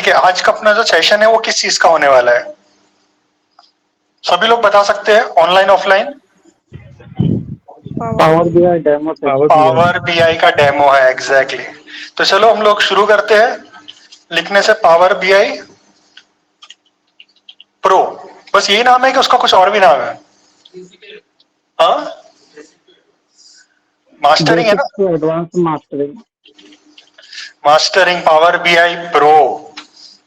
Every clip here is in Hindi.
ठीक है, आज का अपना जो सेशन है वो किस चीज का होने वाला है? सभी लोग बता सकते हैं, online offline? Power BI demo session. Power BI का डेमो है, एग्जैक्टली। तो चलो हम लोग शुरू करते हैं लिखने से, पावर बीआई प्रो। बस यही नाम है कि उसका कुछ और भी नाम है? हाँ, मास्टरिंग है बेसिक ना? To advance mastering. Mastering power BI pro,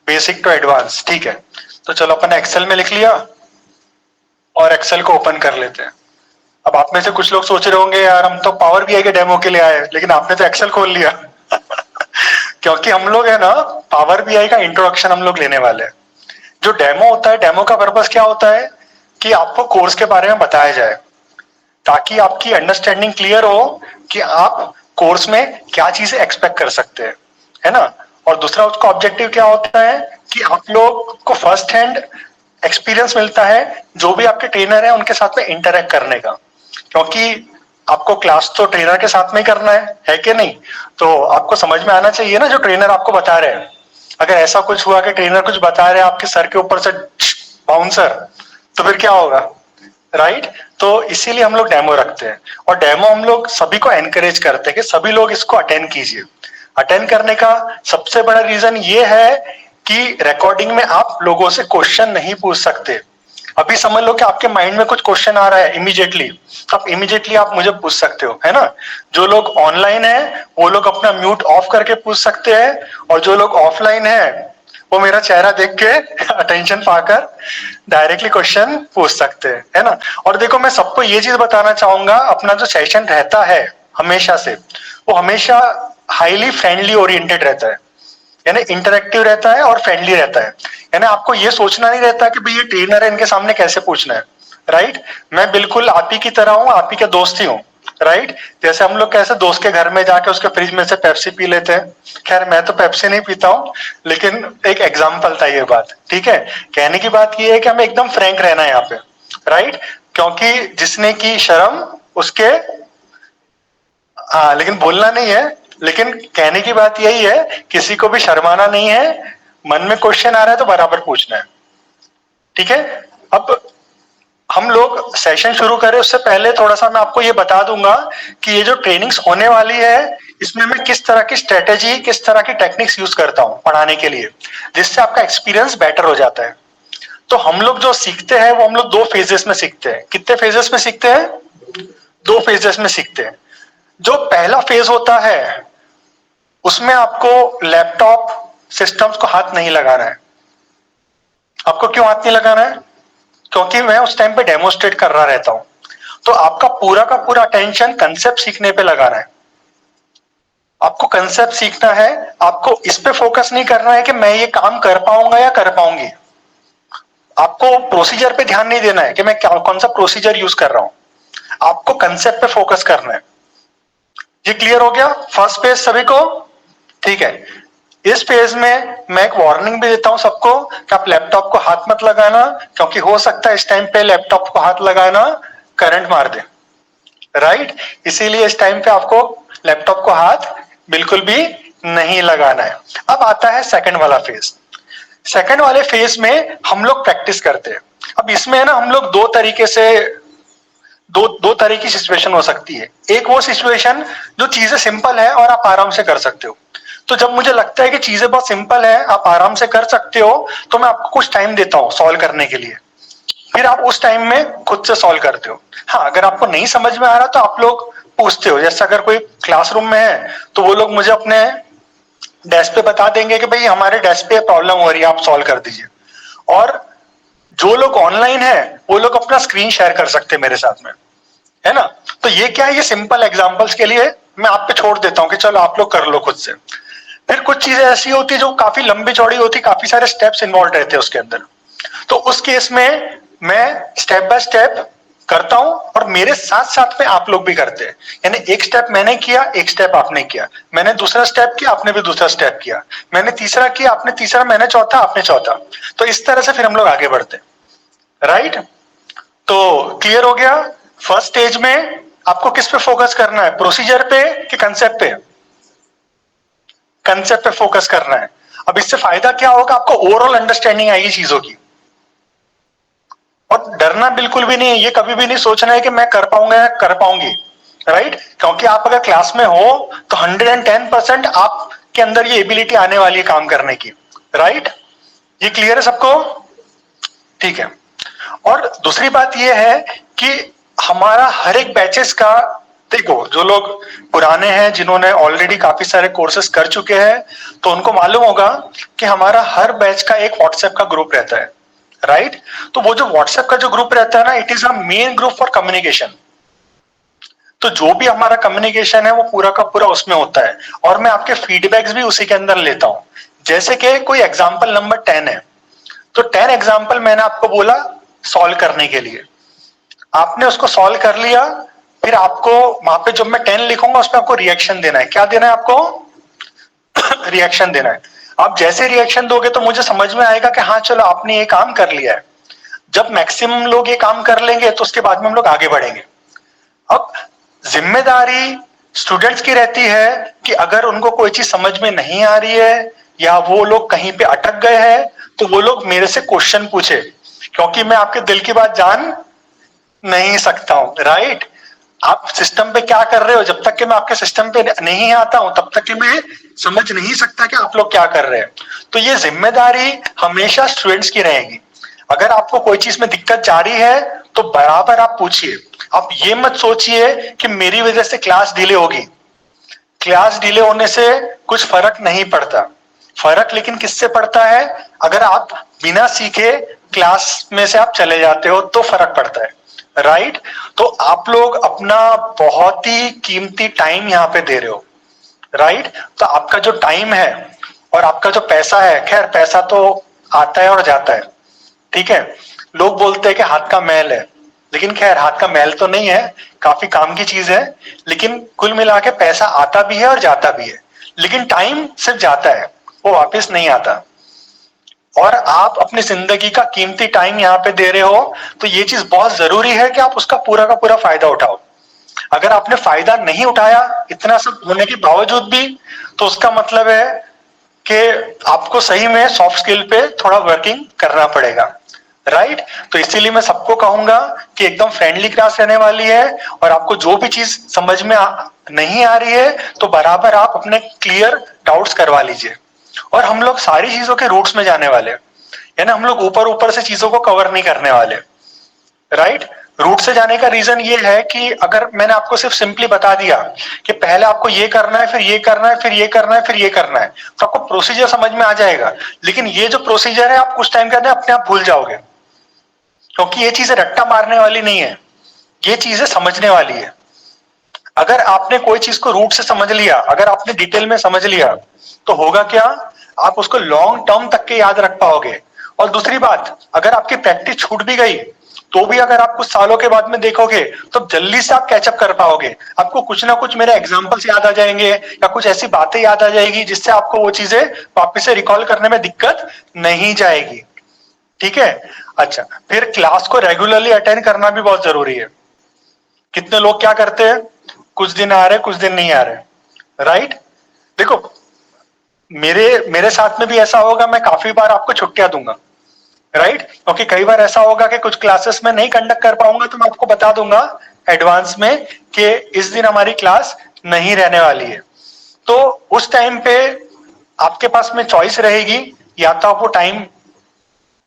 basic to advance. ठीक है, तो चलो अपन एक्सेल में लिख लिया और एक्सेल को ओपन कर लेते हैं। अब आप में से कुछ लोग सोच रहे होंगे यार हम तो पावर बीआई के डेमो के लिए आए, लेकिन आपने तो एक्सेल खोल लिया। क्योंकि हम लोग है ना, पावर बीआई का इंट्रोडक्शन हम लोग लेने वाले हैं। जो डेमो होता है, डेमो का पर्पस क्या होता है कि आपको कोर्स के बारे में बताया जाए, ताकि आपकी अंडरस्टैंडिंग क्लियर हो कि आप कोर्स में क्या चीजें एक्सपेक्ट कर सकते हैं, है ना। और दूसरा उसका ऑब्जेक्टिव क्या होता है कि आप लोग को फर्स्ट हैंड एक्सपीरियंस मिलता है जो भी आपके ट्रेनर है उनके साथ में इंटरेक्ट करने का। क्योंकि आपको क्लास तो ट्रेनर के साथ में ही करना है कि नहीं? तो आपको समझ में आना चाहिए ना जो ट्रेनर आपको बता रहे हैं। अगर ऐसा कुछ हुआ कि ट्रेनर कुछ बता रहे हैं आपके सर के ऊपर से बाउंसर, तो फिर क्या होगा, राइट? तो इसीलिए हम लोग डेमो रखते हैं, और डेमो हम लोग सभी को एनकरेज करते हैं कि सभी लोग इसको अटेंड कीजिए। अटेंड करने का सबसे बड़ा रीजन ये है कि रिकॉर्डिंग में आप लोगों से क्वेश्चन नहीं पूछ सकते। अभी समझ लो कि आपके माइंड में कुछ क्वेश्चन आ रहा है इमीडिएटली, अब इमीडिएटली आप मुझे पूछ सकते हो, है ना। जो लोग ऑनलाइन है वो लोग अपना म्यूट ऑफ करके पूछ सकते हैं, और जो लोग ऑफलाइन है वो मेरा चेहरा देख के अटेंशन पाकर डायरेक्टली क्वेश्चन पूछ सकते हैं, है ना। और देखो मैं सबको ये चीज बताना चाहूंगा, अपना जो सेशन रहता है हमेशा से, वो हमेशा हाईली फ्रेंडली ओरिएंटेड रहता है, यानी इंटरेक्टिव रहता है और फ्रेंडली रहता है। यानी आपको ये सोचना नहीं रहता कि भाई ये ट्रेनर है इनके सामने कैसे पूछना है, राइट। मैं बिल्कुल आप ही की तरह हूँ, आप ही के दोस्त ही हूँ, राइट। जैसे हम लोग कैसे दोस्त के घर में जाके उसके फ्रिज में से पेप्सी पी लेते हैं। खैर मैं तो पेप्सी नहीं पीता हूँ, लेकिन एक एग्जाम्पल था ये बात, ठीक है। कहने की बात ये है कि हमें एकदम फ्रैंक रहना है यहाँ पे, राइट। क्योंकि जिसने की शर्म उसके, हाँ लेकिन बोलना नहीं है, लेकिन कहने की बात यही है किसी को भी शर्माना नहीं है, मन में क्वेश्चन आ रहा है तो बराबर पूछना है, ठीक है। अब हम लोग सेशन शुरू करें उससे पहले थोड़ा सा मैं आपको ये बता दूंगा कि ये जो ट्रेनिंग्स होने वाली है इसमें मैं किस तरह की स्ट्रेटेजी, किस तरह की टेक्निक्स यूज करता हूँ पढ़ाने के लिए, जिससे आपका एक्सपीरियंस बेटर हो जाता है। तो हम लोग जो सीखते हैं वो हम लोग दो फेजेस में सीखते हैं। कितने फेजेस में सीखते हैं? दो फेजेस में सीखते हैं। जो पहला फेज होता है उसमें आपको लैपटॉप सिस्टम्स को हाथ नहीं लगाना है। आपको क्यों हाथ नहीं लगाना है? क्योंकि मैं उस टाइम पे डेमोस्ट्रेट कर रहा रहता हूं, तो आपका पूरा का पूरा अटेंशन कंसेप्ट सीखने पे लगाना है। आपको कंसेप्ट सीखना है, आपको इस पे फोकस नहीं करना है कि मैं ये काम कर पाऊंगा या कर पाऊंगी। आपको प्रोसीजर पे ध्यान नहीं देना है कि मैं क्या कौन सा प्रोसीजर यूज कर रहा हूं। आपको कंसेप्ट पे फोकस करना है। ये क्लियर हो गया फर्स्ट पेज सभी को? ठीक है। इस पेज में मैं एक वार्निंग भी देता हूं सबको कि आप लैपटॉप को हाथ मत लगाना, क्योंकि हो सकता है इस टाइम पे लैपटॉप को हाथ लगाना करंट मार दे, राइट। इसीलिए इस टाइम पे आपको लैपटॉप को हाथ बिल्कुल भी नहीं लगाना है। अब आता है सेकंड वाला फेज। सेकंड वाले फेज में हम लोग प्रैक्टिस करते हैं। अब इसमें है ना हम लोग दो तरीके से, दो तरह की सिचुएशन हो सकती है। एक वो सिचुएशन जो चीजें सिंपल है और आप आराम से कर सकते हो। तो जब मुझे लगता है कि चीजें बहुत सिंपल है, आप आराम से कर सकते हो, तो मैं आपको कुछ टाइम देता हूँ सॉल्व करने के लिए। फिर आप उस टाइम में खुद से सॉल्व करते हो। हाँ, अगर आपको नहीं समझ में आ रहा तो आप लोग पूछते हो। जैसे अगर कोई क्लासरूम में है तो वो लोग मुझे अपने डेस्क पे बता देंगे कि भाई हमारे डेस्क पे प्रॉब्लम हो रही है, आप सॉल्व कर दीजिए। और जो लोग ऑनलाइन है वो लोग अपना स्क्रीन शेयर कर सकते हैं मेरे साथ में, है ना। तो ये क्या है, ये सिंपल एग्जांपल्स के लिए मैं आप पे छोड़ देता हूं कि चलो आप लोग कर लो खुद से। फिर कुछ चीजें ऐसी होती है जो काफी लंबी चौड़ी होती, काफी सारे स्टेप्स इन्वॉल्व रहते हैं उसके अंदर। तो उस केस में मैं स्टेप बाय स्टेप करता हूं, और मेरे साथ साथ में आप लोग भी करते हैं। यानी एक स्टेप मैंने किया, एक स्टेप आपने किया, मैंने दूसरा स्टेप किया, आपने भी दूसरा स्टेप किया, मैंने तीसरा किया, आपने तीसरा, मैंने चौथा, आपने चौथा। तो इस तरह से फिर हम लोग आगे बढ़ते हैं, राइट। तो क्लियर हो गया। फर्स्ट स्टेज में आपको किस पे फोकस करना है, प्रोसीजर पे कि कंसेप्ट पे? कंसेप्ट पे फोकस करना है। अब इससे फायदा क्या होगा, आपको ओवरऑल अंडरस्टैंडिंग आएगी चीजों की। और डरना बिल्कुल भी नहीं है, ये कभी भी नहीं सोचना है कि मैं कर पाऊंगा या कर पाऊंगी, राइट। क्योंकि आप अगर क्लास में हो तो 110% आपके अंदर ये एबिलिटी आने वाली है काम करने की, राइट। ये क्लियर है सबको? ठीक है। और दूसरी बात ये है कि हमारा हर एक बैचेस का, देखो जो लोग पुराने हैं जिन्होंने ऑलरेडी काफी सारे कोर्सेज कर चुके हैं तो उनको मालूम होगा कि हमारा हर बैच का एक व्हाट्सएप का ग्रुप रहता है, राइट। तो वो जो व्हाट्सएप का जो ग्रुप रहता है ना, it is a main group for communication. तो जो भी हमारा कम्युनिकेशन है वो पूरा का पूरा उसमें होता है, और मैं आपके फीडबैक्स भी उसी के अंदर लेता हूं। जैसे कि कोई एग्जाम्पल नंबर 10 है, तो 10 एग्जाम्पल मैंने आपको बोला सॉल्व करने के लिए, आपने उसको सॉल्व कर लिया, फिर आपको वहां पे जब मैं 10 लिखूंगा उसमें आपको रिएक्शन देना है। क्या देना है आपको? रिएक्शन देना है। आप जैसे रिएक्शन दोगे तो मुझे समझ में आएगा कि हाँ चलो आपने ये काम कर लिया है। जब मैक्सिमम लोग ये काम कर लेंगे तो उसके बाद में हम लोग आगे बढ़ेंगे। अब जिम्मेदारी स्टूडेंट्स की रहती है कि अगर उनको कोई चीज समझ में नहीं आ रही है या वो लोग कहीं पे अटक गए हैं तो वो लोग मेरे से क्वेश्चन पूछे, क्योंकि मैं आपके दिल की बात जान नहीं सकता हूं, राइट। आप सिस्टम पे क्या कर रहे हो, जब तक कि मैं आपके सिस्टम पे नहीं आता हूं तब तक कि मैं समझ नहीं सकता कि आप लोग क्या कर रहे हैं। तो ये जिम्मेदारी हमेशा स्टूडेंट्स की रहेगी। अगर आपको कोई चीज में दिक्कत जा रही है तो बराबर आप पूछिए। आप ये मत सोचिए कि मेरी वजह से क्लास डिले होगी। क्लास डिले होने से कुछ फर्क नहीं पड़ता। फर्क लेकिन किससे पड़ता है, अगर आप बिना सीखे क्लास में से आप चले जाते हो तो फर्क पड़ता है, राइट। तो आप लोग अपना बहुत ही कीमती टाइम यहाँ पे दे रहे हो, राइट। तो आपका जो टाइम है और आपका जो पैसा है, खैर पैसा तो आता है और जाता है, ठीक है। लोग बोलते हैं कि हाथ का मैल है, लेकिन खैर हाथ का मैल तो नहीं है, काफी काम की चीज है। लेकिन कुल मिला के पैसा आता भी है और जाता भी है, लेकिन टाइम सिर्फ जाता है, वो वापस नहीं आता। और आप अपनी जिंदगी का कीमती टाइम यहाँ पे दे रहे हो, तो ये चीज बहुत जरूरी है कि आप उसका पूरा का पूरा फायदा उठाओ। अगर आपने फायदा नहीं उठाया इतना सब होने के बावजूद भी, तो उसका मतलब है कि आपको सही में सॉफ्ट स्किल पे थोड़ा वर्किंग करना पड़ेगा, राइट। तो इसीलिए मैं सबको कहूंगा कि एकदम फ्रेंडली क्लास रहने वाली है, और आपको जो भी चीज समझ में नहीं आ रही है तो बराबर आप अपने क्लियर डाउट्स करवा लीजिए। और हम लोग सारी चीजों के रूट्स में जाने वाले, यानी हम लोग ऊपर ऊपर से चीजों को कवर नहीं करने वाले, राइट। रूट से जाने का रीजन ये है कि अगर मैंने आपको सिर्फ सिंपली बता दिया कि पहले आपको ये करना है, फिर ये करना है, फिर ये करना है, फिर ये करना है, तो आपको प्रोसीजर समझ में आ जाएगा। लेकिन ये जो प्रोसीजर है आप कुछ टाइम के अंदर अपने आप भूल जाओगे, क्योंकि ये चीजें रट्टा मारने वाली नहीं है, ये चीजें समझने वाली है। अगर आपने कोई चीज को रूट से समझ लिया, अगर आपने डिटेल में समझ लिया, तो होगा क्या, आप उसको लॉन्ग टर्म तक के याद रख पाओगे। और दूसरी बात, अगर आपकी प्रैक्टिस छूट भी गई तो भी अगर आप कुछ सालों के बाद में देखोगे तो जल्दी से आप कैचअप कर पाओगे। आपको कुछ ना कुछ मेरे एग्जांपल्स याद आ जाएंगे या कुछ ऐसी बातें याद आ जाएगी जिससे आपको वो चीजें वापस से रिकॉल करने में दिक्कत नहीं जाएगी, ठीक है। अच्छा, फिर क्लास को रेगुलरली अटेंड करना भी बहुत जरूरी है। कितने लोग क्या करते हैं, कुछ दिन आ रहे कुछ दिन नहीं आ रहे, राइट। देखो मेरे साथ में भी ऐसा होगा, मैं काफी बार आपको छुट्टियां दूंगा, राइट। क्योंकि कई बार ऐसा होगा कि कुछ क्लासेस में नहीं कंडक्ट कर पाऊंगा, तो मैं आपको बता दूंगा एडवांस में कि इस दिन हमारी क्लास नहीं रहने वाली है। तो उस टाइम पे आपके पास में चॉइस रहेगी, या तो आप वो टाइम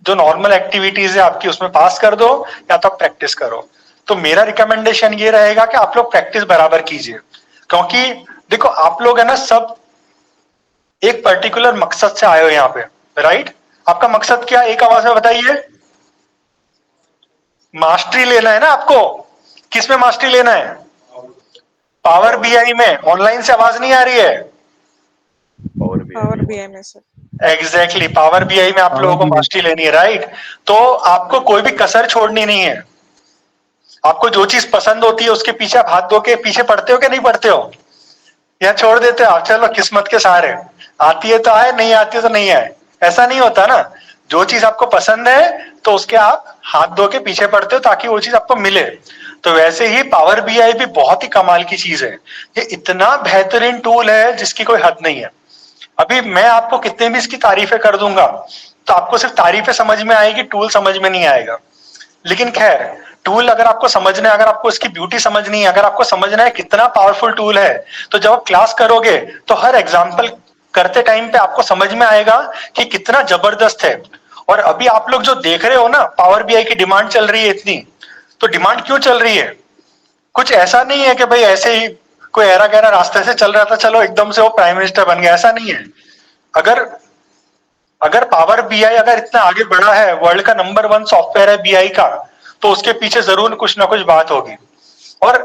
जो नॉर्मल एक्टिविटीज है आपकी उसमें पास कर दो, या तो आप प्रैक्टिस करो। तो मेरा रिकमेंडेशन ये रहेगा कि आप लोग प्रैक्टिस बराबर कीजिए, क्योंकि देखो आप लोग है ना सब एक पर्टिकुलर मकसद से आए हो यहाँ पे, राइट। आपका मकसद क्या, एक आवाज में बताइए। मास्टरी लेना है ना आपको, किस में मास्टरी लेना है, पावर बीआई में। ऑनलाइन से आवाज नहीं आ रही है, पावर बीआई में सर। एग्जैक्टली पावर बीआई में आप लोगों को मास्टरी लेनी है, राइट। तो आपको कोई भी कसर छोड़नी नहीं है। आपको जो चीज पसंद होती है उसके पीछे आप हाथ धो के पीछे पड़ते हो कि नहीं पड़ते हो, या छोड़ देते हो आप, चलो किस्मत के सहारे, आती है तो आए, नहीं आती है तो नहीं आए, ऐसा नहीं होता ना। जो चीज आपको पसंद है तो उसके आप हाथ धो के पीछे पड़ते हो ताकि वो चीज आपको मिले। तो वैसे ही पावर बीआई भी बहुत ही कमाल की चीज है। ये इतना बेहतरीन टूल है जिसकी कोई हद नहीं है। अभी मैं आपको कितने भी इसकी तारीफें कर दूंगा तो आपको सिर्फ तारीफें समझ में आएगी, टूल समझ में नहीं आएगा। लेकिन खैर, टूल अगर आपको समझना है, अगर आपको इसकी ब्यूटी समझनी है, अगर आपको समझना है कितना पावरफुल टूल है, तो जब आप क्लास करोगे तो हर एग्जाम्पल करते टाइम पे आपको समझ में आएगा कि कितना जबरदस्त है। और अभी आप लोग जो देख रहे हो ना, पावर बीआई की डिमांड चल रही है इतनी, तो डिमांड क्यों चल रही है? कुछ ऐसा नहीं है कि भाई ऐसे ही कोई ऐरा गहरा रास्ते से चल रहा था, चलो एकदम से वो प्राइम मिनिस्टर बन गया, ऐसा नहीं है। अगर अगर पावर बीआई अगर इतना आगे बढ़ा है, वर्ल्ड का नंबर 1 सॉफ्टवेयर है बीआई का, तो उसके पीछे जरूर कुछ ना कुछ बात होगी। और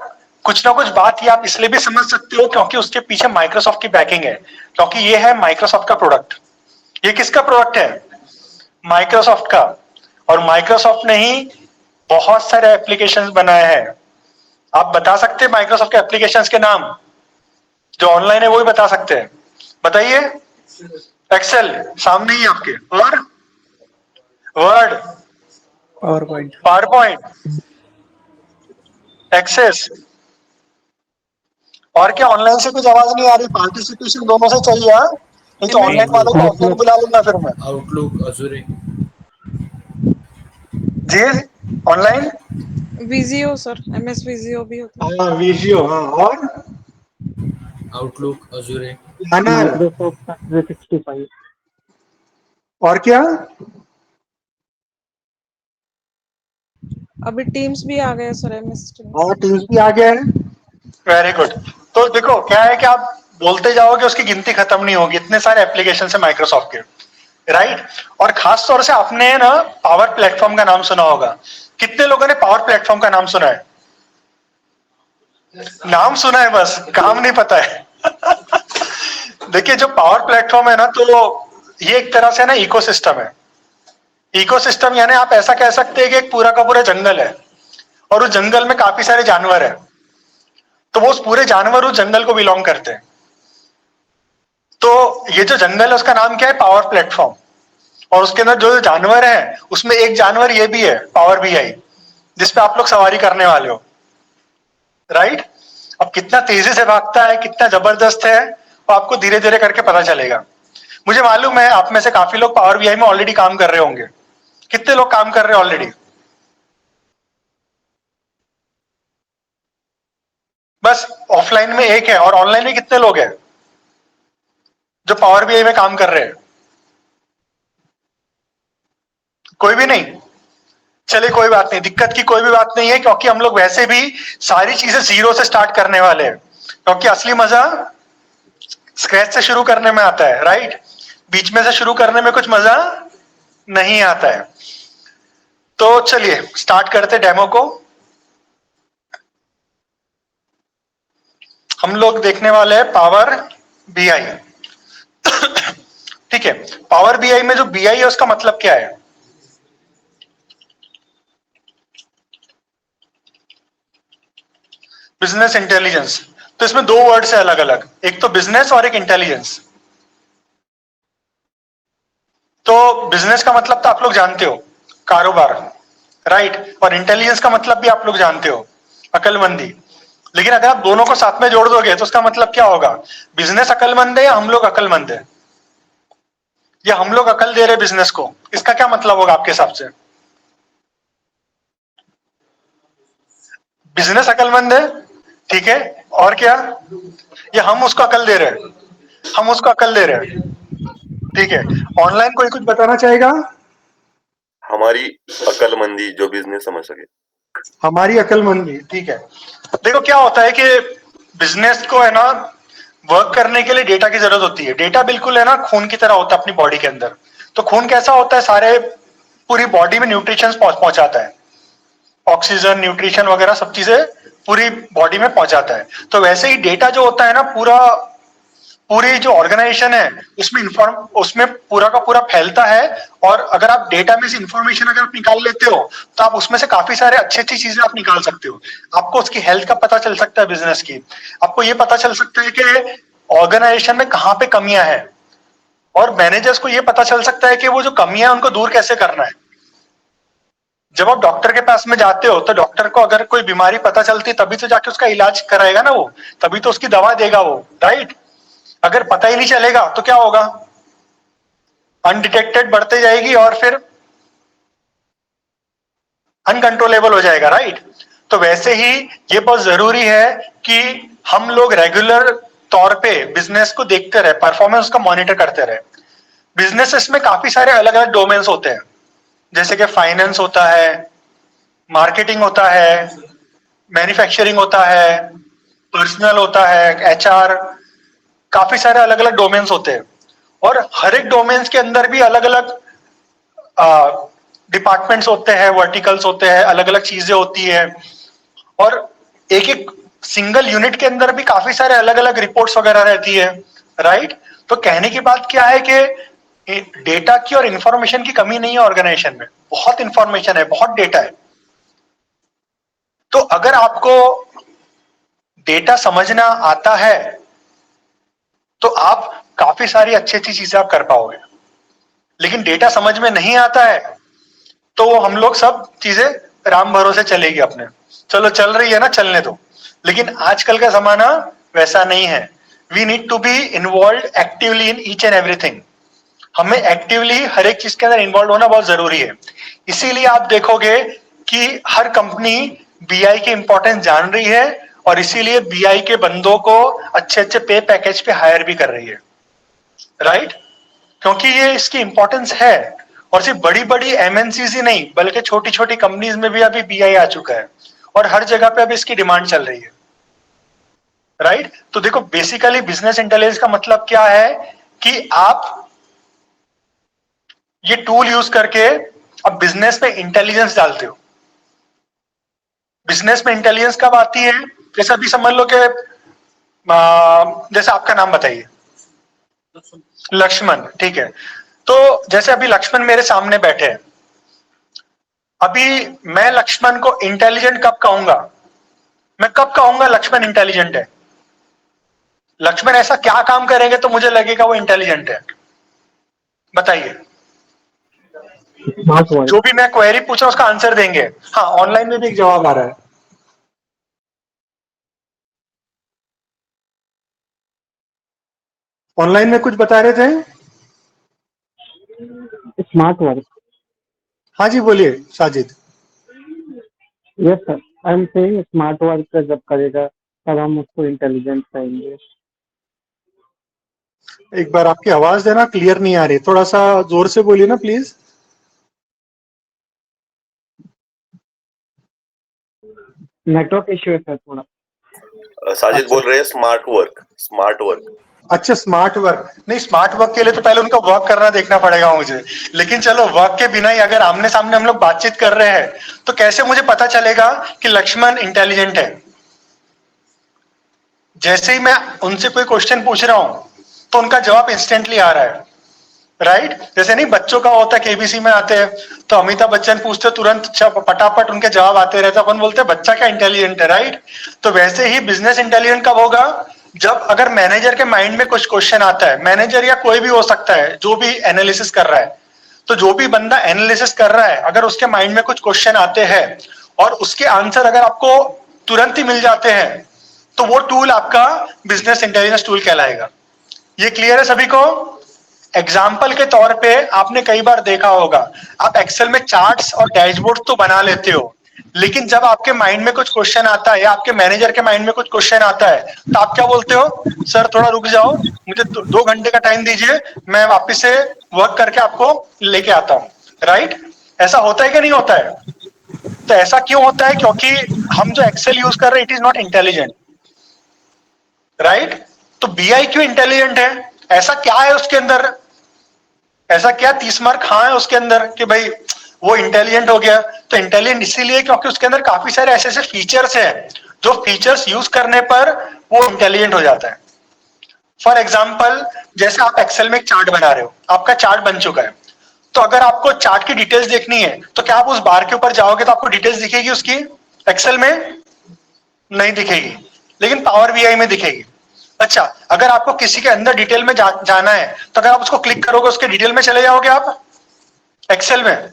कुछ ना कुछ बात ये आप इसलिए भी समझ सकते हो क्योंकि उसके पीछे माइक्रोसॉफ्ट की बैकिंग है, क्योंकि ये है माइक्रोसॉफ्ट का प्रोडक्ट। ये किसका प्रोडक्ट है? माइक्रोसॉफ्ट का। और माइक्रोसॉफ्ट ने ही बहुत सारे एप्लीकेशंस बनाए हैं। आप बता सकते हैं माइक्रोसॉफ्ट के एप्लीकेशंस के नाम? जो ऑनलाइन है वो ही बता सकते हैं, बताइए। एक्सेल सामने ही आपके, और वर्ड, पावर पॉइंट, एक्सेस। और क्या ऑनलाइन से कुछ आवाज नहीं आ रही? पार्टिसिपेशन दोनों से चाहिए, हाँ? नहीं तो ऑनलाइन वालों को ऑफलाइन बुला लूंगा फिर मैं। आउटलुक, अजूरे, जी ऑनलाइन, विजियो सर, MS विजियो भी होता है। हाँ विजियो, हाँ, और आउटलुक, अजूरे, माइक्रोसॉफ्ट 365। और क्या? अभी टीम्स भी आ गया सर, MS टीम्स। और टीम्स भी आ गया है। Very good. तो देखो क्या है कि आप बोलते जाओगे उसकी गिनती खत्म नहीं होगी, इतने सारे एप्लीकेशन है माइक्रोसॉफ्ट के, राइट। और खास तौर से आपने ना पावर प्लेटफॉर्म का नाम सुना होगा। कितने लोगों ने पावर प्लेटफॉर्म का नाम सुना है? नाम सुना है बस, काम नहीं पता है। देखिए जो पावर प्लेटफॉर्म है ना, तो ये एक तरह से ना इकोसिस्टम है। इकोसिस्टम यानी आप ऐसा कह सकते हैं कि एक पूरा का पूरा जंगल है, और उस जंगल में काफी सारे जानवर है, तो वो उस पूरे जानवर उस जंगल को बिलोंग करते हैं। तो ये जो जंगल है उसका नाम क्या है? Power platform. और उसके अंदर जो जानवर है उसमें एक जानवर ये भी है, पावर बीआई, जिसपे आप लोग सवारी करने वाले हो, राइट। अब कितना तेजी से भागता है, कितना जबरदस्त है, वो आपको धीरे धीरे करके पता चलेगा। मुझे मालूम है आप में से काफी लोग पावर बीआई में ऑलरेडी काम कर रहे होंगे। कितने लोग काम कर रहे हैं ऑलरेडी? बस ऑफलाइन में एक है, और ऑनलाइन में कितने लोग हैं जो पावर बीआई में काम कर रहे हैं? कोई भी नहीं? चलिए कोई बात नहीं, दिक्कत की कोई भी बात नहीं है, क्योंकि हम लोग वैसे भी सारी चीजें जीरो से स्टार्ट करने वाले हैं, क्योंकि असली मजा स्क्रैच से शुरू करने में आता है, राइट। बीच में से शुरू करने में कुछ मजा नहीं आता है। तो चलिए स्टार्ट करते डेमो को। हम लोग देखने वाले हैं पावर बीआई। ठीक है, पावर बीआई में जो बीआई है उसका मतलब क्या है? Business intelligence. तो इसमें दो वर्ड्स है अलग अलग, एक तो बिजनेस और एक इंटेलिजेंस। तो बिजनेस का मतलब तो आप लोग जानते हो, कारोबार, राइट। और इंटेलिजेंस का मतलब भी आप लोग जानते हो, अकलमंदी। लेकिन अगर आप दोनों को साथ में जोड़ दोगे तो उसका मतलब क्या होगा? बिजनेस अकलमंद है या हम लोग अकलमंद है? या हम लोग अकल दे रहे बिजनेस को? इसका क्या मतलब होगा आपके हिसाब से? बिजनेस अकलमंद है, ठीक है, और क्या? या हम उसको अकल दे रहे हैं? हम उसको अकल दे रहे हैं, ठीक है। ऑनलाइन कोई कुछ बताना चाहेगा? हमारी अकलमंदी जो बिजनेस समझ सके। हमारी अकलमंदी, ठीक है। देखो क्या होता है कि बिजनेस को है ना वर्क करने के लिए डेटा की जरूरत होती है। डेटा बिल्कुल है ना खून की तरह होता है अपनी बॉडी के अंदर। तो खून कैसा होता है? सारे पूरी बॉडी में न्यूट्रिशन पहुंचाता है, ऑक्सीजन, न्यूट्रिशन वगैरह सब चीजें पूरी बॉडी में पहुंचाता है। तो वैसे ही डेटा जो होता है ना, पूरी जो ऑर्गेनाइजेशन है उसमें पूरा का पूरा फैलता है। और अगर आप डेटा में से इंफॉर्मेशन अगर आप निकाल लेते हो तो आप उसमें से काफी सारे अच्छी अच्छी चीजें आप निकाल सकते हो। आपको उसकी हेल्थ का पता चल सकता है, बिजनेस की। आपको ये पता चल सकता है कि ऑर्गेनाइजेशन में कहाँ पे कमियां हैं, और मैनेजर्स को ये पता चल सकता है कि वो जो कमियां हैं उनको दूर कैसे करना है। जब आप डॉक्टर के पास में जाते हो तो डॉक्टर को अगर कोई बीमारी पता चलती तभी तो जाके उसका इलाज कराएगा ना वो, तभी तो उसकी दवा देगा वो, राइट। अगर पता ही नहीं चलेगा तो क्या होगा, अनडिटेक्टेड बढ़ते जाएगी और फिर अनकंट्रोलेबल हो जाएगा, राइट। तो वैसे ही ये बहुत जरूरी है कि हम लोग रेगुलर तौर पे बिजनेस को देखते रहे, परफॉर्मेंस का मॉनिटर करते रहे। बिजनेसेस में काफी सारे अलग अलग डोमेन्स होते हैं, जैसे कि फाइनेंस होता है, मार्केटिंग होता है, मैन्युफैक्चरिंग होता है, पर्सनल होता है, एचआर, काफी सारे अलग अलग डोमेन्स होते हैं। और हर एक डोमेन्स के अंदर भी अलग अलग डिपार्टमेंट्स होते हैं, वर्टिकल्स होते हैं, अलग अलग चीजें होती है। और एक एक सिंगल यूनिट के अंदर भी काफी सारे अलग अलग रिपोर्ट्स वगैरह रहती है, राइट। तो कहने की बात क्या है कि डेटा की और इंफॉर्मेशन की कमी नहीं है ऑर्गेनाइजेशन में, बहुत इंफॉर्मेशन है, बहुत डेटा है। तो अगर आपको डेटा समझना आता है तो आप काफी सारी अच्छी अच्छी चीजें आप कर पाओगे। लेकिन डेटा समझ में नहीं आता है तो हम लोग सब चीजें राम भरोसे चलेगी अपने, चलो चल रही है ना, चलने दो। लेकिन आजकल का जमाना वैसा नहीं है। We need to be involve actively in each and everything. हमें एक्टिवली हर एक चीज के अंदर इन्वॉल्व होना बहुत जरूरी है। इसीलिए आप देखोगे कि हर कंपनी बीआई की इंपॉर्टेंस जान रही है और इसीलिए बीआई के बंदों को अच्छे अच्छे पे पैकेज पे हायर भी कर रही है, राइट। क्योंकि ये इसकी इंपॉर्टेंस है। और सिर्फ बड़ी बड़ी एमएनसीज ही नहीं बल्कि छोटी छोटी कंपनीज में भी अभी बीआई आ चुका है और हर जगह पे अभी इसकी डिमांड चल रही है, राइट। तो देखो बेसिकली बिजनेस इंटेलिजेंस का मतलब क्या है कि आप ये टूल यूज करके अब बिजनेस में इंटेलिजेंस डालते हो। बिजनेस में इंटेलिजेंस कब आती है, जैसे अभी समझ लो कि जैसे आपका नाम बताइए, लक्ष्मण, ठीक है। तो जैसे अभी लक्ष्मण मेरे सामने बैठे हैं, अभी मैं लक्ष्मण को इंटेलिजेंट कब कहूंगा, मैं कब कहूंगा लक्ष्मण इंटेलिजेंट है? लक्ष्मण ऐसा क्या काम करेंगे तो मुझे लगेगा वो इंटेलिजेंट है, बताइए। Smart work. जो भी मैं क्वेरी पूछा उसका आंसर देंगे। हाँ, ऑनलाइन में भी एक जवाब आ रहा है। ऑनलाइन में कुछ बता रहे थे। Smart work. हाँ जी बोलिए Sajid. Yes sir, I am saying smart work जब करेगा तब हम उसको इंटेलिजेंट कहेंगे। एक बार आपकी आवाज देना क्लियर नहीं आ रही, थोड़ा सा जोर से बोलिए ना प्लीज। नेटवर्क इश्यू है सर थोड़ा। साजिद अच्छा। बोल रहे हैं स्मार्ट वर्क, स्मार्ट वर्क। अच्छा, स्मार्ट वर्क नहीं, स्मार्ट वर्क के लिए तो पहले उनका वर्क करना देखना पड़ेगा मुझे। लेकिन चलो वर्क के बिना ही अगर आमने सामने हम लोग बातचीत कर रहे हैं तो कैसे मुझे पता चलेगा कि लक्ष्मण इंटेलिजेंट है? जैसे ही मैं उनसे कोई क्वेश्चन पूछ रहा हूं तो उनका जवाब इंस्टेंटली आ रहा है, राइट। जैसे नहीं बच्चों का होता है, केबीसी में आते हैं तो अमिताभ बच्चन पूछते तुरंत पटापट उनके जवाब आते रहते, अपन बोलते हैं बच्चा क्या इंटेलिजेंट है, राइट। तो वैसे ही बिजनेस इंटेलिजेंट कब होगा, जब अगर मैनेजर के माइंड में कुछ क्वेश्चन आता है, मैनेजर या कोई भी हो सकता है जो भी एनालिसिस कर रहा है, तो जो भी बंदा एनालिसिस कर रहा है अगर उसके माइंड में कुछ क्वेश्चन आते हैं और उसके आंसर अगर आपको तुरंत ही मिल जाते हैं तो वो टूल आपका बिजनेस इंटेलिजेंस टूल कहलाएगा। ये क्लियर है सभी को? एग्जाम्पल के तौर पे आपने कई बार देखा होगा, आप एक्सेल में चार्ट्स और डैशबोर्ड तो बना लेते हो, लेकिन जब आपके माइंड में कुछ क्वेश्चन आता है या आपके मैनेजर के माइंड में कुछ क्वेश्चन आता है तो आप क्या बोलते हो, सर थोड़ा रुक जाओ, मुझे 2 घंटे का टाइम दीजिए, मैं वापस से वर्क करके आपको लेके आता हूँ, राइट। ऐसा होता है कि नहीं होता है? तो ऐसा क्यों होता है? क्योंकि हम जो एक्सेल यूज कर रहे हैं it is not intelligent, right. तो बीआई क्यों इंटेलिजेंट है? ऐसा क्या है उसके अंदर, ऐसा क्या 30 मार्क हाँ है उसके अंदर कि भाई वो इंटेलिजेंट हो गया? तो इंटेलिजेंट इसीलिए क्योंकि उसके अंदर काफी सारे ऐसे ऐसे फीचर्स हैं जो फीचर्स यूज करने पर वो इंटेलिजेंट हो जाता है। फॉर एग्जाम्पल, जैसे आप एक्सेल में एक चार्ट बना रहे हो, आपका चार्ट बन चुका है, तो अगर आपको चार्ट की डिटेल्स देखनी है तो क्या आप उस बार के ऊपर जाओगे तो आपको डिटेल्स दिखेगी उसकी? एक्सेल में नहीं दिखेगी, लेकिन पावर बीआई में दिखेगी। अच्छा, अगर आपको किसी के अंदर डिटेल में जाना है तो अगर आप उसको क्लिक करोगे उसके डिटेल में चले जाओगे आप एक्सेल में?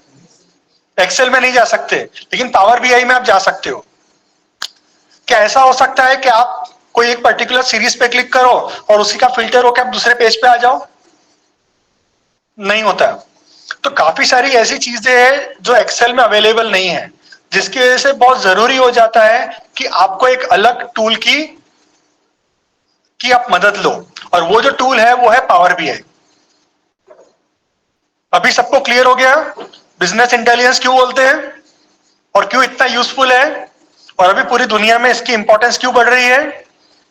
एक्सेल में नहीं जा सकते, लेकिन पावर बीआई में आप जा सकते हो। क्या ऐसा हो सकता है कि आप कोई एक पर्टिकुलर सीरीज पे क्लिक करो और उसी का फिल्टर होकर आप दूसरे पेज पे आ जाओ? नहीं होता। तो काफी सारी ऐसी चीजें हैं जो एक्सेल में अवेलेबल नहीं है, जिसकी वजह से बहुत जरूरी हो जाता है कि आपको एक अलग टूल की आप मदद लो, और वो जो टूल है वो है पावर बीआई। अभी सबको क्लियर हो गया बिजनेस इंटेलिजेंस क्यों बोलते हैं और क्यों इतना यूजफुल है, और अभी पूरी दुनिया में इसकी इंपॉर्टेंस क्यों बढ़ रही है?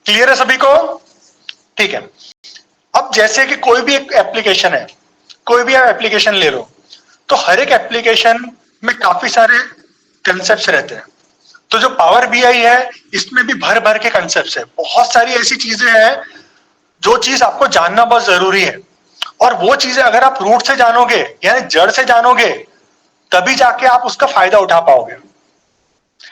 क्लियर है सभी को? ठीक है। अब जैसे कि कोई भी एक एप्लीकेशन है, कोई भी आप एप्लीकेशन ले लो, तो हर एक एप्लीकेशन में काफी सारे कंसेप्ट्स रहते हैं। तो जो पावर बीआई है इसमें भी भर भर के कंसेप्ट्स है, बहुत सारी ऐसी चीजें हैं जो चीज आपको जानना बहुत जरूरी है, और वो चीजें अगर आप रूट से जानोगे यानी जड़ से जानोगे तभी जाके आप उसका फायदा उठा पाओगे।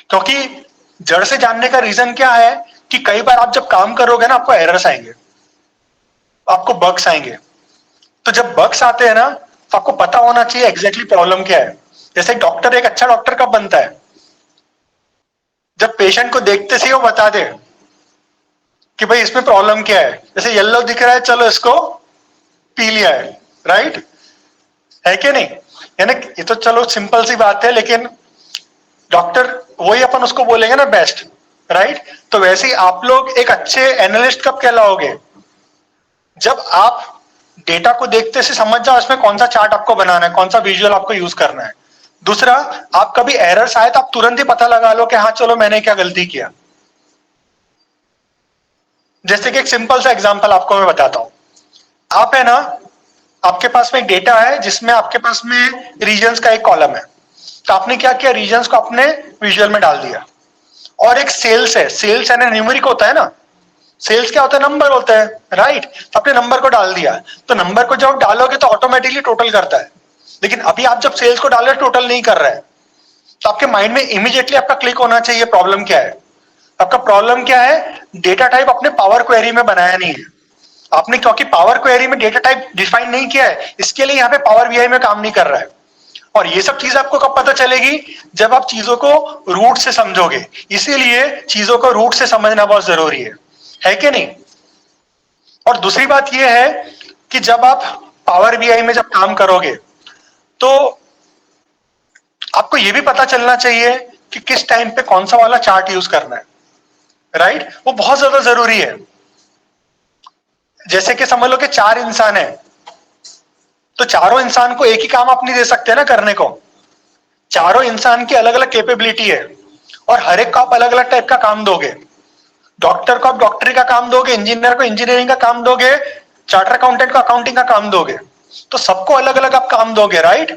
क्योंकि जड़ से जानने का रीजन क्या है कि कई बार आप जब काम करोगे ना आपको एरर्स आएंगे, आपको बग्स आएंगे। तो जब बग्स आते हैं ना तो आपको पता होना चाहिए एग्जैक्टली प्रॉब्लम क्या है। जैसे डॉक्टर, एक अच्छा डॉक्टर कब बनता है? जब पेशेंट को देखते से वो बता दे कि भाई इसमें प्रॉब्लम क्या है। जैसे येलो दिख रहा है, चलो इसको पी लिया है, राइट है कि नहीं? यानी ये तो चलो सिंपल सी बात है, लेकिन डॉक्टर वही अपन उसको बोलेंगे ना बेस्ट, राइट? तो वैसे ही आप लोग एक अच्छे एनालिस्ट कब कहलाओगे? जब आप डेटा को देखते से समझ जाओ इसमें कौन सा चार्ट आपको बनाना है, कौन सा विजुअल आपको यूज करना है। दूसरा, आप कभी एरर्स आए तो आप तुरंत ही पता लगा लो कि हाँ चलो मैंने क्या गलती किया। जैसे कि एक सिंपल सा एग्जांपल आपको मैं बताता हूं। आप है ना, आपके पास में एक डेटा है जिसमें आपके पास में रीजन्स का एक कॉलम है। तो आपने क्या किया, रीजन्स को अपने विजुअल में डाल दिया। और एक सेल्स है, सेल्स यानी न्यूमेरिक होता है ना, सेल्स क्या होता है? नंबर होता है, राइट? तो आपने नंबर को डाल दिया, तो नंबर को जब डालोगे तो ऑटोमेटिकली टोटल करता है। लेकिन अभी आप जब सेल्स को डाल रहे टोटल नहीं कर रहा है, तो आपके माइंड में इमीडिएटली आपका क्लिक होना चाहिए प्रॉब्लम क्या है। आपका प्रॉब्लम क्या है? डेटा टाइप अपने पावर क्वेरी में बनाया नहीं है आपने, क्योंकि पावर क्वेरी में डेटा टाइप डिफाइन नहीं किया है, इसके लिए यहाँ पे पावर बीआई में काम नहीं कर रहा है। और ये सब चीज आपको कब पता चलेगी? जब आप चीजों को रूट से समझोगे। इसीलिए चीजों को रूट से समझना बहुत जरूरी है कि नहीं? और दूसरी बात यह है कि जब आप पावर बीआई में जब काम करोगे तो आपको यह भी पता चलना चाहिए कि किस टाइम पे कौन सा वाला चार्ट यूज करना है, राइट? वो बहुत ज्यादा जरूरी है। जैसे कि समझ लो कि 4 इंसान है, तो चारों इंसान को एक ही काम आप नहीं दे सकते ना करने को। चारों इंसान की अलग अलग कैपेबिलिटी है और हर एक को आप अलग अलग टाइप का काम दोगे। डॉक्टर को आप डॉक्टरी का काम दोगे, इंजीनियर को इंजीनियरिंग का काम दोगे, चार्टर अकाउंटेंट को अकाउंटिंग का काम दोगे। तो सबको अलग अलग आप काम दोगे, राइट?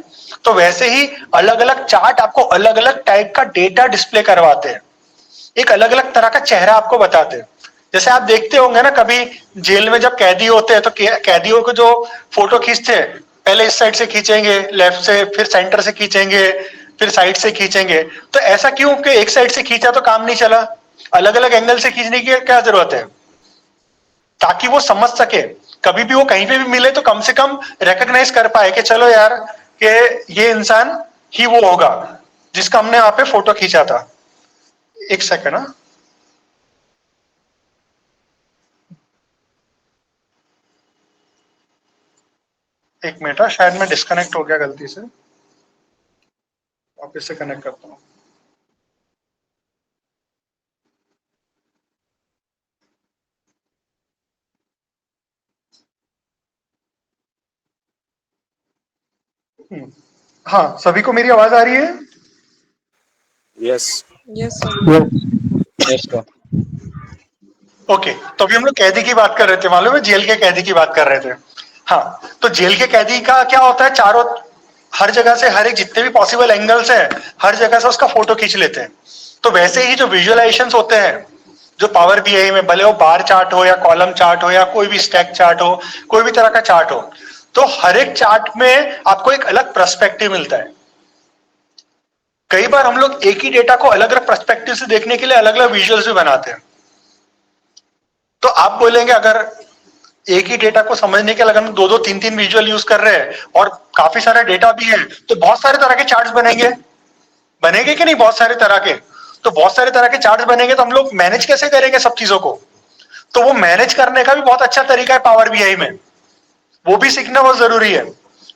तो वैसे ही अलग अलग चार्ट आपको अलग अलग टाइप का डेटा डिस्प्ले करवाते हैं, एक अलग अलग तरह का चेहरा आपको बताते हैं। जैसे आप देखते होंगे ना, कभी जेल में जब कैदी होते हैं तो कैदियों को जो फोटो खींचते हैं, पहले इस साइड से खींचेंगे, लेफ्ट से, फिर सेंटर से खींचेंगे, फिर साइड से खींचेंगे। तो ऐसा क्यों कि एक साइड से खींचा तो काम नहीं चला, अलग अलग एंगल से खींचने की क्या जरूरत है? ताकि वो समझ सके, कभी भी वो कहीं पे भी मिले तो कम से कम रिकॉग्नाइज कर पाए कि चलो यार कि ये इंसान ही वो होगा जिसका हमने वहां पे फोटो खींचा था। एक सेकंड ना, एक मिनट, शायद मैं डिस्कनेक्ट हो गया गलती से, वापस से कनेक्ट करता हूँ। हाँ, सभी को मेरी आवाज आ रही है? Yes. Yes, sir. Yes. Okay, तो अभी हम लोग कैदी की बात कर रहे थे, मालूम है? जेल के कैदी की बात कर रहे थे। हाँ, तो जेल के कैदी का क्या होता है, चारों हर जगह से, हर एक जितने भी पॉसिबल एंगल्स हैं, हर जगह से उसका फोटो खींच लेते हैं। तो वैसे ही जो विजुअलाइजेशंस होते हैं जो पावर बीआई में, भले वो बार चार्ट हो या कॉलम चार्ट हो या कोई भी स्टैक चार्ट हो, कोई भी तरह का चार्ट हो, तो हर एक चार्ट में आपको एक अलग पर्सपेक्टिव मिलता है। कई बार हम लोग एक ही डेटा को अलग अलग पर्सपेक्टिव से देखने के लिए अलग अलग विजुअल्स भी बनाते हैं। तो आप बोलेंगे अगर एक ही डेटा को समझने के लिए अगर हम 2-2, 3-3 विजुअल यूज कर रहे हैं और काफी सारा डेटा भी है, तो बहुत सारे तरह के चार्ट्स बनेंगे कि नहीं? बहुत सारे तरह के, तो बहुत सारे तरह के चार्ट्स बनेंगे तो हम लोग मैनेज कैसे करेंगे सब चीजों को? तो वो मैनेज करने का भी बहुत अच्छा तरीका है पावर बीआई में, वो भी सीखना बहुत जरूरी है,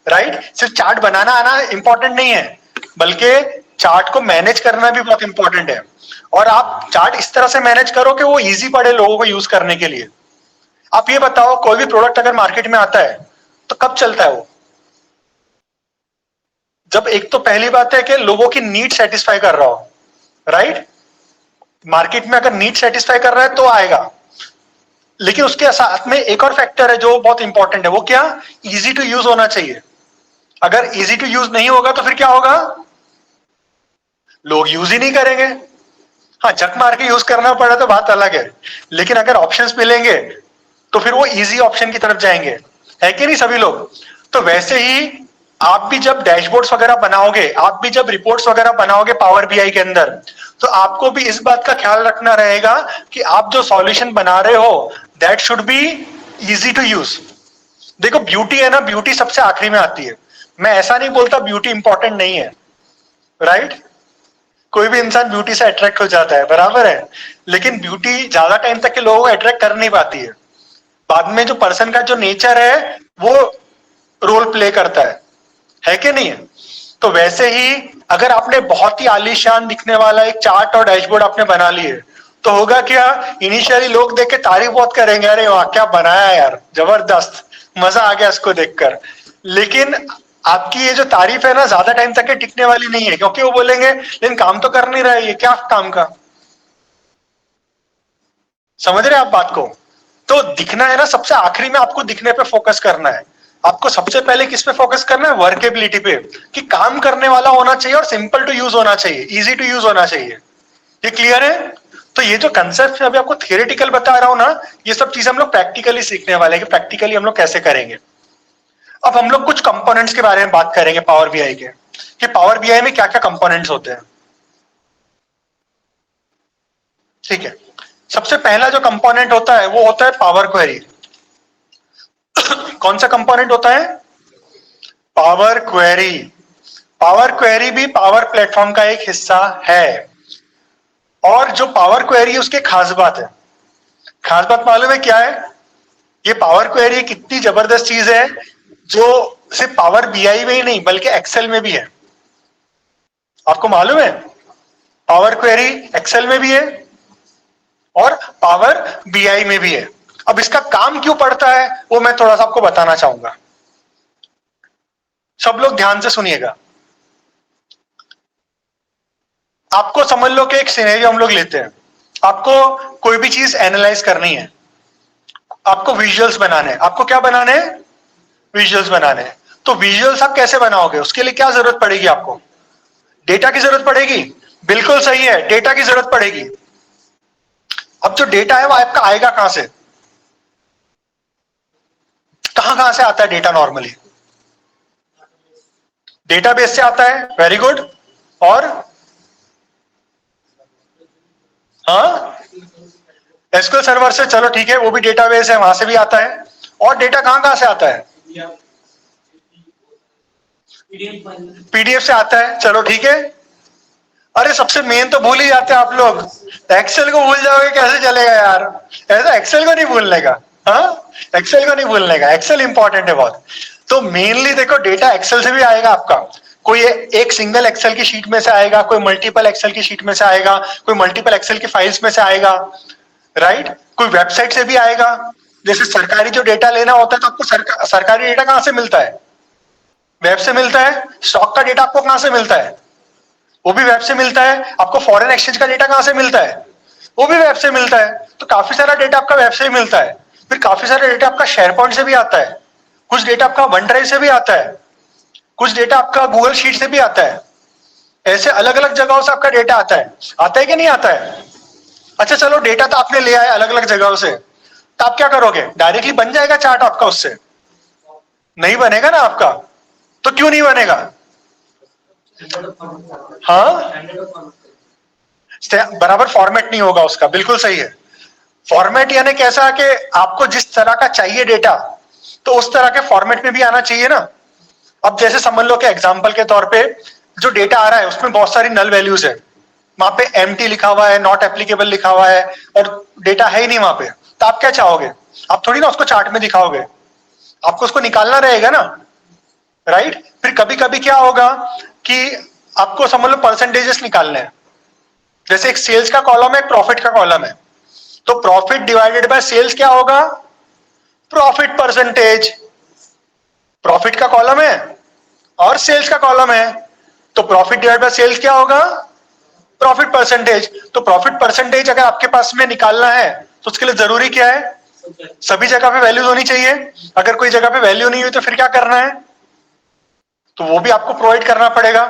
राइट? सिर्फ चार्ट बनाना आना इंपॉर्टेंट नहीं है, बल्कि चार्ट को मैनेज करना भी बहुत इंपॉर्टेंट है। और आप चार्ट इस तरह से मैनेज करो कि वो इजी पड़े लोगों को यूज करने के लिए। आप ये बताओ, कोई भी प्रोडक्ट अगर मार्केट में आता है तो कब चलता है वो? जब एक तो पहली बात है कि लोगों की नीड सेटिस्फाई कर रहा हो, राइट? मार्केट में अगर नीड सेटिस्फाई कर रहा है तो आएगा। लेकिन उसके साथ में एक और फैक्टर है जो बहुत इंपॉर्टेंट है, वो क्या? इजी टू यूज होना चाहिए। अगर इजी टू यूज नहीं होगा तो फिर क्या होगा? लोग यूज ही नहीं करेंगे। हाँ, झक मार के यूज करना पड़ा तो बात अलग है, लेकिन अगर ऑप्शंस मिलेंगे तो फिर वो इजी ऑप्शन की तरफ जाएंगे, है कि नहीं सभी लोग? तो वैसे ही आप भी जब डैशबोर्ड्स वगैरह बनाओगे, आप भी जब रिपोर्ट्स वगैरह बनाओगे पावर बीआई के अंदर, तो आपको भी इस बात का ख्याल रखना रहेगा कि आप जो सॉल्यूशन बना रहे हो that should be easy to use. देखो ब्यूटी है ना, ब्यूटी सबसे आखिरी में आती है। मैं ऐसा नहीं बोलता ब्यूटी इंपॉर्टेंट नहीं है, राइट? कोई भी इंसान ब्यूटी से अट्रैक्ट हो जाता है, बराबर है, लेकिन ब्यूटी ज्यादा टाइम तक के लोगों को अट्रैक्ट कर नहीं पाती है। बाद में जो पर्सन का जो नेचर है वो रोल प्ले करता है कि नहीं है? तो वैसे ही अगर आपने बहुत ही आलीशान दिखने वाला एक चार्ट और डैशबोर्ड आपने बना लिए, तो होगा क्या? इनिशियली लोग देख के तारीफ बहुत करेंगे, अरे वाह क्या बनाया यार, जबरदस्त, मजा आ गया इसको देखकर। लेकिन आपकी ये जो तारीफ है ना, ज्यादा टाइम तक के टिकने वाली नहीं है, क्योंकि वो बोलेंगे लेकिन काम तो कर नहीं रहा है, ये क्या काम का? समझ रहे आप बात को? तो दिखना है ना, सबसे आखिरी में आपको दिखने पे फोकस करना है। आपको सबसे पहले किस पे फोकस करना है? वर्केबिलिटी पे, कि काम करने वाला होना चाहिए और सिंपल टू यूज होना चाहिए, इजी टू यूज होना चाहिए। ये क्लियर है? तो ये जो कंसेप्ट अभी आपको थियोरेटिकल बता रहा हूं ना, ये सब चीजें हम लोग प्रैक्टिकली सीखने वाले हैं कि प्रैक्टिकली हम लोग कैसे करेंगे। अब हम लोग कुछ कंपोनेंट्स के बारे में बात करेंगे पावर बीआई के, कि पावर बीआई में क्या क्या कंपोनेंट्स होते हैं। ठीक है, सबसे पहला जो कंपोनेंट होता है वो होता है पावर क्वेरी। कौन सा कंपोनेंट होता है? Power query. पावर क्वेरी भी पावर प्लेटफॉर्म का एक हिस्सा है। और जो पावर क्वेरी है उसकी खास बात है, खास बात मालूम है क्या है? ये पावर क्वेरी कितनी जबरदस्त चीज है जो सिर्फ पावर बीआई में ही नहीं बल्कि एक्सेल में भी है। आपको मालूम है? पावर क्वेरी एक्सेल में भी है और पावर बीआई में भी है। अब इसका काम क्यों पड़ता है वो मैं थोड़ा सा आपको बताना चाहूंगा। सब लोग ध्यान से सुनिएगा। आपको समझ लो कि एक सिनेरियो हम लोग लेते हैं, आपको कोई भी चीज एनालाइज करनी है, आपको विजुअल्स बनाने हैं। आपको क्या बनाने हैं? विजुअल्स बनाने हैं। तो विजुअल्स आप कैसे बनाओगे? उसके लिए क्या जरूरत पड़ेगी? आपको डेटा की जरूरत पड़ेगी। बिल्कुल सही है, डेटा की जरूरत पड़ेगी। अब जो डेटा है वो आपका आएगा कहां से? कहां से आता है डेटा? नॉर्मली डेटाबेस से आता है। Very good. और हाँ, एसक्यूएल सर्वर से, चलो ठीक है, वो भी डेटाबेस है, वहां से भी आता है। और डेटा कहां से आता है? पीडीएफ से आता है, चलो ठीक है। अरे सबसे मेन तो भूल ही जाते हैं आप लोग, एक्सेल को भूल जाओगे कैसे चलेगा यार? ऐसा एक्सेल को नहीं भूलने का। हाँ, एक्सेल को नहीं भूलने का, एक्सेल इंपॉर्टेंट है बहुत। तो मेनली देखो, डेटा एक्सेल से भी आएगा आपका। कोई एक सिंगल एक्सेल की शीट में से आएगा, कोई मल्टीपल एक्सेल की शीट में से आएगा, कोई मल्टीपल एक्सेल की फाइल्स में से आएगा, राइट? कोई वेबसाइट से भी आएगा। जैसे सरकारी जो डेटा लेना होता है तो आपको सरकारी डेटा कहां से मिलता है? वेब से मिलता है। स्टॉक का डेटा आपको कहां से मिलता है? वो भी वेब से मिलता है। आपको फॉरेन एक्सचेंज का डेटा कहां से मिलता है? वो भी वेब से मिलता है। तो काफी सारा डेटा आपका वेब से ही मिलता है। फिर काफी सारा डेटा आपका शेयर पॉइंट से भी आता है, कुछ डेटा आपका वन ड्राइव से भी आता है, कुछ डेटा आपका गूगल शीट से भी आता है। ऐसे अलग अलग जगहों से आपका डेटा आता है कि नहीं आता है? अच्छा चलो, डेटा तो आपने ले आए अलग अलग जगहों से, तो आप क्या करोगे? डायरेक्टली बन जाएगा चार्ट आपका उससे? नहीं बनेगा ना आपका। तो क्यों नहीं बनेगा? हाँ, बराबर फॉर्मेट नहीं होगा उसका। बिल्कुल सही है। फॉर्मेट यानी कैसा कि आपको जिस तरह का चाहिए डेटा, तो उस तरह के फॉर्मेट में भी आना चाहिए ना। अब जैसे समझ लो कि एग्जांपल के तौर पे जो डेटा आ रहा है उसमें बहुत सारी नल वैल्यूज है, वहां पे एम्प्टी लिखा हुआ है, नॉट एप्लीकेबल लिखा हुआ है और डेटा है ही नहीं वहां पे, तो आप क्या चाहोगे? आप थोड़ी ना उसको चार्ट में दिखाओगे, आपको उसको निकालना रहेगा ना, राइट? फिर कभी कभी क्या होगा कि आपको समझ लो परसेंटेजेस निकालने हैं, जैसे एक सेल्स का कॉलम है, एक प्रॉफिट का कॉलम है, तो प्रॉफिट डिवाइडेड बाय सेल्स क्या होगा? Profit percentage. प्रॉफिट का कॉलम है और सेल्स का कॉलम है, तो प्रॉफिट डिवाइड बाय सेल्स क्या होगा? Profit percentage. तो प्रॉफिट परसेंटेज अगर आपके पास में निकालना है तो उसके लिए जरूरी क्या है? सभी जगह पे वैल्यूज होनी चाहिए। अगर कोई जगह पे वैल्यू नहीं हुई तो फिर क्या करना है? तो वो भी आपको प्रोवाइड करना पड़ेगा।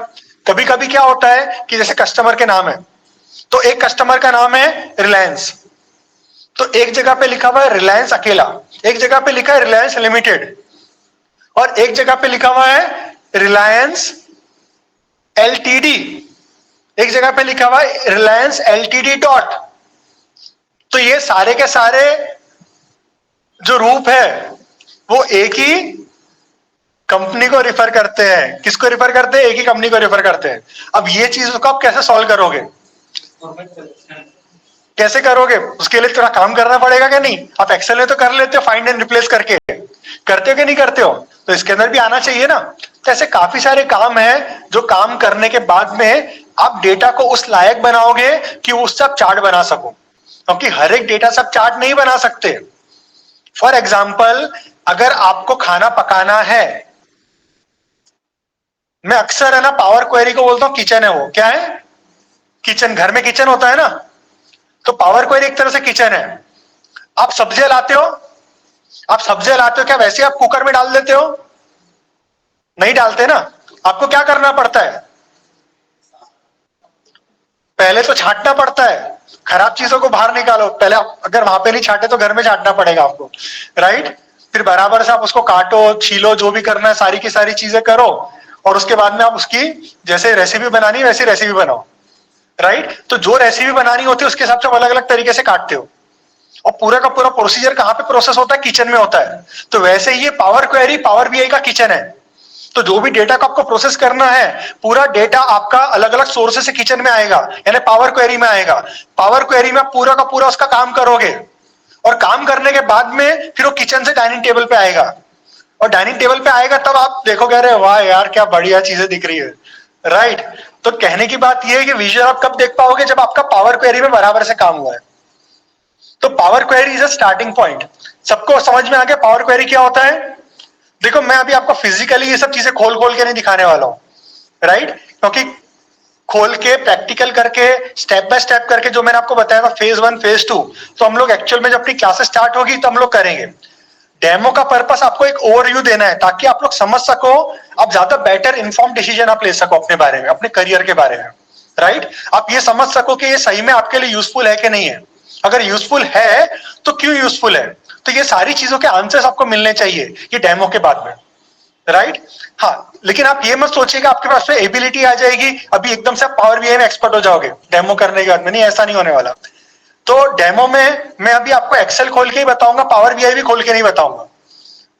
कभी कभी क्या होता है कि जैसे कस्टमर के नाम है, तो एक कस्टमर का नाम है रिलायंस, तो एक जगह पे लिखा हुआ है रिलायंस अकेला, एक जगह पे लिखा है रिलायंस लिमिटेड, और एक जगह पे लिखा हुआ है रिलायंस एलटीडी, एक जगह पे लिखा हुआ है रिलायंस एलटीडी डॉट। तो ये सारे के सारे जो रूप है वो एक ही कंपनी को रिफर करते हैं। किसको रिफर करते हैं? एक ही कंपनी को रिफर करते हैं। अब ये चीज को आप कैसे सॉल्व करोगे? कैसे करोगे? उसके लिए थोड़ा काम करना पड़ेगा क्या नहीं? आप एक्सेल में तो कर लेते हो फाइंड एंड रिप्लेस करके, करते हो कि नहीं करते हो? तो इसके अंदर भी आना चाहिए ना। तो ऐसे काफी सारे काम है जो काम करने के बाद में आप डेटा को उस लायक बनाओगे कि उससे आप चार्ट बना सको, क्योंकि हर एक डेटा से आप चार्ट नहीं बना सकते। फॉर एग्जाम्पल, अगर आपको खाना पकाना है, मैं अक्सर है ना पावर क्वेरी को बोलता हूं किचन है, वो क्या है? किचन। घर में किचन होता है ना, तो पावर क्वेरी एक तरह से किचन है। आप सब्जियां लाते हो, आप सब्जियां लाते हो, क्या वैसे आप कुकर में डाल देते हो? नहीं डालते ना। आपको क्या करना पड़ता है? पहले तो छांटना पड़ता है, खराब चीजों को बाहर निकालो पहले। आप अगर वहां पे नहीं छांटे तो घर में छांटना पड़ेगा आपको, राइट? फिर बराबर से आप उसको काटो, छीलो, जो भी करना है सारी की सारी चीजें करो, और उसके बाद में आप उसकी जैसे रेसिपी बनानी है वैसी रेसिपी बनाओ, राइट? तो जो रेसिपी बनानी होती है उसके हिसाब से अलग अलग तरीके से काटते हो, और पूरा का पूरा प्रोसीजर कहां पे प्रोसेस होता है? किचन में होता है। तो वैसे ही ये पावर क्वेरी पावर बीआई का किचन है। तो जो भी डेटा को आपको प्रोसेस करना है, पूरा डेटा आपका अलग अलग सोर्सेस से किचन में आएगा, यानी पावर क्वेरी में आएगा। पावर क्वेरी में पूरा का पूरा उसका काम करोगे, और काम करने के बाद में फिर वो किचन से डाइनिंग टेबल पे आएगा, और डाइनिंग टेबल पे आएगा तब आप देखोगे अरे वाह यार क्या बढ़िया चीजें दिख रही है, राइट? तो कहने की बात यह है कि विजुअल आप कब देख पाओगे? जब आपका पावर क्वेरी में बराबर से काम हुआ है। तो power query is a starting point. सबको समझ में आ गया पावर क्वेरी क्या होता है? देखो, मैं अभी आपको फिजिकली ये सब चीजें खोल खोल के नहीं दिखाने वाला हूं, राइट? क्योंकि खोल के प्रैक्टिकल करके स्टेप बाय स्टेप करके जो मैंने आपको बताया था फेज 1 फेज 2, तो हम लोग एक्चुअल में जब अपनी क्लासेस स्टार्ट होगी तो हम लोग करेंगे। डेमो का पर्पस आपको एक ओवरव्यू देना है ताकि आप लोग समझ सको, आप ज्यादा बेटर इन्फॉर्म डिसीजन आप ले सको अपने बारे में, अपने करियर के बारे में, राइट? आप ये समझ सको कि ये सही में आपके लिए यूजफुल है कि नहीं है। अगर यूजफुल है तो क्यों यूजफुल है, तो ये सारी चीजों के आंसर्स आपको मिलने चाहिए ये डेमो के बाद में, राइट? हाँ, लेकिन आप ये मत सोचिएगा आपके पास में एबिलिटी आ जाएगी अभी एकदम से आप पावर बीआई में एक्सपर्ट हो जाओगे डेमो करने के बाद में। नहीं, ऐसा नहीं होने वाला। तो डेमो में मैं अभी आपको एक्सेल खोल के ही बताऊंगा, पावर बीआई भी खोल के नहीं बताऊंगा,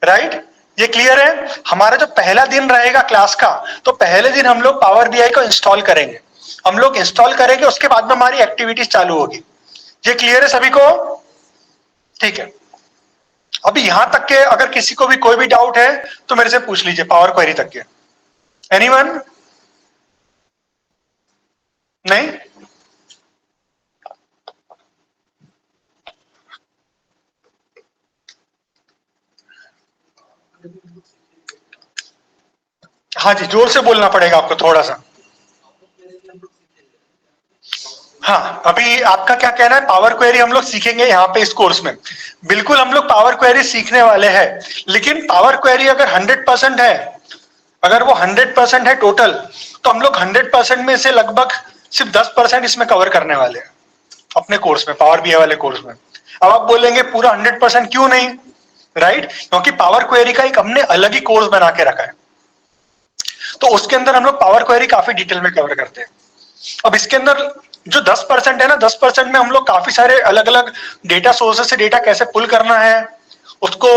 राइट? ये क्लियर है? हमारा जो पहला दिन रहेगा क्लास का, तो पहले दिन हम लोग पावर बीआई को इंस्टॉल करेंगे। हम लोग इंस्टॉल करेंगे, उसके बाद में हमारी एक्टिविटीज चालू होगी। ये क्लियर है सभी को? ठीक है। अभी यहां तक के अगर किसी को भी कोई भी डाउट है तो मेरे से पूछ लीजिए, पावर क्वेरी तक के। एनीवन? नहीं? हाँ जी, जोर से बोलना पड़ेगा आपको थोड़ा सा। हाँ, अभी आपका क्या कहना है? पावर क्वेरी हम लोग सीखेंगे यहाँ पे इस कोर्स में। बिल्कुल हम लोग पावर क्वेरी सीखने वाले हैं, लेकिन पावर क्वेरी अगर 100% है, अगर वो 100% है टोटल, तो हम लोग 100% में से लगभग सिर्फ 10% इसमें कवर करने वाले हैं अपने कोर्स में, पावर बीआई वाले कोर्स में। अब आप बोलेंगे पूरा 100% क्यों नहीं, राइट? क्योंकि पावर क्वेरी का एक हमने अलग ही कोर्स बना के रखा है, तो उसके अंदर हम लोग पावर क्वेरी काफी डिटेल में कवर करते हैं। अब इसके अंदर जो 10% है ना, 10% में हम लोग काफी सारे अलग अलग डेटा सोर्सेस से डेटा कैसे पुल करना है, उसको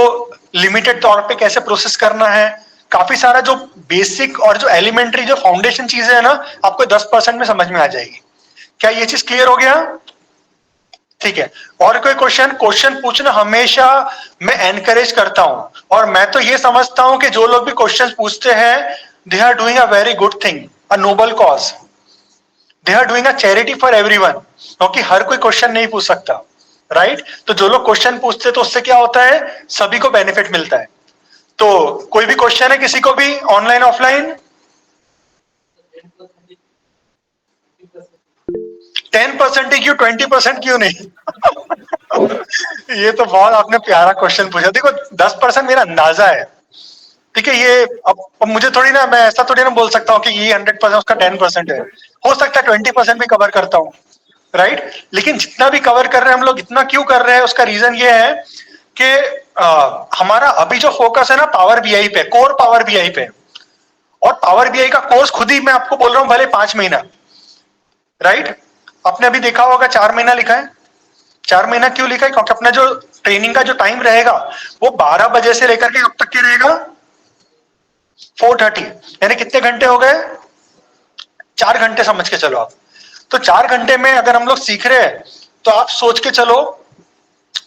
लिमिटेड तौर पे कैसे प्रोसेस करना है, काफी सारा जो बेसिक और जो एलिमेंट्री जो फाउंडेशन चीजें है ना, आपको 10% में समझ में आ जाएगी। क्या ये चीज क्लियर हो गया? ठीक है। और कोई क्वेश्चन पूछना हमेशा मैं एनकरेज करता हूं, और मैं तो ये समझता हूं कि जो लोग भी क्वेश्चन पूछते हैं they are doing a very good thing, a noble cause, they are doing a charity for everyone, क्योंकि हर कोई क्वेश्चन नहीं पूछ सकता, राइट। तो जो लोग क्वेश्चन पूछते हैं तो उससे क्या होता है, सभी को बेनिफिट मिलता है। तो कोई भी क्वेश्चन है किसी को भी, ऑनलाइन ऑफलाइन? 10% ही क्यों, 20% क्यों नहीं? ये तो बहुत आपने प्यारा क्वेश्चन पूछा। देखो 10% मेरा अंदाजा है, ठीक है। ये अब मुझे थोड़ी ना, मैं ऐसा थोड़ी ना बोल सकता हूँ कि ये 100% उसका 10% है, हो सकता है 20% भी कवर करता हूँ, राइट। लेकिन जितना भी कवर कर रहे हैं हम लोग, इतना क्यों कर रहे हैं, उसका रीजन ये है कि हमारा अभी जो फोकस है ना पावर बीआई पे, कोर पावर बीआई पे, और पावर बीआई का कोर्स खुद ही मैं आपको बोल रहा हूँ भले 5 महीना, राइट। आपने अभी देखा होगा 4 महीना लिखा है। 4 महीना क्यों लिखा है, क्योंकि अपना जो ट्रेनिंग का जो टाइम रहेगा वो 12 बजे से लेकर के अब तक के रहेगा 4:30, यानी कितने घंटे हो गए, 4 घंटे समझ के चलो आप। तो 4 घंटे में अगर हम लोग सीख रहे हैं तो आप सोच के चलो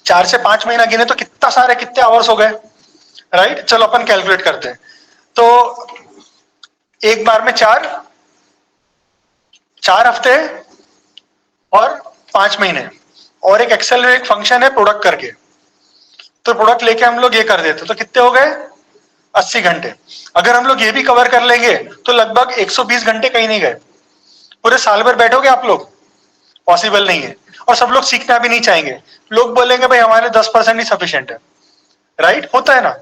4 से 5 महीना गिने तो कितने आवर्स हो गए, राइट। चलो अपन कैलकुलेट करते हैं। तो एक बार में 4 हफ्ते और 5 महीने, और एक एक्सेल में एक फंक्शन है प्रोडक्ट करके, तो प्रोडक्ट लेके हम लोग ये कर देते तो कितने हो गए, 80 घंटे। अगर हम लोग ये भी कवर कर लेंगे तो लगभग 120 घंटे कहीं नहीं गए। पूरे साल भर बैठोगे आप लोग, पॉसिबल नहीं है। और सब लोग सीखना भी नहीं चाहेंगे, लोग बोलेंगे भाई हमारे 10% ही सफिशिएंट है, राइट, होता है ना।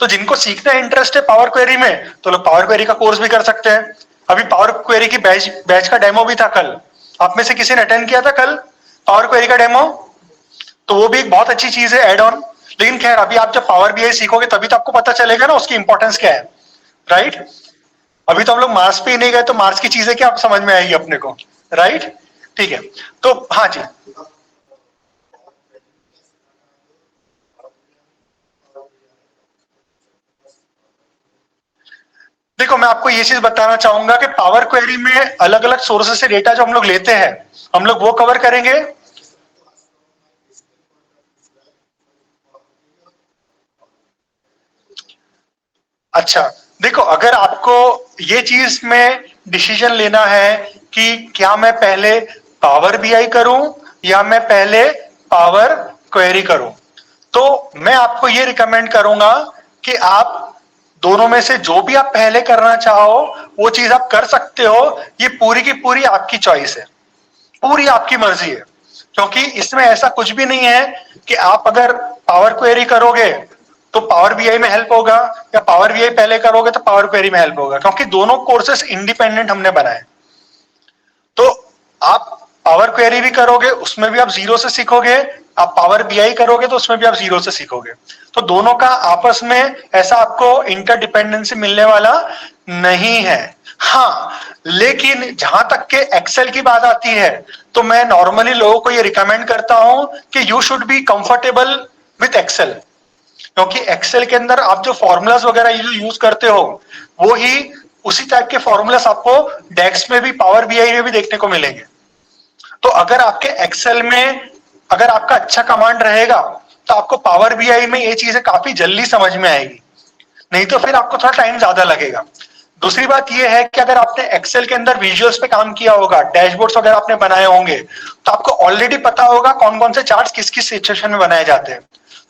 तो जिनको सीखना इंटरेस्ट है पावर क्वेरी में, तो लोग पावर क्वेरी का कोर्स भी कर सकते हैं। अभी पावर क्वेरी की बैच का डेमो भी था कल, आप में से किसी ने अटेंड किया था कल पावर क्वेरी का डेमो? तो वो भी एक बहुत अच्छी चीज है, एड ऑन। लेकिन खैर अभी आप जब पावर बीआई सीखोगे तभी तो आपको पता चलेगा ना उसकी इंपॉर्टेंस क्या है, राइट। अभी तो हम लोग मार्स पे ही नहीं गए, तो मार्स की चीजें क्या समझ में आएगी अपने को, राइट। ठीक है, तो हाँ जी, देखो मैं आपको ये चीज बताना चाहूंगा कि पावर क्वेरी में अलग अलग सोर्सेस से डेटा जो हम लोग लेते हैं, हम लोग वो कवर करेंगे। अच्छा, देखो अगर आपको ये चीज में डिसीजन लेना है कि क्या मैं पहले पावर बीआई करूं या मैं पहले पावर क्वेरी करूं, तो मैं आपको ये रिकमेंड करूंगा कि आप दोनों में से जो भी आप पहले करना चाहो वो चीज आप कर सकते हो। ये पूरी की पूरी आपकी चॉइस है, पूरी आपकी मर्जी है, क्योंकि इसमें ऐसा कुछ भी नहीं है कि आप अगर पावर क्वेरी करोगे तो पावर बीआई में हेल्प होगा, या पावर बीआई पहले करोगे तो पावर क्वेरी में हेल्प होगा, क्योंकि दोनों कोर्सेस इंडिपेंडेंट हमने बनाए। तो आप पावर क्वेरी भी करोगे उसमें भी आप जीरो से सीखोगे, आप पावर बीआई करोगे तो उसमें भी आप जीरो से सीखोगे। तो दोनों का आपस में ऐसा आपको इंटरडिपेंडेंसी मिलने वाला नहीं है। हाँ, लेकिन जहां तक के एक्सेल की बात आती है तो मैं नॉर्मली लोगों को ये रिकमेंड करता हूं कि you should be comfortable with Excel, क्योंकि एक्सेल के अंदर आप जो फॉर्मूलाज वगैरह जो यूज करते हो वो ही उसी टाइप के फॉर्मूलाज आपको डेक्स में भी पावर बीआई में भी देखने को मिलेंगे। तो अगर आपके एक्सेल में अगर आपका अच्छा कमांड रहेगा तो आपको पावर बीआई में ये चीजें काफी जल्दी समझ में आएगी, नहीं तो फिर आपको थोड़ा टाइम ज्यादा लगेगा। दूसरी बात यह है कि अगर आपने एक्सेल के अंदर विजुअल्स पे काम किया होगा, डैशबोर्ड्स वगैरह आपने बनाए होंगे, तो आपको ऑलरेडी पता होगा कौन कौन से चार्ट्स किस किस सिचुएशन में बनाए जाते हैं।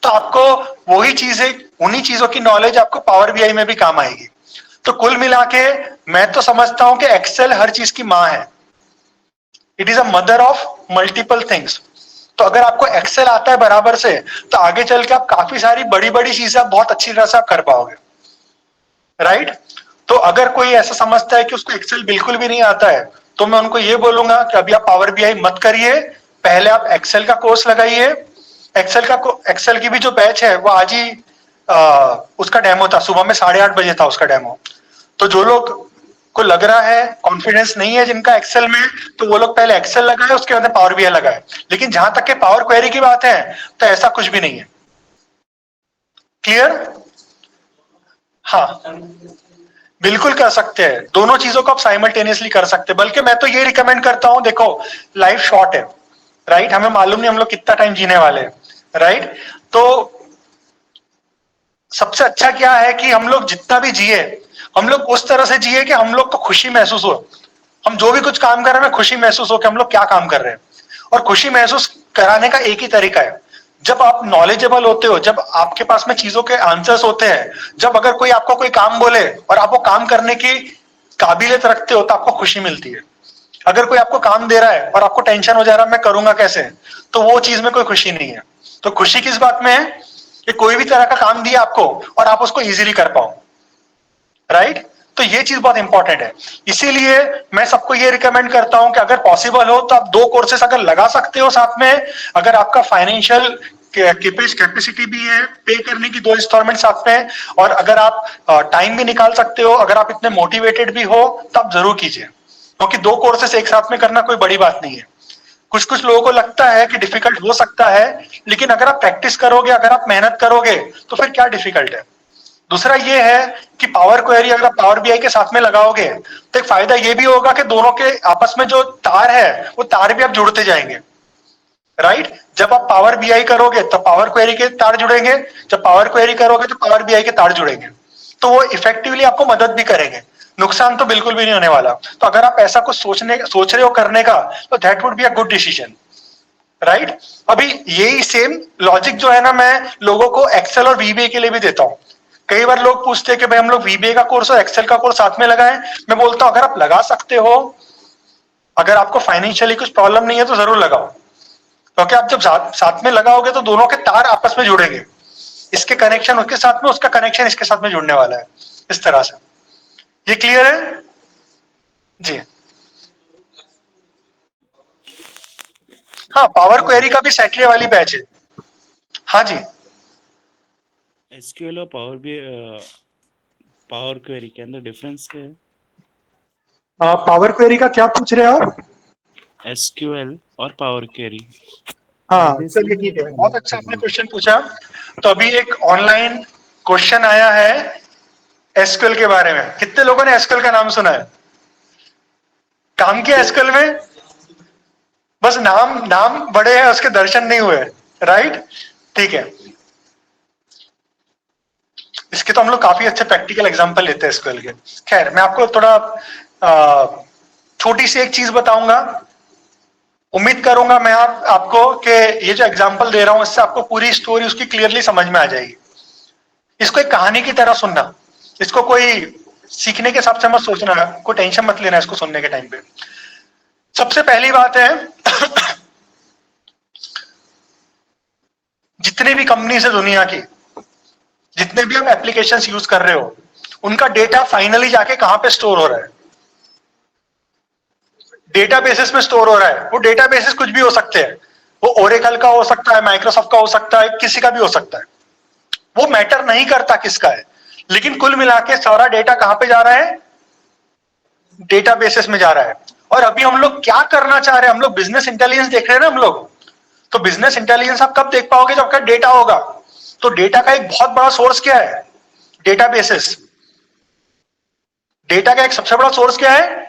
तो आपको वही चीजें, उन्हीं चीजों की नॉलेज आपको पावर बीआई में भी काम आएगी। तो कुल मिला के मैं तो समझता हूं कि एक्सेल हर चीज की माँ है, it is a mother of multiple things. तो अगर आपको एक्सेल आता है बराबर से तो आगे चल के आप काफी सारी बड़ी बड़ी चीजें आप बहुत अच्छी तरह से आप कर पाओगे, राइट। तो अगर कोई ऐसा समझता है कि उसको एक्सेल बिल्कुल भी नहीं आता है तो मैं उनको ये बोलूंगा कि अभी आप पावर बीआई मत करिए, पहले आप एक्सेल का कोर्स लगाइए। एक्सेल की भी जो बैच है वो आज ही उसका डेमो था, सुबह में 8:30 बजे था उसका डेमो। तो जो लोग को लग रहा है कॉन्फिडेंस नहीं है जिनका एक्सेल में, तो वो लोग पहले एक्सेल लगाए उसके बाद पावर बीआई लगाए। लेकिन जहां तक के पावर क्वेरी की बात है तो ऐसा कुछ भी नहीं है। क्लियर? हाँ, बिल्कुल कर सकते हैं, दोनों चीजों को आप साइमल्टेनियसली कर सकते हैं। बल्कि मैं तो ये रिकमेंड करता हूं, देखो लाइफ शॉर्ट है, राइट, हमें मालूम नहीं हम लोग कितना टाइम जीने वाले हैं, राइट। तो सबसे अच्छा क्या है कि हम लोग जितना भी जिए, हम लोग उस तरह से जिए कि हम लोग को खुशी महसूस हो, हम जो भी कुछ काम कर रहे हैं हमें खुशी महसूस हो कि हम लोग क्या काम कर रहे हैं। और खुशी महसूस कराने का एक ही तरीका है, जब आप नॉलेजेबल होते हो, जब आपके पास में चीजों के आंसर्स होते हैं, जब अगर कोई आपको कोई काम बोले और आप वो काम करने की काबिलियत रखते हो तो आपको खुशी मिलती है। अगर कोई आपको काम दे रहा है और आपको टेंशन हो जा रहा है मैं करूंगा कैसे, तो वो चीज में कोई खुशी नहीं है। तो खुशी किस बात में है कि कोई भी तरह का काम दिया आपको और आप उसको इजीली कर पाओ, राइट। तो ये चीज बहुत इंपॉर्टेंट है। इसीलिए मैं सबको ये रिकमेंड करता हूं कि अगर पॉसिबल हो तो आप 2 कोर्सेस अगर लगा सकते हो साथ में, अगर आपका फाइनेंशियल कैपेसिटी भी है पे करने की 2 इंस्टॉलमेंट साथ में, और अगर आप टाइम भी निकाल सकते हो, अगर आप इतने मोटिवेटेड भी हो तो आप जरूर कीजिए, क्योंकि 2 कोर्सेस एक साथ में करना कोई बड़ी बात नहीं है। कुछ कुछ लोगों को लगता है कि डिफिकल्ट हो सकता है, लेकिन अगर आप प्रैक्टिस करोगे, अगर आप मेहनत करोगे तो फिर क्या डिफिकल्ट है। दूसरा ये है कि पावर क्वेरी अगर आप पावर बीआई के साथ में लगाओगे तो एक फायदा ये भी होगा कि दोनों के आपस में जो तार है वो तार भी आप जुड़ते जाएंगे, राइट। जब आप पावर बीआई करोगे तो पावर क्वेरी के तार जुड़ेंगे, जब पावर क्वेरी करोगे तो पावर बीआई के तार जुड़ेंगे, तो वो इफेक्टिवली आपको मदद भी करेंगे, नुकसान तो बिल्कुल भी नहीं होने वाला। तो अगर आप ऐसा कुछ सोच रहे हो करने का, तो that would be a good decision, right. अभी यही सेम लॉजिक जो है ना मैं लोगों को एक्सेल और वीबीए के लिए भी देता हूं। कई बार लोग पूछते हैं कि भाई हम लोग वीबीए का कोर्स और एक्सेल का कोर्स साथ में लगाएं। मैं बोलता हूं अगर आप लगा सकते हो, अगर आपको फाइनेंशियली कुछ प्रॉब्लम नहीं है तो जरूर लगाओ, क्योंकि आप जब साथ में लगाओगे तो दोनों के तार आपस में जुड़ेंगे, इसके कनेक्शन उसके साथ में, उसका कनेक्शन इसके साथ में जुड़ने वाला है, इस तरह से। ये क्लियर है जी? हाँ, पावर क्वेरी का भी सैटरडे वाली बैच है। हाँ जी, एसक्यूएल और पावर क्वेरी के अंदर डिफरेंस क्या है? पावर क्वेरी का क्या पूछ रहे हो आप? एसक्यूएल और पावर क्वेरी। हाँ चलिए ठीक है, बहुत अच्छा आपने क्वेश्चन पूछा। तो अभी एक ऑनलाइन क्वेश्चन आया है एसक्यूएल के बारे में। कितने लोगों ने एसक्यूएल का नाम सुना है? काम किया एसक्यूएल में? बस नाम बड़े हैं, उसके दर्शन नहीं हुए, राइट। ठीक है, इसके तो हम लोग काफी अच्छे प्रैक्टिकल एग्जांपल लेते हैं एसक्यूएल के। खैर, मैं आपको थोड़ा छोटी सी एक चीज बताऊंगा। उम्मीद करूंगा मैं आपको कि ये जो एग्जांपल दे रहा हूं इससे आपको पूरी स्टोरी उसकी क्लियरली समझ में आ जाएगी। इसको एक कहानी की तरह सुनना, इसको कोई सीखने के हिसाब से मत सोचना, कोई टेंशन मत लेना इसको सुनने के टाइम पे। सबसे पहली बात है जितनी भी कंपनीज है दुनिया की, जितने भी आप एप्लीकेशंस यूज कर रहे हो, उनका डेटा फाइनली जाके कहां पे स्टोर हो रहा है? डेटाबेसेस में स्टोर हो रहा है। वो डेटाबेसेस कुछ भी हो सकते हैं, वो ओरेकल का हो सकता है, माइक्रोसॉफ्ट का हो सकता है, किसी का भी हो सकता है, वो मैटर नहीं करता किसका है। लेकिन कुल मिला के सारा डेटा कहां पे जा रहा है? डेटाबेसेस में जा रहा है। और अभी हम लोग क्या करना चाह रहे हैं? हम लोग बिजनेस इंटेलिजेंस देख रहे हैं ना हम लोग। तो बिजनेस इंटेलिजेंस आप कब देख पाओगे? जब आपका डेटा होगा। तो डेटा का एक बहुत बड़ा सोर्स क्या है? डेटाबेसेस। डेटा का एक सबसे बड़ा सोर्स क्या है?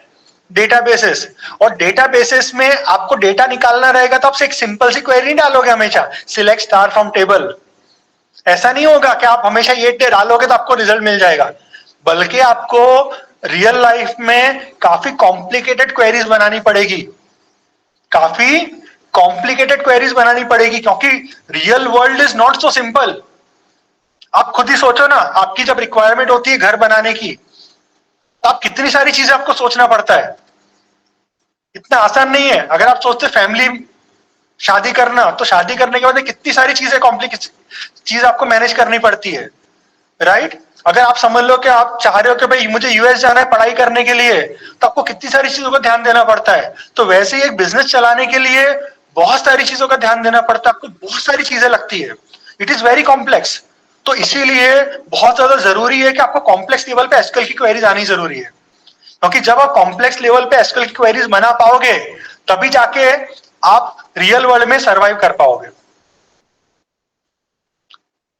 डेटाबेसेस। और डेटाबेसेस में आपको डेटा निकालना रहेगा तो आप एक सिंपल सी क्वेरी नहीं डालोगे हमेशा, सिलेक्ट स्टार फ्रॉम टेबल। ऐसा नहीं होगा कि आप हमेशा ये डालोगे तो आपको रिजल्ट मिल जाएगा, बल्कि आपको रियल लाइफ में काफी कॉम्प्लिकेटेड क्वेरीज बनानी पड़ेगी, काफी कॉम्प्लिकेटेड क्वेरीज बनानी पड़ेगी, क्योंकि real world is not so simple. आप खुद ही सोचो ना, आपकी जब रिक्वायरमेंट होती है घर बनाने की, तो आप कितनी सारी चीजें आपको सोचना पड़ता है, इतना आसान नहीं है। अगर आप सोचते फैमिली शादी करना, तो शादी करने के बाद कितनी सारी चीजें कॉम्प्लिकेटेड चीज आपको मैनेज करनी पड़ती है, राइट। अगर आप समझ लो कि आप चाह रहे हो कि भाई मुझे यूएस जाना है पढ़ाई करने के लिए, तो आपको कितनी सारी चीजों का ध्यान देना पड़ता है। तो वैसे ही एक बिजनेस चलाने के लिए बहुत सारी चीजों का ध्यान देना पड़ता है, आपको बहुत सारी चीजें लगती है, इट इज वेरी कॉम्प्लेक्स। तो इसीलिए बहुत ज्यादा जरूरी है कि आपको कॉम्प्लेक्स लेवल पे एसक्यूएल की क्वेरीज आनी जरूरी है, क्योंकि जब आप कॉम्प्लेक्स लेवल पे एसक्यूएल की क्वेरीज बना पाओगे तभी जाके आप रियल वर्ल्ड में सर्वाइव कर पाओगे।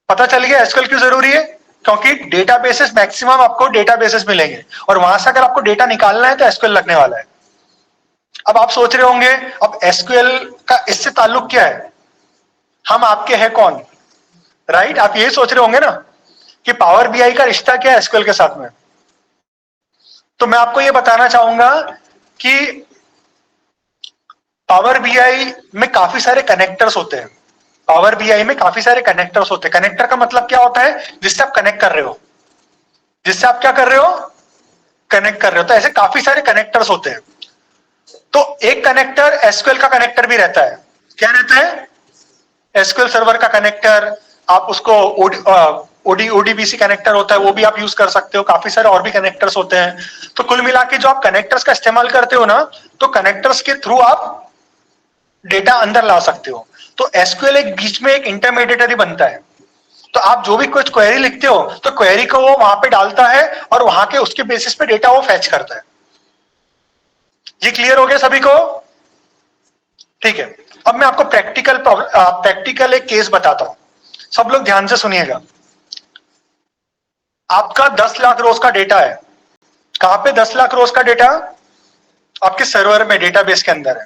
पता चल गया एसक्यूएल क्यों जरूरी है? क्योंकि डेटाबेसेस मैक्सिमम आपको डेटाबेसेस मिलेंगे, और वहां से अगर आपको डेटा निकालना है तो एसक्यूएल लगने वाला है। अब आप सोच रहे होंगे अब एसक्यूएल का इससे ताल्लुक क्या है, हम आपके हैं कौन, राइट? आप यही सोच रहे होंगे ना कि पावर बीआई का रिश्ता क्या है एसक्यूएल के साथ में। तो मैं आपको ये बताना चाहूंगा कि पावर बीआई में काफी सारे कनेक्टर्स होते हैं। पावर बीआई में काफी सारे कनेक्टर्स होते हैं। कनेक्टर का मतलब क्या होता है, जिससे आप कनेक्ट कर रहे हो, जिससे आप क्या कर रहे हो, कनेक्ट कर रहे हो। तो ऐसे काफी सारे कनेक्टर्स होते हैं। तो एक कनेक्टर एसक्यूएल का कनेक्टर भी रहता है। क्या रहता है? एसक्यूएल सर्वर का कनेक्टर। आप उसको ओडीबीसी कनेक्टर होता है, वो भी आप यूज कर सकते हो। काफी सारे और भी कनेक्टर्स होते हैं। तो कुल मिला के जो आप कनेक्टर्स का इस्तेमाल करते हो ना, तो कनेक्टर्स के थ्रू आप डेटा अंदर ला सकते हो। तो एसक्यूएल एक बीच में एक इंटरमीडिएटरी बनता है। तो आप जो भी कुछ क्वेरी लिखते हो तो क्वेरी को वो वहां पे डालता है और वहां के उसके बेसिस पे डेटा वो फैच करता है। ये क्लियर हो गया सभी को? ठीक है। अब मैं आपको प्रैक्टिकल एक केस बताता हूं। सब लोग ध्यान से सुनिएगा। आपका 10 लाख रोज का डेटा है। कहां पे 10 लाख रोज का डेटा? आपके सर्वर में, डेटाबेस के अंदर है।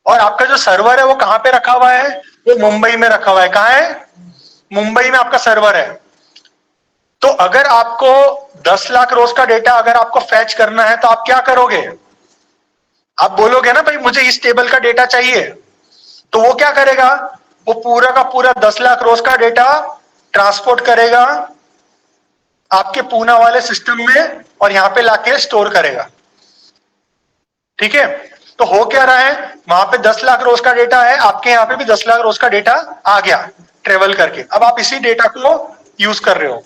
और आपका जो सर्वर है वो कहां पे रखा हुआ है? वो मुंबई में रखा हुआ है। कहां है? मुंबई में आपका सर्वर है। तो अगर आपको 10 लाख रोज का डेटा अगर आपको फैच करना है तो आप क्या करोगे? आप बोलोगे ना भाई मुझे इस टेबल का डेटा चाहिए। तो वो क्या करेगा? वो पूरा का पूरा 10 लाख रोज का डेटा ट्रांसपोर्ट करेगा आपके पूना वाले सिस्टम में और यहां पे लाके स्टोर करेगा। ठीक है? तो हो क्या रहा है, वहां पे 10 लाख रोज का डेटा है, आपके यहां पे भी 10 लाख रोज का डेटा आ गया ट्रेवल करके। अब आप इसी डेटा को यूज कर रहे हो।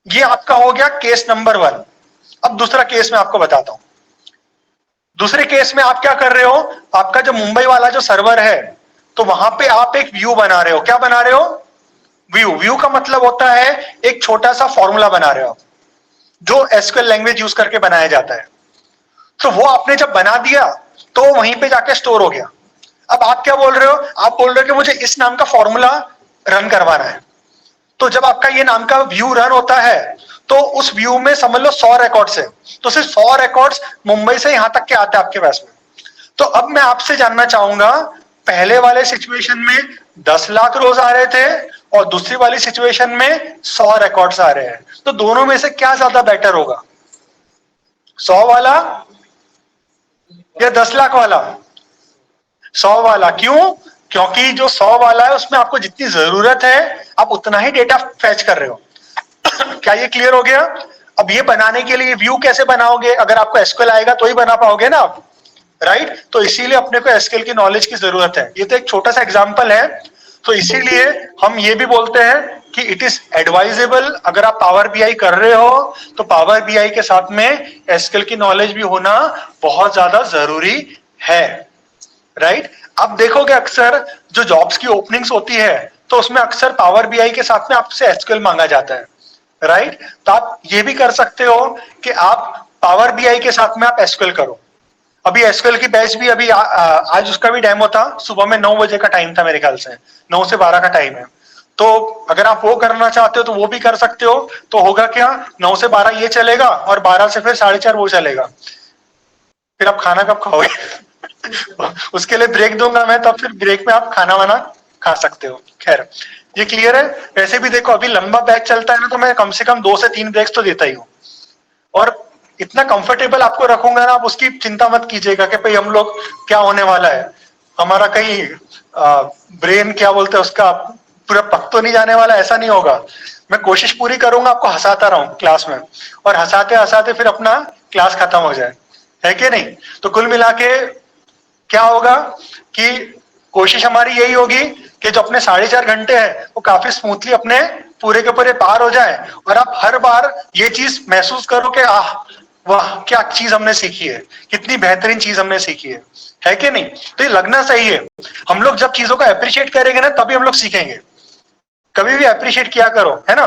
ये आपका हो गया केस नंबर 1। अब दूसरा केस मैं आपको बताता हूं। दूसरे केस में आप क्या कर रहे हो, आपका जो मुंबई वाला जो सर्वर है, तो वहां पे आप एक व्यू बना रहे हो। क्या बना रहे हो? व्यू का मतलब होता है एक छोटा सा फॉर्मूला बना रहे हो जो एसक्यूएल लैंग्वेज यूज करके बनाया जाता है। तो वो आपने जब बना दिया तो वहीं पे जाके स्टोर हो गया। अब आप क्या बोल रहे हो? आप बोल रहे हो कि मुझे इस नाम का फॉर्मूला रन करवाना है। तो जब आपका ये नाम का व्यू रन होता है तो उस व्यू में समझ लो 100 रिकॉर्ड्स है। तो सिर्फ 100 रिकॉर्ड्स मुंबई से यहां तक के आते हैं आपके पास में। तो अब मैं आपसे जानना चाहूंगा, पहले वाले सिचुएशन में 10 लाख रोज आ रहे थे और दूसरी वाली सिचुएशन में 100 रिकॉर्ड्स आ रहे हैं। तो दोनों में से क्या ज्यादा बेटर होगा, 100 वाला या 10 लाख वाला? 100 वाला। क्यों? क्योंकि जो 100 वाला है उसमें आपको जितनी जरूरत है आप उतना ही डेटा फैच कर रहे हो। क्या ये क्लियर हो गया? अब ये बनाने के लिए व्यू कैसे बनाओगे? अगर आपको एसक्यूएल आएगा तो ही बना पाओगे ना आप, राइट? तो इसीलिए अपने को एसक्यूएल की नॉलेज की जरूरत है। ये तो एक छोटा सा एग्जांपल है। तो इसीलिए हम ये भी बोलते हैं कि इट इज एडवाइजेबल, अगर आप पावर बीआई कर रहे हो तो पावर बीआई के साथ में एसक्यूएल की नॉलेज भी होना बहुत ज्यादा जरूरी है, राइट? आप देखोगे अक्सर जो जॉब्स की ओपनिंग्स होती है तो उसमें अक्सर पावर बीआई के साथ में आपसे एसक्यूएल मांगा जाता है, राइट? तो आप ये भी कर सकते हो कि आप पावर बीआई के साथ में आप एसक्यूएल करो। अभी एसक्यूएल की बैच भी अभी आज उसका भी डेमो था। सुबह में 9 बजे का टाइम था मेरे ख्याल से, 9 से 12 का टाइम है। तो अगर आप वो करना चाहते हो तो वो भी कर सकते हो। तो होगा क्या, 9 से 12 ये चलेगा और 12 से फिर 4:30 वो चलेगा। फिर आप खाना कब खाओगे? उसके लिए ब्रेक दूंगा मैं, तब फिर ब्रेक में आप खाना वाना खा सकते हो। खैर, ये क्लियर है? वैसे भी देखो अभी लंबा बैच चलता है ना, तो मैं कम से कम 2 से 3 ब्रेक्स तो देता ही हूँ। और इतना कंफर्टेबल आपको रखूंगा ना, आप उसकी चिंता मत कीजिएगा कि भाई हम लोग क्या होने वाला है, हमारा कहीं ब्रेन क्या बोलते हैं उसका पूरा पक तो नहीं जाने वाला, ऐसा नहीं होगा। मैं कोशिश पूरी करूंगा आपको हंसाता रहूं क्लास में, और हंसाते हंसाते फिर अपना क्लास खत्म हो जाए, है कि नहीं? तो कुल मिला के क्या होगा कि कोशिश हमारी यही होगी कि जो अपने 4.5 घंटे हैं वो काफी स्मूथली अपने पूरे के पूरे पार हो जाए, और आप हर बार ये चीज महसूस करो कि आह वाह क्या चीज हमने सीखी है, कितनी बेहतरीन चीज हमने सीखी है कि नहीं? तो ये लगना सही है। हम लोग जब चीजों को अप्रिशिएट करेंगे ना तभी हम लोग सीखेंगे। कभी भी अप्रिशिएट किया करो, है ना,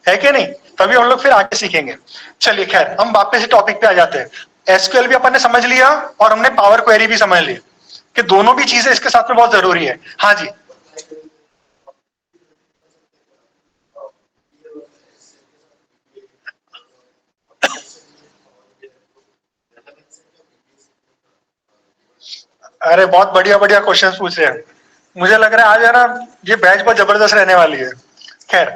है कि नहीं? तभी हम लोग फिर आगे सीखेंगे। चलिए खैर, हम वापस से टॉपिक पे आ जाते हैं। एसक्यूएल भी अपन ने समझ लिया और हमने पावर क्वेरी भी समझ ली कि दोनों भी चीजें इसके साथ में बहुत जरूरी है। हाँ जी, अरे बहुत बढ़िया बढ़िया क्वेश्चंस पूछ रहे हैं। मुझे लग रहा है आज है ना ये बैच बहुत जबरदस्त रहने वाली है। खैर,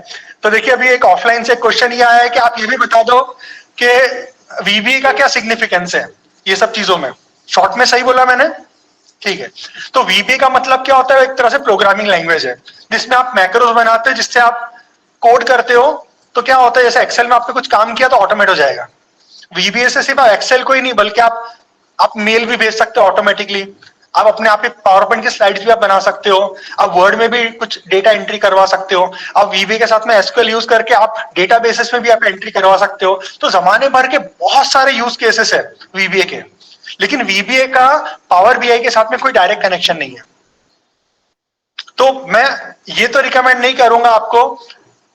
तो देखिए अभी एक ऑफलाइन से क्वेश्चन ये आया है कि आप ये भी बता दो कि वीबीए का क्या सिग्निफिकेंस है ये सब चीजों में। शॉर्ट में सही बोला मैंने? ठीक है। तो वीबीए का मतलब क्या होता है? एक तरह से प्रोग्रामिंग लैंग्वेज है जिसमें आप मैक्रोज बनाते हो, जिससे आप कोड करते हो। तो क्या होता है, जैसे एक्सेल में आपने कुछ काम किया तो ऑटोमेट हो जाएगा। वीबीए से सिर्फ एक्सेल को ही नहीं बल्कि आप मेल भी भेज सकते हो ऑटोमेटिकली। आप अपने आप ही पावर पॉइंट की स्लाइड्स भी आप बना सकते हो। आप वर्ड में भी कुछ डेटा एंट्री करवा सकते हो। आप वीबीए के साथ में एसक्यूएल यूज करके आप डेटाबेसेस में भी आप एंट्री करवा सकते हो। तो जमाने भर के बहुत सारे यूज केसेस है वीबीए के। लेकिन वीबीए का पावर बीआई के साथ में कोई डायरेक्ट कनेक्शन नहीं है। तो मैं ये तो रिकमेंड नहीं करूंगा आपको।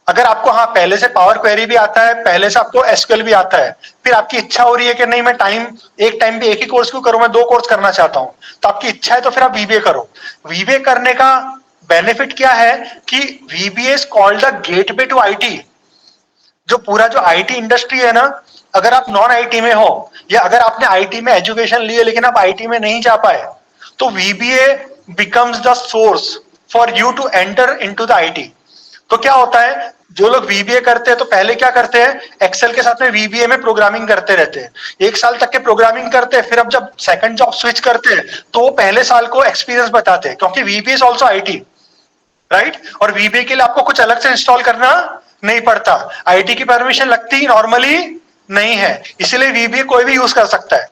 अगर आपको हाँ पहले से पावर क्वेरी भी आता है, पहले से आपको एसक्यूएल भी आता है, फिर आपकी इच्छा हो रही है कि नहीं मैं एक टाइम पे एक ही कोर्स क्यों करूं, मैं 2 कोर्स करना चाहता हूं, तो आपकी इच्छा है तो फिर आप वीबीए करो। वीबीए करने का बेनिफिट क्या है कि VBA is called the gateway to IT. जो पूरा जो आईटी इंडस्ट्री है ना, अगर आप नॉन आईटी में हो या अगर आपने आईटी में एजुकेशन ली है लेकिन आप आईटी में नहीं जा पाए, तो VBA becomes the source for you to enter into the IT. तो क्या होता है, जो लोग वीबीए करते हैं तो पहले क्या करते हैं, एक्सेल के साथ में वीबीए में प्रोग्रामिंग करते रहते हैं। 1 साल तक के प्रोग्रामिंग करते हैं, फिर अब जब सेकंड जॉब स्विच करते हैं तो वो पहले साल को एक्सपीरियंस बताते हैं, क्योंकि VBA is also IT, right. और वीबीए के लिए आपको कुछ अलग से इंस्टॉल करना नहीं पड़ता। आईटी की परमिशन लगती नॉर्मली नहीं है, इसीलिए वीबीए कोई भी यूज कर सकता है।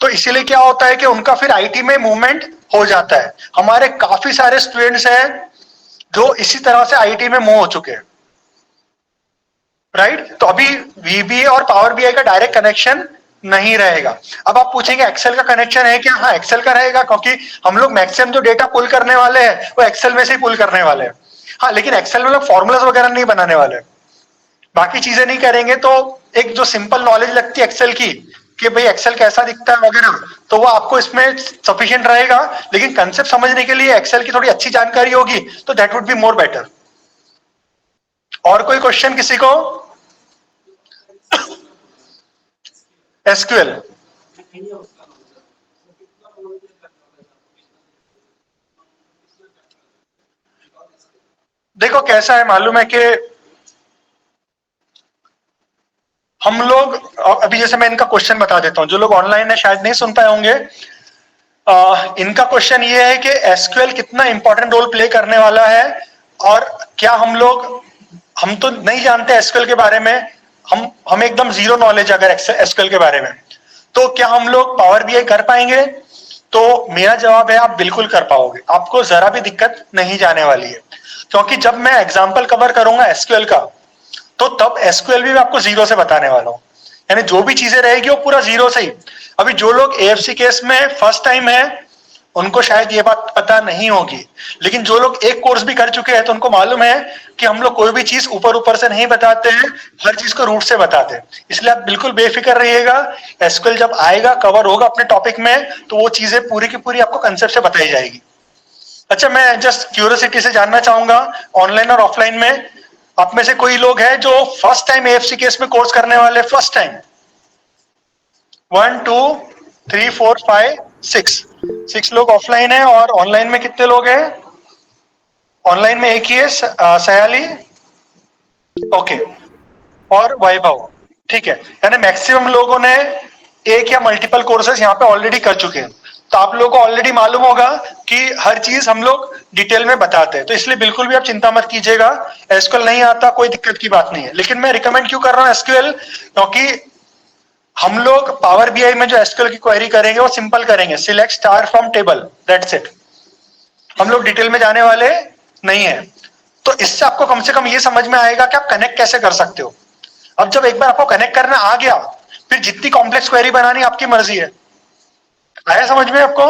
तो इसीलिए क्या होता है कि उनका फिर आईटी में मूवमेंट हो जाता है। हमारे काफी सारे स्टूडेंट्स हैं जो इसी तरह से आईटी में मूव हो चुके हैं, राइट। तो अभी वीबीए और पावर बीआई का डायरेक्ट कनेक्शन नहीं रहेगा। अब आप पूछेंगे एक्सेल का कनेक्शन है क्या? हाँ, एक्सेल का रहेगा, क्योंकि हम लोग मैक्सिमम जो डेटा पुल करने वाले हैं वो एक्सेल में से ही पुल करने वाले हैं। हाँ, लेकिन एक्सेल में लोग फॉर्मूलाज वगैरह नहीं बनाने वाले, बाकी चीजें नहीं करेंगे। तो एक जो सिंपल नॉलेज लगती है एक्सेल की कि भाई एक्सेल कैसा दिखता है वगैरह, तो वो आपको इसमें सफिशिएंट रहेगा। लेकिन कंसेप्ट समझने के लिए एक्सेल की थोड़ी अच्छी जानकारी होगी तो that would be more better. और कोई क्वेश्चन किसी को? एसक्यूएल देखो कैसा है मालूम है कि हम लोग अभी, जैसे मैं इनका क्वेश्चन बता देता हूं, जो लोग ऑनलाइन है शायद नहीं सुन पाए होंगे। इनका क्वेश्चन ये है कि एसक्यूएल कितना इंपॉर्टेंट रोल प्ले करने वाला है, और क्या हम तो नहीं जानते एसक्यूएल के बारे में, हम एकदम जीरो नॉलेज अगर एसक्यूएल के बारे में, तो क्या हम लोग पावर बीआई कर पाएंगे? तो मेरा जवाब है आप बिल्कुल कर पाओगे, आपको जरा भी दिक्कत नहीं जाने वाली है। क्योंकि जब मैं एग्जाम्पल कवर करूंगा एसक्यूएल का, तो तब एसक्यूएल भी मैं आपको जीरो से बताने वाला हूं। यानी जो भी चीजें रहेगी वो पूरा जीरो से ही। अभी जो लोग एएफसी केस में फर्स्ट टाइम है उनको शायद ये बात पता नहीं होगी, लेकिन जो लोग एक कोर्स भी कर चुके हैं तो उनको मालूम है कि हम लोग कोई भी चीज ऊपर ऊपर से नहीं बताते हैं, हर चीज को रूट से बताते हैं। इसलिए आप बिल्कुल बेफिक्र रहिएगा, एसक्यूएल जब आएगा कवर होगा अपने टॉपिक में तो वो चीजें पूरी की पूरी आपको कंसेप्ट से बताई जाएगी। अच्छा, मैं जस्ट क्यूरियोसिटी से जानना चाहूंगा, ऑनलाइन और ऑफलाइन में आप में से कोई लोग हैं जो फर्स्ट टाइम एएफसी केस में कोर्स करने वाले? फर्स्ट टाइम 1 2 3 4 5 6 लोग ऑफलाइन है। और ऑनलाइन में कितने लोग हैं? ऑनलाइन में एक ही है, सयाली, ओके, और वैभव, ठीक है। यानी मैक्सिमम लोगों ने एक या मल्टीपल कोर्सेज यहाँ पे ऑलरेडी कर चुके हैं। तो आप लोगों को ऑलरेडी मालूम होगा कि हर चीज हम लोग डिटेल में बताते हैं, तो इसलिए बिल्कुल भी आप चिंता मत कीजिएगा। एसक्यूएल नहीं आता कोई दिक्कत की बात नहीं है, लेकिन मैं रिकमेंड क्यों कर रहा हूँ एसक्यूएल, क्योंकि हम लोग पावर बीआई में जो एसक्यूएल की क्वेरी करेंगे वो सिंपल करेंगे, select star from table, that's it. हम लोग डिटेल में जाने वाले नहीं है। तो इससे आपको कम से कम ये समझ में आएगा कि आप कनेक्ट कैसे कर सकते हो। अब जब एक बार आपको कनेक्ट करना आ गया, फिर जितनी कॉम्प्लेक्स क्वेरी बनानी आपकी मर्जी है। आया समझ में आपको?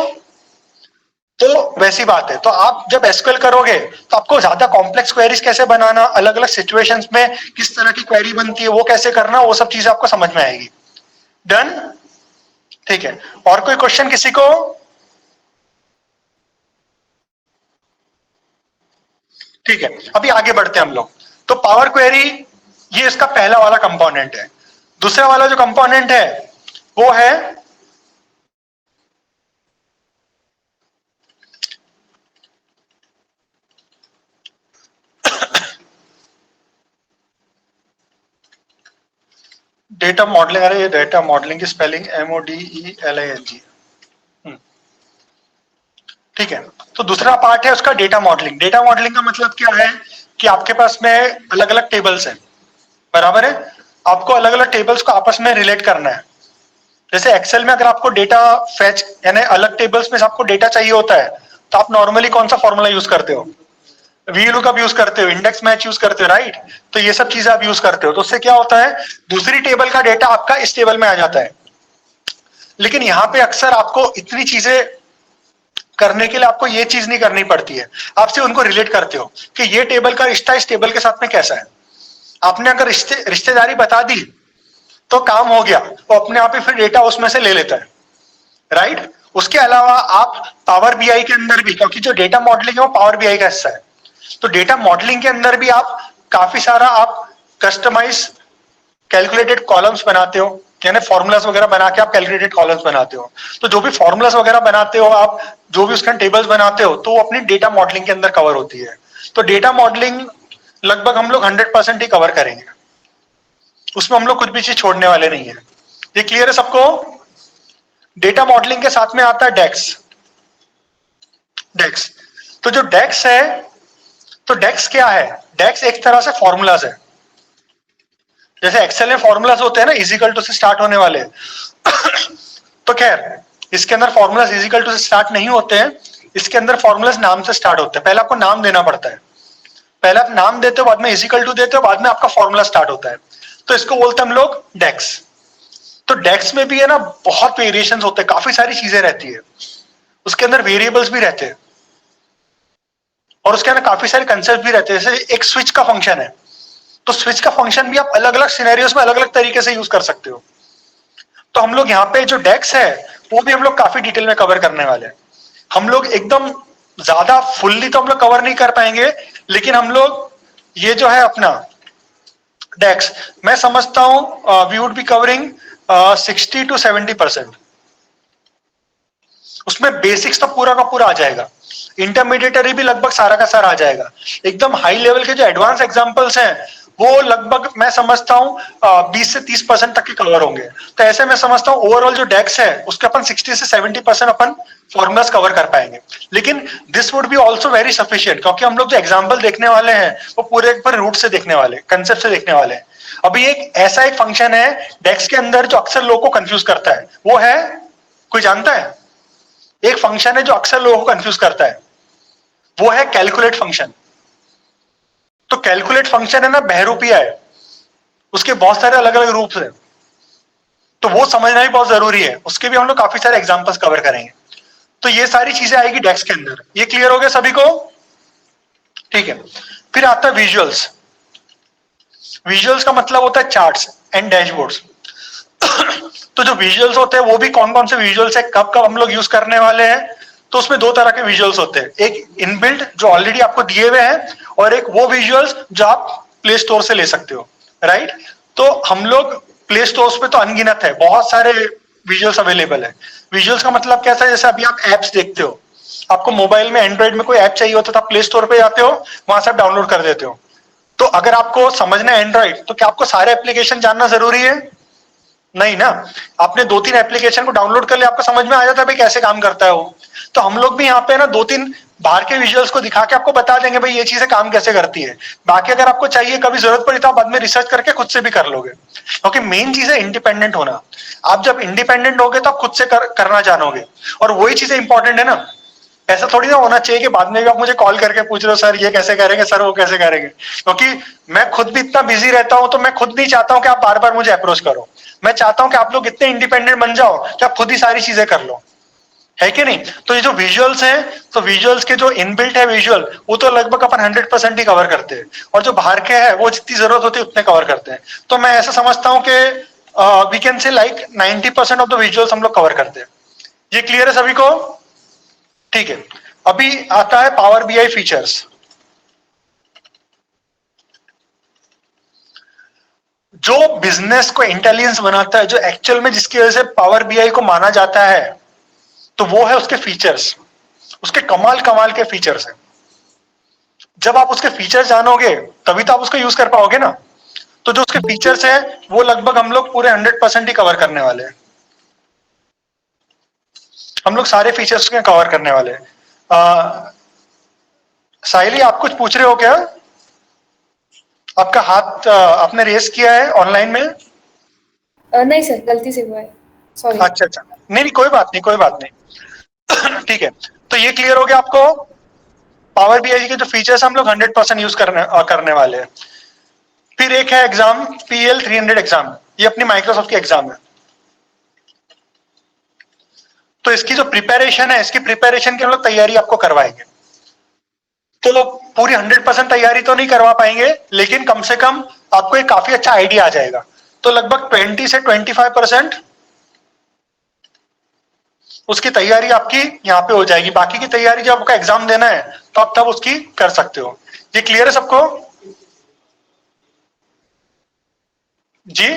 तो वैसी बात है। तो आप जब एसक्यूएल करोगे तो आपको ज्यादा कॉम्प्लेक्स क्वेरीज कैसे बनाना, अलग अलग सिचुएशंस में किस तरह की क्वेरी बनती है, वो कैसे करना, वो सब चीजें आपको समझ में आएगी। डन? ठीक है। और कोई क्वेश्चन किसी को? ठीक है, अभी आगे बढ़ते हैं हम लोग। तो पावर क्वेरी ये इसका पहला वाला कंपोनेंट है। दूसरा वाला जो कंपोनेंट है वो है डेटा मॉडलिंग, अरे डेटा मॉडलिंग की स्पेलिंग MODELING। ठीक है, तो दूसरा पार्ट है उसका डेटा मॉडलिंग। डेटा मॉडलिंग का मतलब क्या है कि आपके पास में अलग अलग टेबल्स हैं, बराबर है, आपको अलग अलग टेबल्स को आपस में रिलेट करना है। जैसे एक्सेल में अगर आपको डेटा फैच यानी अलग टेबल्स में आपको डेटा चाहिए होता है तो आप नॉर्मली कौन सा फॉर्मूला यूज करते हो? VLOOKUP यूज करते हो, इंडेक्स मैच यूज करते हो, राइट? तो ये सब चीजें आप यूज करते हो, तो उससे क्या होता है, दूसरी टेबल का डेटा आपका इस टेबल में आ जाता है। लेकिन यहाँ पे अक्सर आपको इतनी चीजें करने के लिए आपको ये चीज नहीं करनी पड़ती है, आप सिर्फ उनको रिलेट करते हो कि ये टेबल का रिश्ता इस टेबल के साथ में कैसा है। आपने अगर रिश्तेदारी बता दी तो काम हो गया, वो अपने आप ही फिर डेटा उसमें से ले लेता है, राइट? उसके अलावा आप पावर बीआई के अंदर भी, क्योंकि जो डेटा मॉडलिंग है वो पावर बीआई का हिस्सा है, तो डेटा मॉडलिंग के अंदर भी आप काफी सारा आप कस्टमाइज कैलकुलेटेड कॉलम्स बनाते हो, यानी फॉर्मूलाज वगैरह बना के आप कैलकुलेटेड कॉलम्स बनाते हो। तो जो भी फॉर्मूलाज वगैरह बनाते हो आप, जो भी उसका टेबल्स बनाते हो, तो वो अपनी डेटा मॉडलिंग के अंदर कवर होती है। तो डेटा मॉडलिंग लगभग हम लोग 100% ही कवर करेंगे, उसमें हम लोग कुछ भी चीज छोड़ने वाले नहीं है। ये क्लियर है सबको? डेटा मॉडलिंग के साथ में आता है डेक्स। डेक्स, तो जो डेक्स है, तो डेक्स क्या है? डेक्स एक तरह से फॉर्मूलाज है। जैसे एक्सेल में फॉर्मूलाज होते हैं ना, इजिकल टू से स्टार्ट होने वाले तो खैर इसके अंदर फॉर्मूलाज इजिकल टू से स्टार्ट नहीं होते हैं, इसके अंदर फॉर्मूलाज नाम से स्टार्ट होते हैं। पहले आपको नाम देना पड़ता है, पहले आप नाम देते हो, बाद में इजिकल टू देते हो, बाद में आपका फॉर्मूला स्टार्ट होता है, तो इसको बोलते हैं हम लोग डेक्स। तो डेक्स में भी है ना बहुत वेरिएशंस होते हैं, काफी सारी चीजें रहती है, उसके अंदर वेरिएबल्स भी रहते हैं और उसके अंदर काफी सारे कंसेप्ट भी रहते हैं। जैसे एक स्विच का फंक्शन है, तो स्विच का फंक्शन भी आप अलग अलग सिनेरियोस में अलग अलग तरीके से यूज कर सकते हो। तो हम लोग यहाँ पे जो डेक्स है वो भी हम लोग काफी डिटेल में कवर करने वाले हैं। हम लोग एकदम ज्यादा फुल्ली तो हम लोग कवर नहीं कर पाएंगे, लेकिन हम लोग ये जो है अपना डेक्स, मैं समझता हूं we would be covering 60 to 70%। उसमें बेसिक्स तो पूरा का पूरा आ जाएगा, इंटरमीडिएटरी भी लगभग सारा का सारा आ जाएगा, एकदम हाई लेवल के जो एडवांस एग्जांपल्स हैं वो लगभग मैं समझता हूं 20 से 30% तक के कवर होंगे। तो ऐसे मैं समझता हूं ओवरऑल जो डेक्स है उसके अपन 60 से 70% अपन फॉर्मुलास कवर कर पाएंगे। लेकिन this would be also very sufficient, क्योंकि हम लोग जो एग्जाम्पल देखने वाले हैं वो पूरे एक बार रूट से देखने वाले, कंसेप्ट से देखने वाले हैं। अभी एक ऐसा एक फंक्शन है डेक्स के अंदर जो अक्सर लोगों को कंफ्यूज करता है, वो है, कोई जानता है? एक फंक्शन है जो अक्सर लोगों को कंफ्यूज करता है, वो है कैलकुलेट फंक्शन। तो कैलकुलेट फंक्शन है ना बहरूपिया है, उसके बहुत सारे अलग अलग रूप हैं, तो वो समझना भी बहुत जरूरी है, उसके भी हम लोग काफी सारे एग्जांपल्स कवर करेंगे। तो ये सारी चीजें आएगी डेक्स के अंदर। ये क्लियर हो गया सभी को? ठीक है, फिर आता है विजुअल्स। विजुअल्स का मतलब होता है चार्ट्स एंड डैशबोर्ड्स। तो जो विजुअल्स होते हैं वो भी कौन कौन से विजुअल्स है, कब कब हम लोग यूज करने वाले हैं, तो उसमें दो तरह के विजुअल्स होते हैं, एक इनबिल्ट जो ऑलरेडी आपको दिए हुए हैं, और एक वो विजुअल्स जो आप प्ले स्टोर से ले सकते हो, राइट? तो हम लोग प्ले स्टोर पे तो अनगिनत है, बहुत सारे विजुअल्स अवेलेबल है। विजुअल्स का मतलब कैसा है, जैसे अभी आप एप्स देखते हो, आपको मोबाइल में एंड्रॉइड में कोई ऐप चाहिए होता है तो आप प्ले स्टोर पे जाते हो, वहां से आप डाउनलोड कर देते हो। तो अगर आपको समझना है एंड्रॉइड, तो क्या आपको सारे एप्लीकेशन जानना जरूरी है? नहीं ना, आपने 2-3 एप्लीकेशन को डाउनलोड कर लिया, आपको समझ में आ जाता है भाई कैसे काम करता है वो। तो हम लोग भी यहाँ पे ना 2-3 बाहर के विजुअल्स को दिखा के आपको बता देंगे भाई ये चीजें काम कैसे करती है। बाकी अगर आपको चाहिए, कभी जरूरत पड़ी तो आप बाद में रिसर्च करके खुद से भी कर लोगे, क्योंकि मेन चीज है इंडिपेंडेंट होना। आप जब इंडिपेंडेंट होगे तो आप खुद से करना जानोगे, और वही चीजें इंपॉर्टेंट है ना। ऐसा थोड़ी ना होना चाहिए कि बाद में भी आप मुझे कॉल करके पूछ रहे हो सर ये कैसे करेंगे, सर वो कैसे करेंगे, क्योंकि मैं खुद भी इतना बिजी रहता हूं, तो मैं खुद नहीं चाहता हूं कि आप बार बार मुझे अप्रोच करो। मैं चाहता हूं कि आप लोग इतने इंडिपेंडेंट बन जाओ कि आप खुद ही सारी चीजें कर लो, है कि नहीं? तो ये जो विजुअल्स हैं, तो विजुअल्स के जो इनबिल्ट है विजुअल, वो तो लगभग अपन 100% ही कवर करते हैं, और जो बाहर के है वो जितनी जरूरत होती है उतने कवर करते हैं। तो मैं ऐसा समझता हूँ कि we can say like 90% of the visuals हम लोग कवर करते हैं। ये क्लियर है सभी को? ठीक है, अभी आता है पावर बीआई फीचर्स। जो बिजनेस को इंटेलिजेंस बनाता है, जो एक्चुअल में जिसकी वजह से पावर बीआई को माना जाता है, तो वो है उसके फीचर्स, उसके कमाल कमाल के फीचर्स हैं। जब आप उसके फीचर्स जानोगे तभी तो आप उसको यूज कर पाओगे ना। तो जो उसके फीचर्स है वो लगभग हम लोग पूरे 100% ही कवर करने वाले हैं। हम लोग सारे फीचर्स के कवर करने वाले हैं। साहिली, आप कुछ पूछ रहे हो क्या? आपका हाथ आपने रेस किया है ऑनलाइन में? नहीं सर, गलती से हुआ है, सॉरी। अच्छा अच्छा, नहीं नहीं, कोई बात नहीं, कोई बात नहीं। ठीक है, तो ये क्लियर हो गया आपको। पावर बीआई के जो फीचर्स हम लोग 100% यूज करने वाले हैं। फिर एक है एग्जाम, PL 300 एग्जाम, ये अपनी माइक्रोसॉफ्ट की एग्जाम है। तो इसकी जो प्रिपरेशन है, इसकी प्रिपरेशन की हम लोग तैयारी आपको करवाएंगे। तो पूरी 100% तैयारी तो नहीं करवा पाएंगे, लेकिन कम से कम आपको एक काफी अच्छा आइडिया आ जाएगा। तो लगभग 20 से 25% उसकी तैयारी आपकी यहाँ पे हो जाएगी। बाकी की तैयारी जब आपका एग्जाम देना है तो आप तब उसकी कर सकते हो। ये क्लियर है सबको? जी,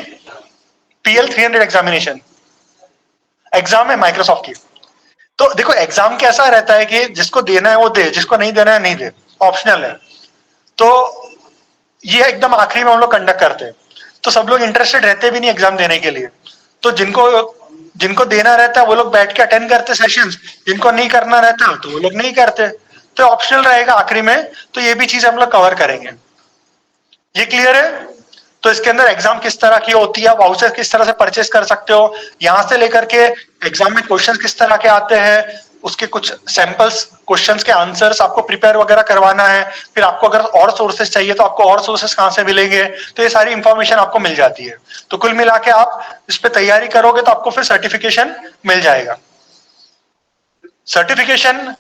PL 300 एग्जामिनेशन एग्जाम है माइक्रोसॉफ्ट की। तो देखो एग्जाम कैसा रहता है कि जिसको देना है वो दे, जिसको नहीं देना है नहीं दे, ऑप्शनल है। तो ये एकदम आखिरी में हम लोग कंडक्ट करते हैं। तो सब लोग इंटरेस्टेड रहते भी नहीं एग्जाम देने के लिए। तो जिनको देना रहता है वो लोग बैठ के अटेंड करते सेशंस, जिनको नहीं करना रहता तो वो लोग नहीं करते। तो ऑप्शनल रहेगा आखिरी में। तो ये भी चीज हम लोग कवर करेंगे। ये क्लियर है? तो इसके अंदर एग्जाम किस तरह की होती है, वाउचर किस तरह से परचेस कर सकते हो, यहां से लेकर के एग्जाम में क्वेश्चन किस तरह के आते हैं, उसके कुछ सैंपल्स क्वेश्चंस के आंसर्स आपको प्रिपेयर वगैरह करवाना है। फिर आपको अगर और सोर्सेज चाहिए तो आपको और सोर्सेज कहां से मिलेंगे, तो ये सारी इंफॉर्मेशन आपको मिल जाती है। तो कुल मिला के आप इस पे तैयारी करोगे तो आपको फिर सर्टिफिकेशन मिल जाएगा। सर्टिफिकेशन,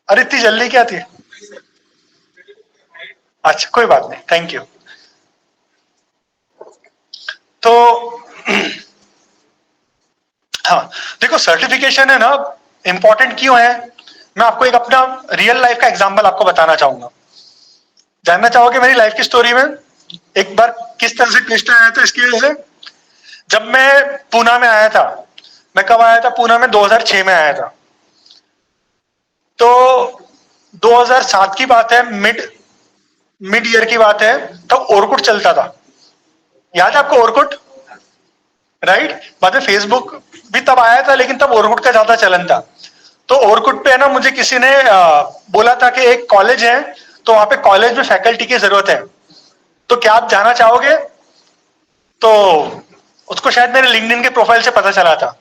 अरे इतनी जल्दी क्या थी? अच्छा कोई बात नहीं, थैंक यू। तो हाँ देखो, सर्टिफिकेशन है ना, इंपॉर्टेंट क्यों है, मैं आपको एक अपना रियल लाइफ का एग्जांपल आपको बताना चाहूंगा। जानना चाहोगे मेरी लाइफ की स्टोरी में एक बार किस तरह से ट्विस्ट आया था इसकी वजह से? जब मैं पूना में आया था, मैं कब आया था पूना में? 2006 में आया था। तो 2007 की बात है, मिड ईयर की बात है, तब ओरकुट चलता था। याद है आपको ओरकुट? राइट, बाद में फेसबुक भी तब आया था, लेकिन तब ओरकुट का ज्यादा चलन था। तो ओरकुट पे ना मुझे किसी ने बोला था कि एक कॉलेज है, तो वहां पे कॉलेज में फैकल्टी की जरूरत है, तो क्या आप जाना चाहोगे? तो उसको शायद मेरे लिंक्डइन के प्रोफाइल से पता चला था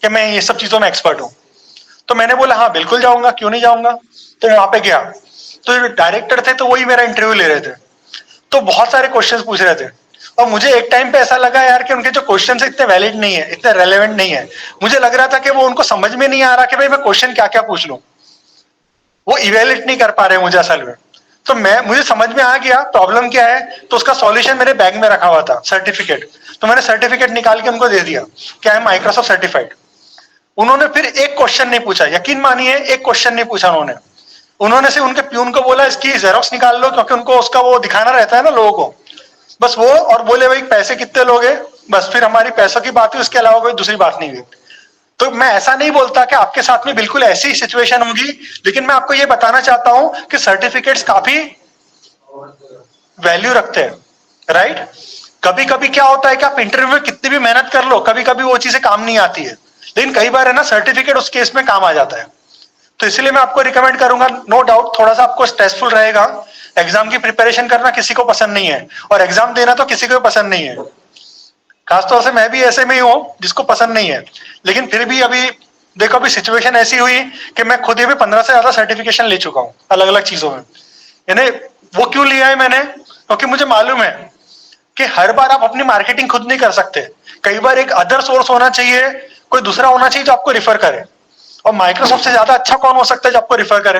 कि मैं ये सब चीजों में एक्सपर्ट हूँ। तो मैंने बोला हाँ बिल्कुल जाऊंगा, क्यों नहीं जाऊंगा। तो वहां पे गया, तो जो डायरेक्टर थे तो वही मेरा इंटरव्यू ले रहे थे। तो बहुत सारे क्वेश्चंस पूछ रहे थे, और मुझे एक टाइम पे ऐसा लगा यार कि उनके जो क्वेश्चन है इतने वैलिड नहीं है, इतने रेलेवेंट नहीं है। मुझे लग रहा था कि वो उनको समझ में नहीं आ रहा कि भाई मैं क्वेश्चन क्या क्या पूछ लूं, वो इवेल्युएट नहीं कर पा रहे मुझे असल में। तो मुझे समझ में आ गया प्रॉब्लम क्या है, तो उसका सॉल्यूशन मेरे बैग में रखा हुआ था, सर्टिफिकेट। तो मैंने सर्टिफिकेट निकाल के उनको दे दिया कि आई एम माइक्रोसॉफ्ट सर्टिफाइड। उन्होंने फिर एक क्वेश्चन नहीं पूछा, यकीन मानिए एक क्वेश्चन नहीं पूछा उन्होंने से उनके प्यून को बोला इसकी जेरोक्स निकाल लो, क्योंकि उनको उसका वो दिखाना रहता है ना लोगों को, बस वो, और बोले भाई पैसे कितने लोगे, बस फिर हमारी पैसों की बात हुई, उसके अलावा कोई दूसरी बात नहीं हुई। तो मैं ऐसा नहीं बोलता कि आपके साथ में बिल्कुल ऐसी ही सिचुएशन होगी, लेकिन मैं आपको ये बताना चाहता हूं कि सर्टिफिकेट्स काफी वैल्यू रखते हैं, राइट। कभी कभी क्या होता है कि आप इंटरव्यू में कितनी भी मेहनत कर लो, कभी कभी वो चीजें काम नहीं आती है, लेकिन कई बार है ना सर्टिफिकेट उस केस में काम आ जाता है। तो इसलिए मैं आपको रिकमेंड करूंगा, नो डाउट थोड़ा सा आपको स्ट्रेसफुल रहेगा, एग्जाम की प्रिपरेशन करना किसी को पसंद नहीं है, और एग्जाम देना तो किसी को पसंद नहीं है। खासतौर से मैं भी ऐसे में ही हूँ जिसको पसंद नहीं है, लेकिन फिर भी अभी देखो, अभी सिचुएशन ऐसी हुई कि मैं खुद ही भी 15 से ज्यादा सर्टिफिकेशन ले चुका हूँ अलग अलग चीजों में। यानी वो क्यों लिया है मैंने, क्योंकि मुझे मालूम है कि हर बार आप अपनी मार्केटिंग खुद नहीं कर सकते, कई बार एक अदर सोर्स होना चाहिए, कोई दूसरा होना चाहिए जो आपको रिफर करे, और माइक्रोसॉफ्ट से ज्यादा अच्छा कौन हो सकता है जो आपको रिफर करे,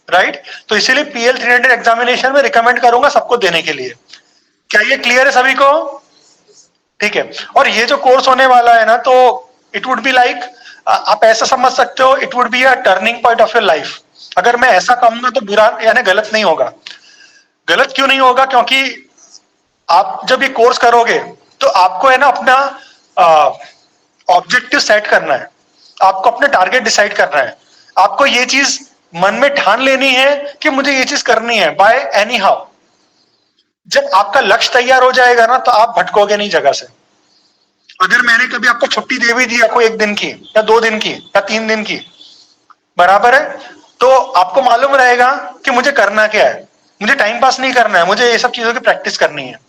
राइट। तो इसीलिए PL 300 एग्जामिनेशन में रिकमेंड करूंगा सबको देने के लिए। क्या ये क्लियर है सभी को? ठीक है। और ये जो कोर्स होने वाला है ना, तो इट वुड बी लाइक, आप ऐसा समझ सकते हो, it would be a turning point of your life. अगर मैं ऐसा कहूंगा तो बुरा यानी गलत नहीं होगा। गलत क्यों नहीं होगा? क्योंकि आप जब ये कोर्स करोगे तो आपको है ना अपना ऑब्जेक्टिव सेट करना है, आपको अपने टारगेट डिसाइड करना है, आपको ये चीज मन में ठान लेनी है कि मुझे ये चीज करनी है बाय एनी हाउ। जब आपका लक्ष्य तैयार हो जाएगा ना तो आप भटकोगे नहीं जगह से। अगर मैंने कभी आपको छुट्टी दे भी दी आपको 1 दिन की या 2 दिन की या 3 दिन की, बराबर है, तो आपको मालूम रहेगा कि मुझे करना क्या है, मुझे टाइम पास नहीं करना है, मुझे ये सब चीजों की प्रैक्टिस करनी है।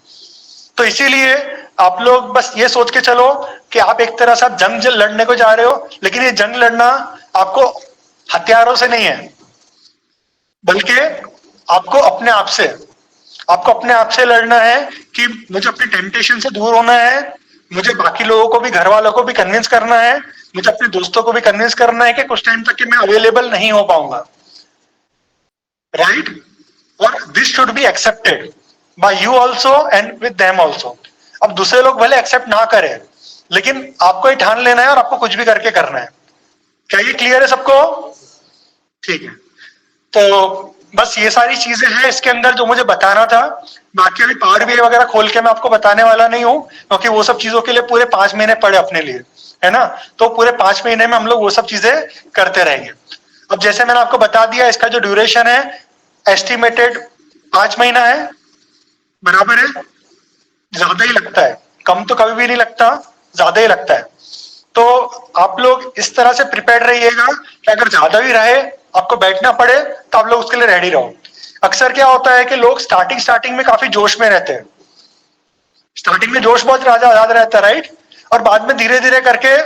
तो इसीलिए आप लोग बस ये सोच के चलो कि आप एक तरह से आप जंग लड़ने को जा रहे हो, लेकिन ये जंग लड़ना आपको हथियारों से नहीं है, बल्कि आपको अपने आप से, आपको अपने आप से लड़ना है कि मुझे अपने टेम्पटेशन से दूर होना है, मुझे बाकी लोगों को भी, घर वालों को भी कन्विंस करना है, मुझे अपने दोस्तों को भी कन्विंस करना है कि कुछ टाइम तक कि मैं अवेलेबल नहीं हो पाऊंगा, राइट? और this should be accepted by you also and with them also. अब दूसरे लोग भले एक्सेप्ट ना करें, लेकिन आपको ही ठान लेना है और आपको कुछ भी करके करना है। क्या ये क्लियर है सबको? ठीक है, तो बस ये सारी चीजें हैं इसके अंदर जो मुझे बताना था। बाकी अभी पावर बीआई वगैरह खोल के मैं आपको बताने वाला नहीं हूँ, क्योंकि वो सब चीजों के लिए पूरे 5 महीने पड़े अपने लिए, है ना? तो पूरे 5 महीने में हम लोग वो सब चीजें करते रहेंगे। अब जैसे मैंने आपको बता दिया, इसका जो ड्यूरेशन है एस्टिमेटेड 5 महीना है, बराबर है? ज्यादा ही लगता है, कम तो कभी भी नहीं लगता, ज्यादा ही लगता है। तो आप लोग इस तरह से प्रिपेयर रहिएगा कि अगर ज्यादा भी रहे, आपको बैठना पड़े, तो आप लोग उसके लिए रेडी रहो। अक्सर क्या होता है कि लोग स्टार्टिंग में काफी जोश में रहते हैं, स्टार्टिंग में जोश बहुत ज्यादा रहता है, राइट? और बाद में धीरे धीरे करके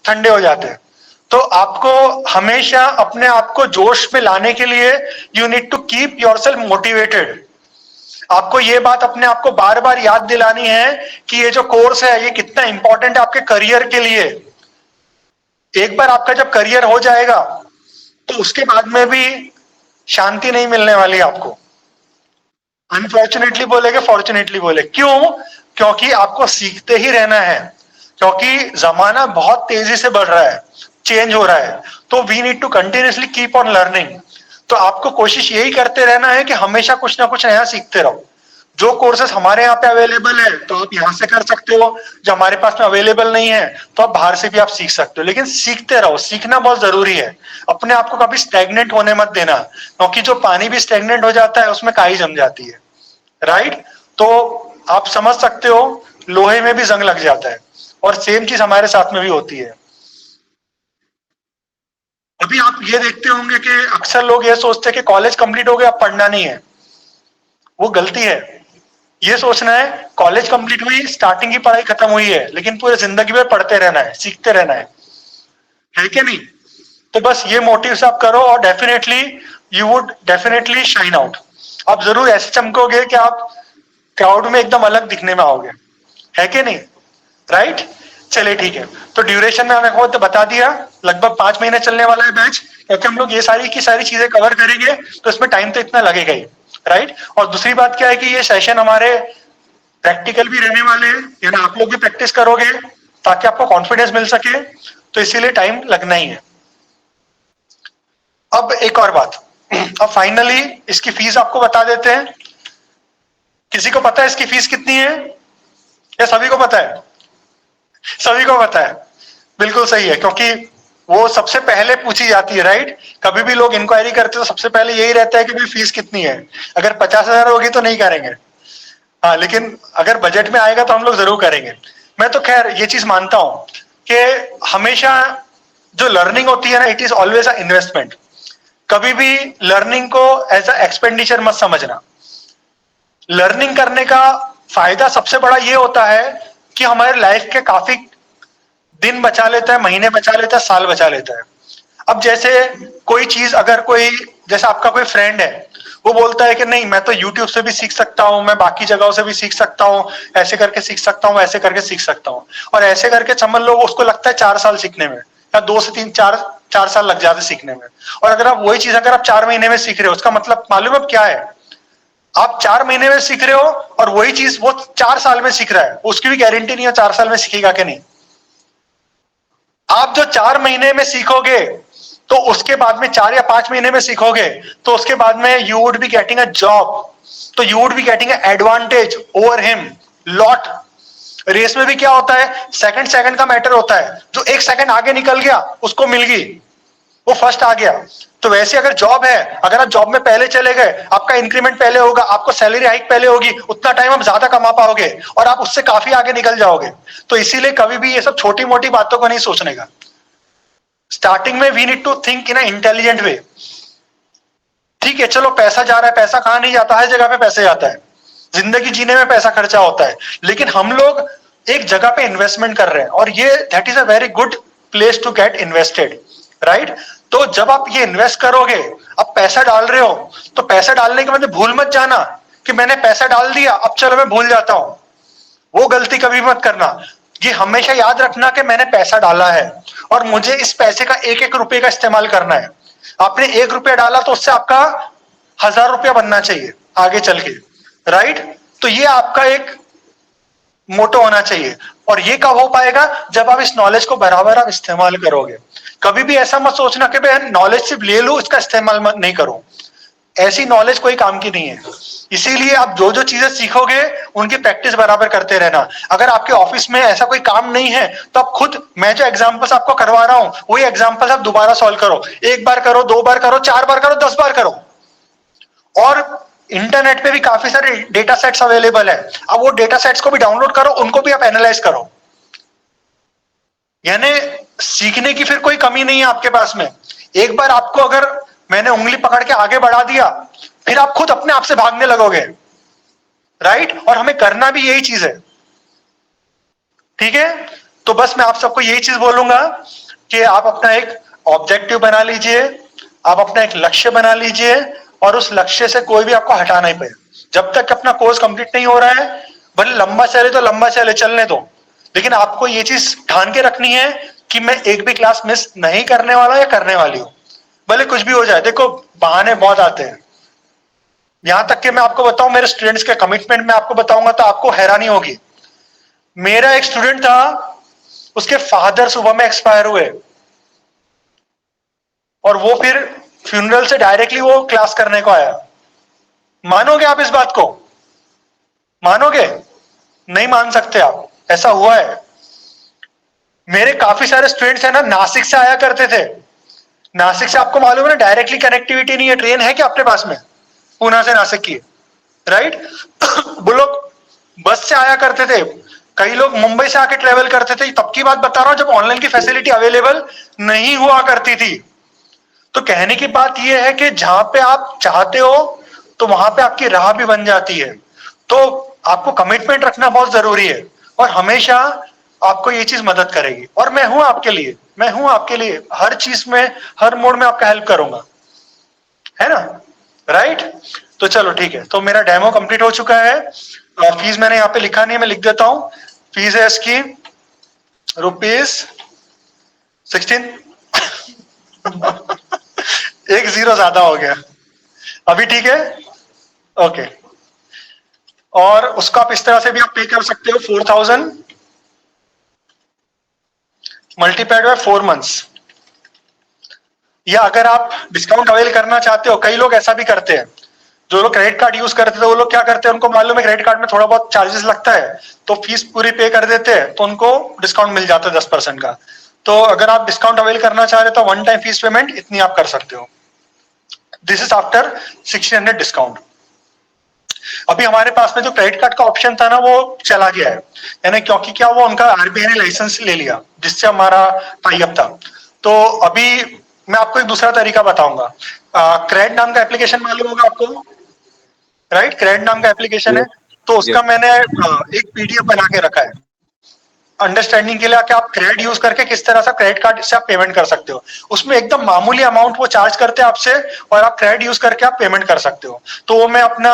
ठंडे हो जाते हैं। तो आपको हमेशा अपने आप को जोश में लाने के लिए you need to keep yourself motivated. आपको ये बात अपने आप को बार बार याद दिलानी है कि ये जो कोर्स है ये कितना इंपॉर्टेंट है आपके करियर के लिए। एक बार आपका जब करियर हो जाएगा तो उसके बाद में भी शांति नहीं मिलने वाली आपको। अनफॉर्चुनेटली बोले कि फॉर्चुनेटली बोले, क्यों? क्योंकि आपको सीखते ही रहना है, क्योंकि जमाना बहुत तेजी से बढ़ रहा है, चेंज हो रहा है। तो we need to continuously keep on learning. तो आपको कोशिश यही करते रहना है कि हमेशा कुछ ना कुछ नया सीखते रहो। जो कोर्सेस हमारे यहाँ पे अवेलेबल है तो आप यहाँ से कर सकते हो, जो हमारे पास में अवेलेबल नहीं है तो आप बाहर से भी आप सीख सकते हो। लेकिन सीखते रहो, सीखना बहुत जरूरी है। अपने आप को कभी स्टैग्नेंट होने मत देना, क्योंकि जो पानी भी स्टैग्नेंट हो जाता है उसमें काई जम जाती है, राइट? तो आप समझ सकते हो लोहे में भी जंग लग जाता है, और सेम चीज हमारे साथ में भी होती है। अभी आप ये देखते होंगे कि अक्सर लोग ये सोचते हैं कि कॉलेज कंप्लीट हो गया अब पढ़ना नहीं है। वो गलती है। ये सोचना है कॉलेज कंप्लीट हुई, स्टार्टिंग की पढ़ाई खत्म हुई है, लेकिन पूरे जिंदगी में पढ़ते रहना है, सीखते रहना है कि नहीं? तो बस ये मोटिव से आप करो और definitely you would definitely shine out. आप जरूर ऐसे चमकोगे कि आप क्राउड में एकदम अलग दिखने में आओगे, है कि नहीं? राइट? चलिए ठीक है, तो ड्यूरेशन में हमें तो बता दिया, लगभग 5 महीने चलने वाला है बैच, क्योंकि हम लोग ये सारी की सारी चीजें कवर करेंगे तो इसमें टाइम तो इतना लगेगा ही, राइट? और दूसरी बात क्या है कि ये सेशन हमारे प्रैक्टिकल भी रहने वाले हैं, यानी आप लोग भी प्रैक्टिस करोगे ताकि आपको कॉन्फिडेंस मिल सके, तो इसीलिए टाइम लगना ही है। अब एक और बात, अब फाइनली इसकी फीस आपको बता देते हैं। किसी को पता है इसकी फीस कितनी है या सभी को पता है? सभी को पता है, बिल्कुल सही है, क्योंकि वो सबसे पहले पूछी जाती है, राइट? कभी भी लोग इंक्वायरी करते तो सबसे पहले यही रहता है कि भाई फीस कितनी है। अगर 50,000 होगी तो नहीं करेंगे, हाँ, लेकिन अगर बजट में आएगा तो हम लोग जरूर करेंगे। मैं तो खैर ये चीज मानता हूं कि हमेशा जो लर्निंग होती है ना, it is always a investment. कभी भी लर्निंग को एज अ एक्सपेंडिचर मत समझना। लर्निंग करने का फायदा सबसे बड़ा ये होता है कि हमारे लाइफ के काफी दिन बचा लेता है, महीने बचा लेता है, साल बचा लेता है। अब जैसे कोई चीज, अगर कोई, जैसे आपका कोई फ्रेंड है, वो बोलता है कि नहीं मैं तो YouTube से भी सीख सकता हूँ, मैं बाकी जगहों से भी सीख सकता हूँ, ऐसे करके सीख सकता हूँ, ऐसे करके सीख सकता हूँ, और ऐसे करके समझ लो उसको लगता है 4 साल सीखने में, या 2 से 3 4 साल लग जाते सीखने में। और अगर आप वही चीज अगर आप 4 महीने में सीख रहे हो, उसका मतलब मालूम अब क्या है? आप 4 महीने में सीख रहे हो और वही चीज वो 4 साल में सीख रहा है, उसकी भी गारंटी नहीं है 4 साल में सीखेगा कि नहीं। आप जो 4 महीने में सीखोगे तो उसके बाद में 4 या 5 महीने में सीखोगे तो उसके बाद में you would be getting a job, तो you would be getting a advantage over him lot. Race में भी क्या होता है, सेकंड का मैटर होता है, जो 1 सेकंड आगे निकल गया उसको मिल गई, वो फर्स्ट आ गया। तो वैसे अगर जॉब है, अगर आप जॉब में पहले चले गए, आपका इंक्रीमेंट पहले होगा, आपको सैलरी हाइक पहले होगी, उतना टाइम आप ज्यादा कमा पाओगे और आप उससे काफी आगे निकल जाओगे। तो इसीलिए कभी भी ये सब छोटी मोटी बातों को नहीं सोचने का। स्टार्टिंग में we need to think in a intelligent way. ठीक है, चलो पैसा जा रहा है, पैसा कहां नहीं जाता, हर जगह पे पैसे जाता है, जिंदगी जीने में पैसा खर्चा होता है, लेकिन हम लोग एक जगह पे इन्वेस्टमेंट कर रहे हैं और ये that is a very good place to get invested, right. तो जब आप ये इन्वेस्ट करोगे, आप पैसा डाल रहे हो, तो पैसा डालने के बाद भूल मत जाना कि मैंने पैसा डाल दिया, अब चलो मैं भूल जाता हूं। वो गलती कभी मत करना। ये हमेशा याद रखना कि मैंने पैसा डाला है और मुझे इस पैसे का एक एक रुपए का इस्तेमाल करना है। आपने 1 रुपया डाला तो उससे आपका 1000 रुपया बनना चाहिए आगे चल के, राइट। तो ये आपका एक मोटो होना चाहिए। और ये कब हो पाएगा? जब आप इस नॉलेज को बराबर आप इस्तेमाल करोगे। कभी भी ऐसा मत सोचना कि भाई नॉलेज सिर्फ ले लो, इसका इस्तेमाल मत नहीं करो। ऐसी नॉलेज कोई काम की नहीं है। इसीलिए आप जो जो चीजें सीखोगे उनकी प्रैक्टिस बराबर करते रहना। अगर आपके ऑफिस में ऐसा कोई काम नहीं है तो आप खुद, मैं जो एग्जांपल्स आपको करवा रहा हूं वही एग्जांपल्स आप दोबारा सॉल्व करो। 1 बार करो, 2 बार करो, 4 बार करो, 10 बार करो। और इंटरनेट पे भी काफी सारे डेटा सेट्स अवेलेबल है, अब वो डेटा सेट्स को भी डाउनलोड करो, उनको भी आप एनालाइज करो। यानी सीखने की फिर कोई कमी नहीं है आपके पास में। एक बार आपको अगर मैंने उंगली पकड़ के आगे बढ़ा दिया, फिर आप खुद अपने आप से भागने लगोगे, राइट। और हमें करना भी यही चीज है, ठीक है। तो बस मैं आप सबको यही चीज बोलूंगा कि आप अपना एक ऑब्जेक्टिव बना लीजिए, आप अपना एक लक्ष्य बना लीजिए और उस लक्ष्य से कोई भी आपको हटा नहीं पाए। जब तक अपना कोर्स कंप्लीट नहीं हो रहा है, भले लंबा चले तो लंबा चले, चलने दो, लेकिन आपको ये चीज ठान के रखनी है कि मैं एक भी क्लास मिस नहीं करने वाला या करने वाली हूं, भले कुछ भी हो जाए। देखो बहाने बहुत आते हैं, यहां तक कि मैं आपको बताऊं मेरे स्टूडेंट्स के कमिटमेंट में आपको बताऊंगा तो आपको हैरानी होगी। मेरा एक स्टूडेंट था, उसके फादर सुबह में एक्सपायर हुए और वो फिर फ्यूनरल से डायरेक्टली वो क्लास करने को आया। मानोगे आप इस बात को? मानोगे? नहीं मान सकते आप, ऐसा हुआ है। मेरे काफी सारे स्टूडेंट्स है ना, नासिक से आया करते थे। नासिक से आपको मालूम है ना, डायरेक्टली कनेक्टिविटी नहीं है, ट्रेन है क्या अपने पास में पुणे से नासिक की, राइट। वो लोग बस से आया करते थे, कई लोग मुंबई से आके ट्रेवल करते थे। तब की बात बता रहा हूं जब ऑनलाइन की फैसिलिटी अवेलेबल नहीं हुआ करती थी। तो कहने की बात यह है कि जहां पे आप चाहते हो तो वहां पे आपकी राह भी बन जाती है। तो आपको कमिटमेंट रखना बहुत जरूरी है और हमेशा आपको ये चीज मदद करेगी। और मैं हूं आपके लिए, मैं हूं आपके लिए हर चीज में, हर मोड में आपका हेल्प करूंगा, है ना, राइट। तो चलो ठीक है, तो मेरा डेमो कंप्लीट हो चुका है। फीस मैंने यहाँ पे लिखा नहीं, मैं लिख देता हूं। फीस है इसकी ₹16। एक 0 ज्यादा हो गया, अभी ठीक है, ओके। और उसको आप इस तरह से भी आप पे कर सकते हो, 4000 मल्टीप्लाइड बाय 4 मंथ्स। या अगर आप डिस्काउंट अवेल करना चाहते हो, कई लोग ऐसा भी करते हैं, जो लोग क्रेडिट कार्ड यूज करते थे वो लोग क्या करते हैं, उनको मालूम है क्रेडिट कार्ड में थोड़ा बहुत चार्जेस लगता है, तो फीस पूरी पे कर देते हैं, तो उनको डिस्काउंट मिल जाता है 10% का। तो अगर आप डिस्काउंट अवेल करना चाह रहे हो तो 1 टाइम फीस पेमेंट इतनी आप कर सकते हो। This is after 1600 discount. अभी हमारे पास में जो क्रेडिट कार्ड का ऑप्शन था ना वो चला गया है, यानी क्योंकि क्या वो उनका आरबीआई ने लाइसेंस ले लिया जिससे हमारा टाई अप था। तो अभी मैं आपको एक दूसरा तरीका बताऊंगा। क्रेडिट नाम का एप्लीकेशन मालूम होगा आपको, राइट। क्रेडिट नाम का एप्लीकेशन है, तो उसका मैंने एक पीडीएफ बना के रखा है अंडरस्टैंडिंग के लिए कि आप क्रेडिट यूज करके किस तरह से क्रेडिट कार्ड से आप पेमेंट कर सकते हो। उसमें एकदम मामूली अमाउंट वो चार्ज करते हैं आपसे और आप क्रेडिट यूज करके आप पेमेंट कर सकते हो। तो वो मैं अपना,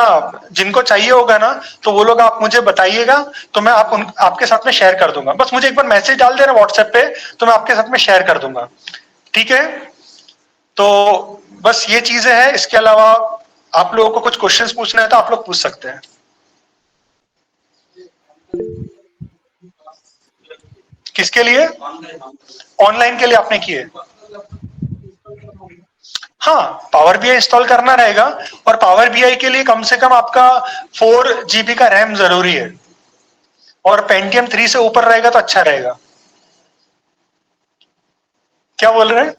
जिनको चाहिए होगा ना तो वो लोग आप मुझे बताइएगा, तो मैं आपके साथ में शेयर कर दूंगा। बस मुझे एक बार मैसेज डाल देना व्हाट्सएप पे, तो मैं आपके साथ में शेयर कर दूंगा, ठीक है। तो बस ये चीजें हैं। इसके अलावा आप लोगों को कुछ क्वेश्चंस पूछना है तो आप लोग पूछ सकते हैं। किसके लिए? ऑनलाइन के लिए आपने किए? हाँ, पावर बीआई इंस्टॉल करना रहेगा और पावर बीआई के लिए कम से कम आपका 4 GB का रैम जरूरी है और पेंटियम 3 से ऊपर रहेगा तो अच्छा रहेगा। क्या बोल रहे हैं?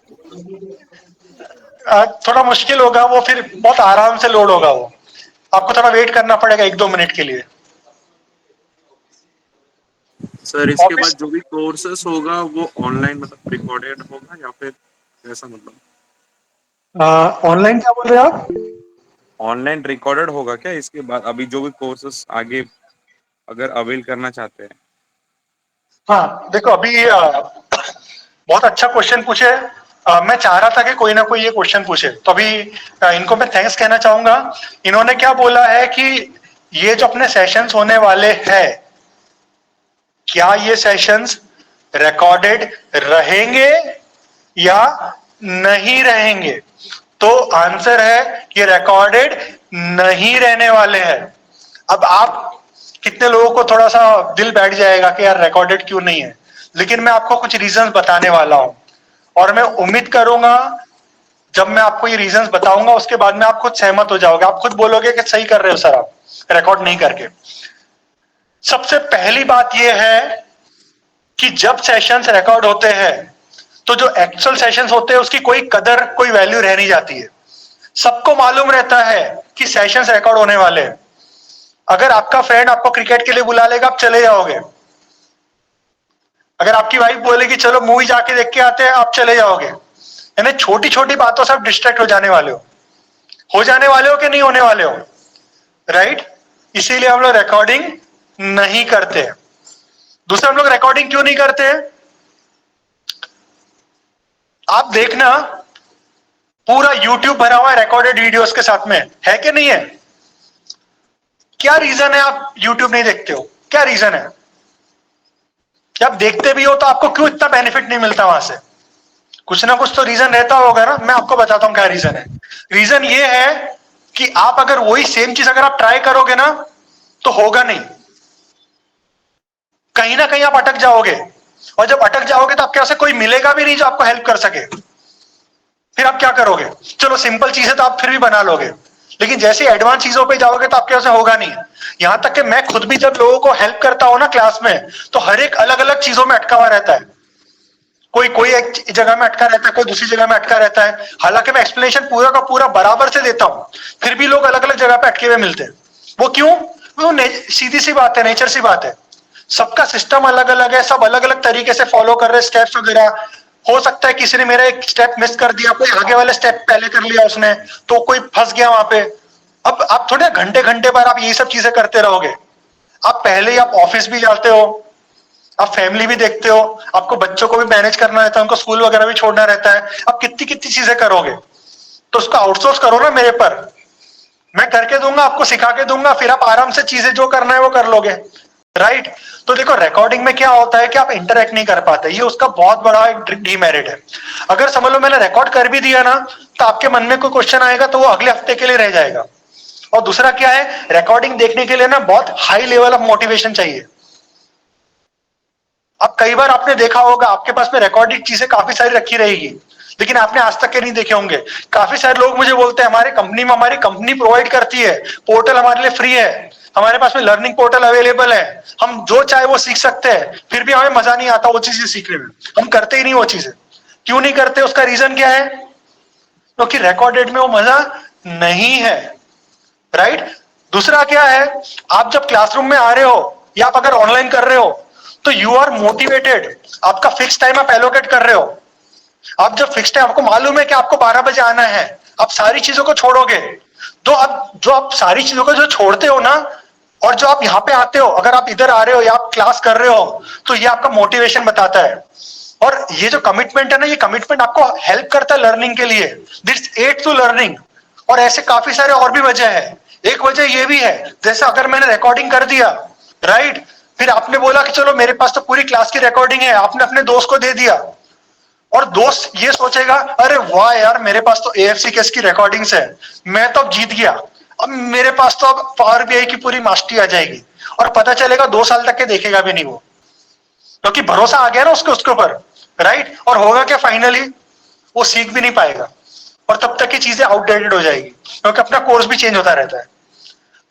थोड़ा मुश्किल होगा वो, फिर बहुत आराम से लोड होगा वो, आपको थोड़ा वेट करना पड़ेगा 1-2 मिनट के लिए। सर इसके ऑफिस बाद जो भी कोर्सेस होगा वो ऑनलाइन मतलब रिकॉर्डेड होगा या फिर कैसा मतलब ऑनलाइन क्या बोल रहे हैं आप? ऑनलाइन रिकॉर्डेड होगा क्या इसके बाद अभी जो भी कोर्सेस आगे अगर अवेल करना चाहते हैं? हाँ देखो अभी बहुत अच्छा क्वेश्चन पूछे। मैं चाह रहा था कि कोई ना कोई ये क्वेश्चन पूछे, तो अभी इनको मैं थैंक्स कहना चाहूंगा। इन्होंने क्या बोला है कि ये जो अपने सेशंस होने वाले हैं, क्या ये सेशंस रिकॉर्डेड रहेंगे या नहीं रहेंगे? तो आंसर है ये रिकॉर्डेड नहीं रहने वाले हैं। अब आप कितने लोगों को थोड़ा सा दिल बैठ जाएगा कि यार रिकॉर्डेड क्यों नहीं है, लेकिन मैं आपको कुछ रीजंस बताने वाला हूं, और मैं उम्मीद करूंगा जब मैं आपको ये रीजंस बताऊंगा उसके बाद में आप खुद सहमत हो जाओगे, आप खुद बोलोगे कि सही कर रहे हो सर आप रिकॉर्ड नहीं करके। सबसे पहली बात यह है कि जब सेशंस रिकॉर्ड होते हैं तो जो एक्चुअल सेशंस होते हैं उसकी कोई कदर कोई वैल्यू रह नहीं जाती है। सबको मालूम रहता है कि सेशंस रिकॉर्ड होने वाले हैं। अगर आपका फ्रेंड आपको क्रिकेट के लिए बुला लेगा आप चले जाओगे, अगर आपकी वाइफ बोलेगी चलो मूवी जाके देख के आते हैं आप चले जाओगे। यानी छोटी छोटी बातों से आप डिस्ट्रैक्ट हो जाने वाले हो कि नहीं होने वाले हो, राइट? इसीलिए हम लोग रिकॉर्डिंग नहीं करते। दूसरा, हम लोग रिकॉर्डिंग क्यों नहीं करते? आप देखना पूरा YouTube भरा हुआ है रिकॉर्डेड वीडियोस के साथ में, है कि नहीं है? क्या रीजन है आप YouTube नहीं देखते हो? क्या रीजन है? कि आप देखते भी हो तो आपको क्यों इतना बेनिफिट नहीं मिलता वहां से? कुछ ना कुछ तो रीजन रहता होगा ना। मैं आपको बताता हूं क्या रीजन है। रीजन ये है कि आप अगर वही सेम चीज अगर आप ट्राई करोगे ना तो होगा नहीं, कहीं ना कहीं आप अटक जाओगे, और जब अटक जाओगे तो आपके पास कोई मिलेगा भी नहीं जो आपको हेल्प कर सके। फिर आप क्या करोगे? चलो सिंपल चीजें तो आप फिर भी बना लोगे, लेकिन जैसे एडवांस चीजों पे जाओगे तो आपके पास होगा नहीं। यहां तक कि मैं खुद भी जब लोगों को हेल्प करता हूं ना क्लास में, तो हर एक अलग अलग चीजों में अटका हुआ रहता है। कोई एक जगह में अटका रहता है, कोई दूसरी जगह में अटका रहता है। हालांकि मैं एक्सप्लेनेशन पूरा का पूरा बराबर से देता हूं, फिर भी लोग अलग अलग जगह पे अटके हुए मिलते हैं। वो क्यों? वो सीधी सी बात है, नेचर सी बात है। सबका सिस्टम अलग अलग है, सब अलग अलग तरीके से फॉलो कर रहे स्टेप्स वगैरह। हो सकता है किसी ने मेरा एक स्टेप मिस कर दिया, कोई आगे वाले स्टेप पहले कर लिया उसने, तो कोई फंस गया वहां पे। अब आप थोड़े घंटे घंटे बार आप यही सब चीजें करते रहोगे। आप पहले ही आप ऑफिस भी जाते हो, आप फैमिली भी देखते हो, आपको बच्चों को भी मैनेज करना रहता है, उनको स्कूल वगैरह भी छोड़ना रहता है। आप कितनी कितनी चीजें करोगे? तो उसको आउटसोर्स करो ना मेरे पर, मैं करके दूंगा, आपको सिखा के दूंगा, फिर आप आराम से चीजें जो करना है वो कर लोगे, राइट? तो देखो रिकॉर्डिंग में क्या होता है कि आप इंटरेक्ट नहीं कर पाते, ये उसका बहुत बड़ा एक डीमेरिट है। अगर समझ लो मैंने रिकॉर्ड कर भी दिया ना, तो आपके मन में कोई क्वेश्चन आएगा तो वो अगले हफ्ते के लिए रह जाएगा। और दूसरा क्या है, रिकॉर्डिंग देखने के लिए ना बहुत हाई लेवल ऑफ मोटिवेशन चाहिए। अब कई बार आपने देखा होगा आपके पास में रिकॉर्डेड चीजें काफी सारी रखी रहेगी, लेकिन आपने आज तक के नहीं देखे होंगे। काफी सारे लोग मुझे बोलते हैं हमारी कंपनी प्रोवाइड करती है, पोर्टल हमारे लिए फ्री है, हमारे पास में लर्निंग पोर्टल अवेलेबल है, हम जो चाहे वो सीख सकते हैं, फिर भी हमें मजा नहीं आता वो चीजें सीखने में, हम करते ही नहीं वो चीजें। क्यों नहीं करते? उसका रीजन क्या है? क्योंकि रिकॉर्डेड में वो मजा नहीं है, राइट? दूसरा क्या है, आप जब क्लासरूम में आ रहे हो या आप अगर ऑनलाइन कर रहे हो तो यू आर मोटिवेटेड, आपका फिक्स टाइम आप एलोकेट कर रहे हो। आप जब फिक्स टाइम, आपको मालूम है कि आपको 12 बजे आना है, आप सारी चीजों को छोड़ोगे। तो अब जो आप सारी चीजों को जो छोड़ते हो ना, और जो आप यहाँ पे आते हो, अगर आप इधर आ रहे हो या आप क्लास कर रहे हो, तो ये आपका मोटिवेशन बताता है। और ये जो कमिटमेंट है ना, ये कमिटमेंट आपको हेल्प करता है लर्निंग के लिए, दिस एड टू लर्निंग। और ऐसे काफी सारे और भी वजह है। एक वजह ये भी है, जैसे अगर मैंने रिकॉर्डिंग कर दिया, राइट, फिर आपने बोला कि चलो मेरे पास तो पूरी क्लास की रिकॉर्डिंग है, आपने अपने दोस्त को दे दिया, और दोस्त ये सोचेगा अरे वाह यार मेरे पास तो AFC केस की रिकॉर्डिंग्स है, मैं तो अब जीत गया, अब मेरे पास तो अब पावर BI की पूरी मास्टरी आ जाएगी। और पता चलेगा 2 साल तक के देखेगा भी नहीं वो, क्योंकि भरोसा आ गया ना उसके ऊपर, राइट? और होगा क्या फाइनली, वो सीख भी नहीं पाएगा, और तब तक की चीजें आउटडेटेड हो जाएगी, क्योंकि अपना कोर्स भी चेंज होता रहता है।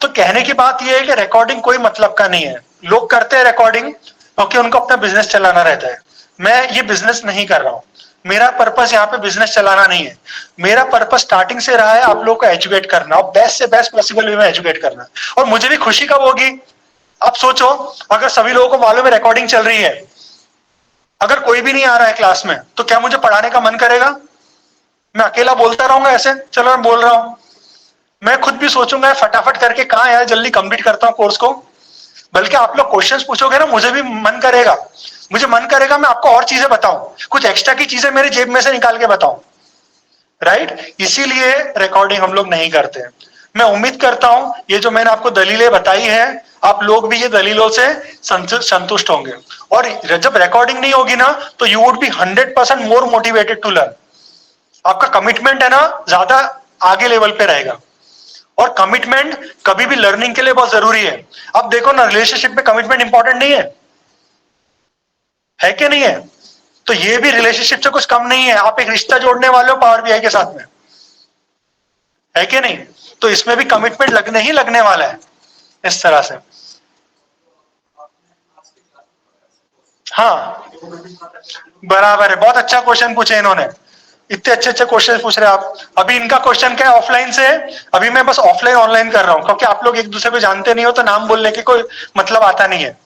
तो कहने की बात यह है कि रिकॉर्डिंग कोई मतलब का नहीं है। लोग करते हैं रिकॉर्डिंग क्योंकि उनको अपना बिजनेस चलाना रहता है। मैं ये बिजनेस नहीं कर रहा हूं, मेरा पर्पस यहाँ पे बिजनेस चलाना नहीं है, मेरा पर्पस स्टार्टिंग से रहा है आप लोगों को एजुकेट करना और बेस्ट से बेस्ट पॉसिबल वे में एजुकेट करना। और मुझे भी खुशी कब होगी, आप सोचो अगर सभी लोगों को मालूम है रिकॉर्डिंग चल रही है, अगर कोई भी नहीं आ रहा है क्लास में तो क्या मुझे पढ़ाने का मन करेगा? मैं अकेला बोलता रहूंगा ऐसे, चलो मैं बोल रहा हूं, मैं खुद भी सोचूंगा फटाफट करके कहाँ यार जल्दी कंप्लीट करता हूँ कोर्स को। बल्कि आप लोग क्वेश्चंस पूछोगे ना, मुझे भी मन करेगा, मुझे मन करेगा मैं आपको और चीजें बताऊं, कुछ एक्स्ट्रा की चीजें मेरी जेब में से निकाल के बताऊं, राइट? इसीलिए रिकॉर्डिंग हम लोग नहीं करते। मैं उम्मीद करता हूं ये जो मैंने आपको दलीलें बताई है, आप लोग भी ये दलीलों से संतुष्ट होंगे। और जब रिकॉर्डिंग नहीं होगी ना तो you would be 100% more motivated to learn. आपका कमिटमेंट है ना ज्यादा आगे लेवल पे रहेगा, और कमिटमेंट कभी भी लर्निंग के लिए बहुत जरूरी है। अब देखो ना, रिलेशनशिप में कमिटमेंट इंपॉर्टेंट नहीं है कि नहीं है? तो ये भी रिलेशनशिप से कुछ कम नहीं है। आप एक रिश्ता जोड़ने वाले हो पावर बीआई के साथ में, है कि नहीं? तो इसमें भी कमिटमेंट लगने ही लगने वाला है इस तरह से। हाँ बराबर है, बहुत अच्छा क्वेश्चन पूछे इन्होंने, इतने अच्छे अच्छे क्वेश्चन पूछ रहे हैं आप। अभी इनका क्वेश्चन क्या है, ऑफलाइन से है, अभी मैं बस ऑफलाइन ऑनलाइन कर रहा हूं क्योंकि आप लोग एक दूसरे को जानते नहीं हो तो नाम बोलने के कोई मतलब आता नहीं है।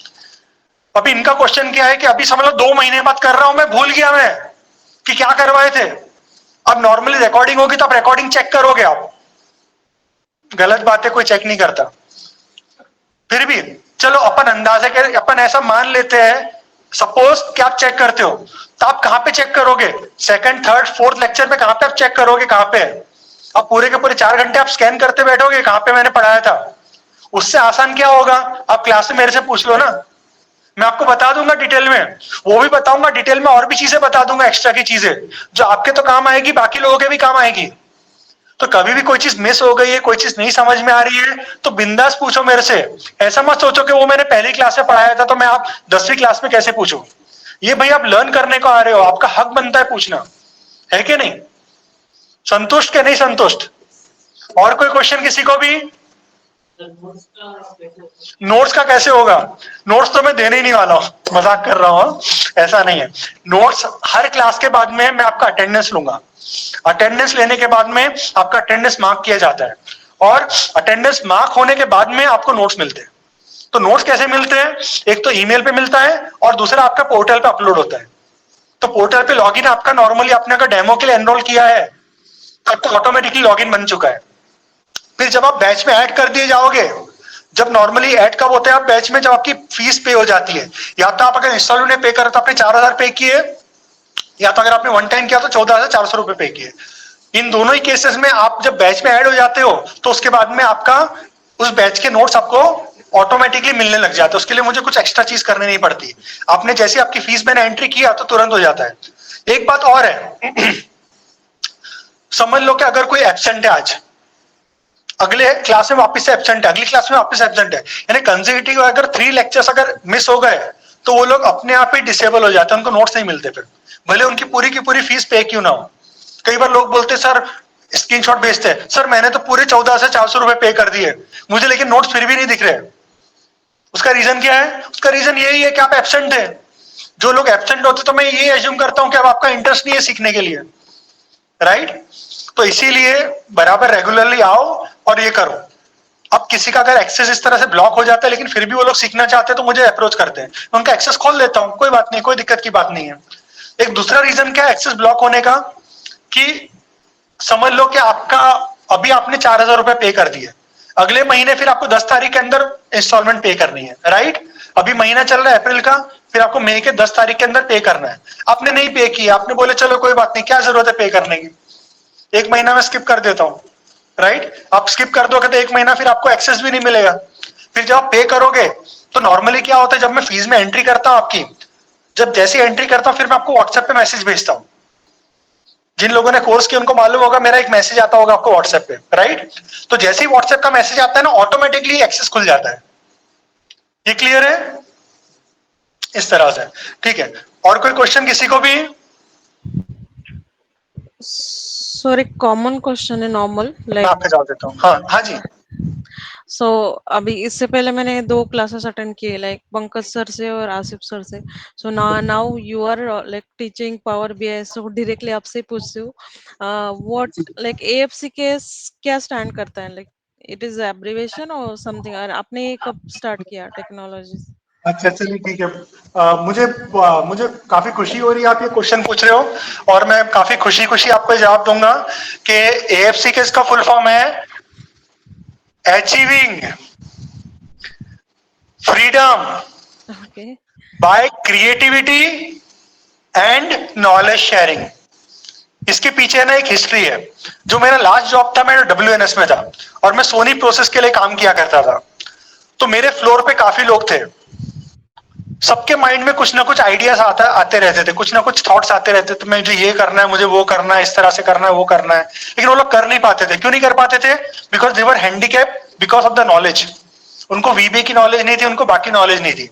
अभी इनका क्वेश्चन क्या है कि अभी समझ लो 2 महीने बाद कर रहा हूं, मैं भूल गया मैं कि क्या करवाए थे। अब नॉर्मली रिकॉर्डिंग होगी तो आप रिकॉर्डिंग चेक करोगे, आप गलत बात है, कोई चेक नहीं करता। फिर भी चलो अपन अंदाजे के अपन ऐसा मान लेते हैं, सपोज कि आप चेक करते हो, तो आप कहां पे चेक करोगे? सेकंड, थर्ड, फोर्थ लेक्चर में कहां पे आप चेक करोगे? कहां पे? अब पूरे के पूरे 4 घंटे आप स्कैन करते बैठोगे कहां पे मैंने पढ़ाया था? उससे आसान क्या होगा, आप क्लास में मेरे से पूछ लो ना, मैं आपको बता दूंगा डिटेल में, वो भी बताऊंगा डिटेल में, और भी चीजें बता दूंगा एक्स्ट्रा की चीजें जो आपके तो काम आएगी, बाकी लोगों के भी काम आएगी। तो कभी भी कोई चीज मिस हो गई है, कोई चीज नहीं समझ में आ रही है तो बिंदास पूछो मेरे से। ऐसा मत सोचो कि वो मैंने पहली क्लास में पढ़ाया था तो मैं आप 10वीं क्लास में कैसे पूछूं। ये भाई आप लर्न करने को आ रहे हो, आपका हक बनता है पूछना, है कि नहीं? संतुष्ट के नहीं संतुष्ट? और कोई क्वेश्चन किसी को भी? नोट्स का कैसे होगा? नोट्स तो मैं देने ही नहीं वाला हूं, मजाक कर रहा हूं, ऐसा नहीं है। नोट्स हर क्लास के बाद में मैं आपका अटेंडेंस लूंगा, अटेंडेंस लेने के बाद में आपका अटेंडेंस मार्क किया जाता है, और अटेंडेंस मार्क होने के बाद में आपको नोट्स मिलते हैं। तो नोट्स कैसे मिलते हैं? एक तो ईमेल पे मिलता है और दूसरा आपका पोर्टल पे अपलोड होता है। तो पोर्टल पे लॉगिन आपका नॉर्मली आपने अगर डेमो के लिए एनरोल किया है तो आपका ऑटोमेटिकली लॉगिन बन चुका है। फिर जब आप बैच में ऐड कर दिए जाओगे, जब नॉर्मली ऐड कब होते हैं आप बैच में, जब आपकी फीस पे हो जाती है, या तो आप अगर इंस्टॉलमेंट में पे करो तो आपने 4000 पे किए, या तो अगर आपने वन टाइम किया तो 14,400 रुपए पे किए। इन दोनों ही केसेस में आप जब बैच में ऐड हो जाते हो तो उसके बाद में आपका उस बैच के नोट्स आपको ऑटोमेटिकली मिलने लग जाते हैं। उसके लिए मुझे कुछ एक्स्ट्रा चीज करनी नहीं पड़ती, आपने जैसे आपकी फीस मैंने एंट्री किया तो तुरंत हो जाता है। एक बात और है, समझ लो कि अगर कोई एब्सेंट है आज, अगले क्लास में वापस से एब्सेंट है, अगली क्लास में वापस एब्सेंट है, यानी कंसेक्यूटिव अगर 3 लेक्चर्स अगर मिस हो गए तो वो लोग अपने आप ही डिसेबल हो जाते हैं, उनको नोट्स नहीं मिलते फिर, भले उनकी पूरी की पूरी फीस पे क्यों ना हो। कई बार लोग बोलते सर, स्क्रीनशॉट भेजते हैं, सर मैंने तो पूरे 14,400 रुपए पे कर दिए मुझे, लेकिन नोट्स फिर भी नहीं दिख रहे। उसका रीजन क्या है? उसका रीजन यही है कि आप एब्सेंट है। जो लोग एब्सेंट होते तो मैं ये एज्यूम करता हूं कि अब आपका इंटरेस्ट नहीं है सीखने के लिए, राइट? तो इसीलिए बराबर रेगुलरली आओ और ये करो। अब किसी का अगर एक्सेस इस तरह से ब्लॉक हो जाता है लेकिन फिर भी वो लोग सीखना चाहते हैं तो मुझे अप्रोच करते हैं, मैं उनका एक्सेस खोल देता हूँ, कोई बात नहीं, कोई दिक्कत की बात नहीं है। एक दूसरा रीजन क्या है एक्सेस ब्लॉक होने का, कि समझ लो कि आपका अभी आपने 4,000 रुपए पे कर दिए, अगले महीने फिर आपको 10 तारीख के अंदर इंस्टॉलमेंट पे करनी है, राइट? अभी महीना चल रहा है अप्रैल का, फिर आपको मई के 10 तारीख के अंदर पे करना है। आपने नहीं पे किया, आपने बोले चलो कोई बात नहीं, क्या जरूरत है पे करने की, 1 महीना में स्किप कर देता हूं, राइट? आप स्किप कर दोगे तो 1 महीना फिर आपको एक्सेस भी नहीं मिलेगा। फिर जब आप पे करोगे तो नॉर्मली क्या होता है, जब मैं फीस में एंट्री करता हूं आपकी, जब जैसी एंट्री करता हूं फिर मैं आपको व्हाट्सएप पे मैसेज भेजता हूं। जिन लोगों ने कोर्स किया उनको मालूम होगा, मेरा एक मैसेज आता होगा आपको व्हाट्सएप पे, राइट? तो जैसे ही व्हाट्सएप का मैसेज आता है ना, ऑटोमेटिकली एक्सेस खुल जाता है। ये क्लियर है? इस तरह से, ठीक है। और कोई क्वेश्चन किसी को भी? सर एक कॉमन क्वेश्चन है, नॉर्मल मैं आपके जवाब देता हूँ। हाँ हाँ जी। सो अभी इससे पहले मैंने 2 क्लासेस अटेंड किए लाइक पंकज सर से और आसिफ सर से। So now you are like teaching power BI, so directly आपसे पूछती हूँ व्हाट लाइक एएफसीकेएस क्या स्टैंड करता है, लाइक इट इज एब्रिविएशन और समथिंग, और आपने ये कब स्टार्ट किया टेक्नोलॉजी? अच्छा चलिए ठीक है। मुझे काफी खुशी हो रही है आप ये क्वेश्चन पूछ रहे हो, और मैं काफी खुशी खुशी आपको जवाब दूंगा कि एएफसी के इसका फुल फॉर्म है achieving freedom okay. By creativity and knowledge sharing. इसके पीछे ना एक हिस्ट्री है। जो मेरा लास्ट जॉब था, मैं WNS में था और मैं सोनी प्रोसेस के लिए काम किया करता था। तो मेरे फ्लोर पे काफी लोग थे, सबके माइंड में कुछ ना कुछ आइडियाज आते रहते थे, कुछ ना कुछ थॉट्स आते रहते थे, मुझे ये करना है, मुझे वो करना है, इस तरह से करना है, वो करना है। लेकिन वो लोग कर नहीं पाते थे। क्यों नहीं कर पाते थे? Because they were handicap because of the knowledge. उनको VBA की नॉलेज नहीं थी, उनको बाकी नॉलेज नहीं थी।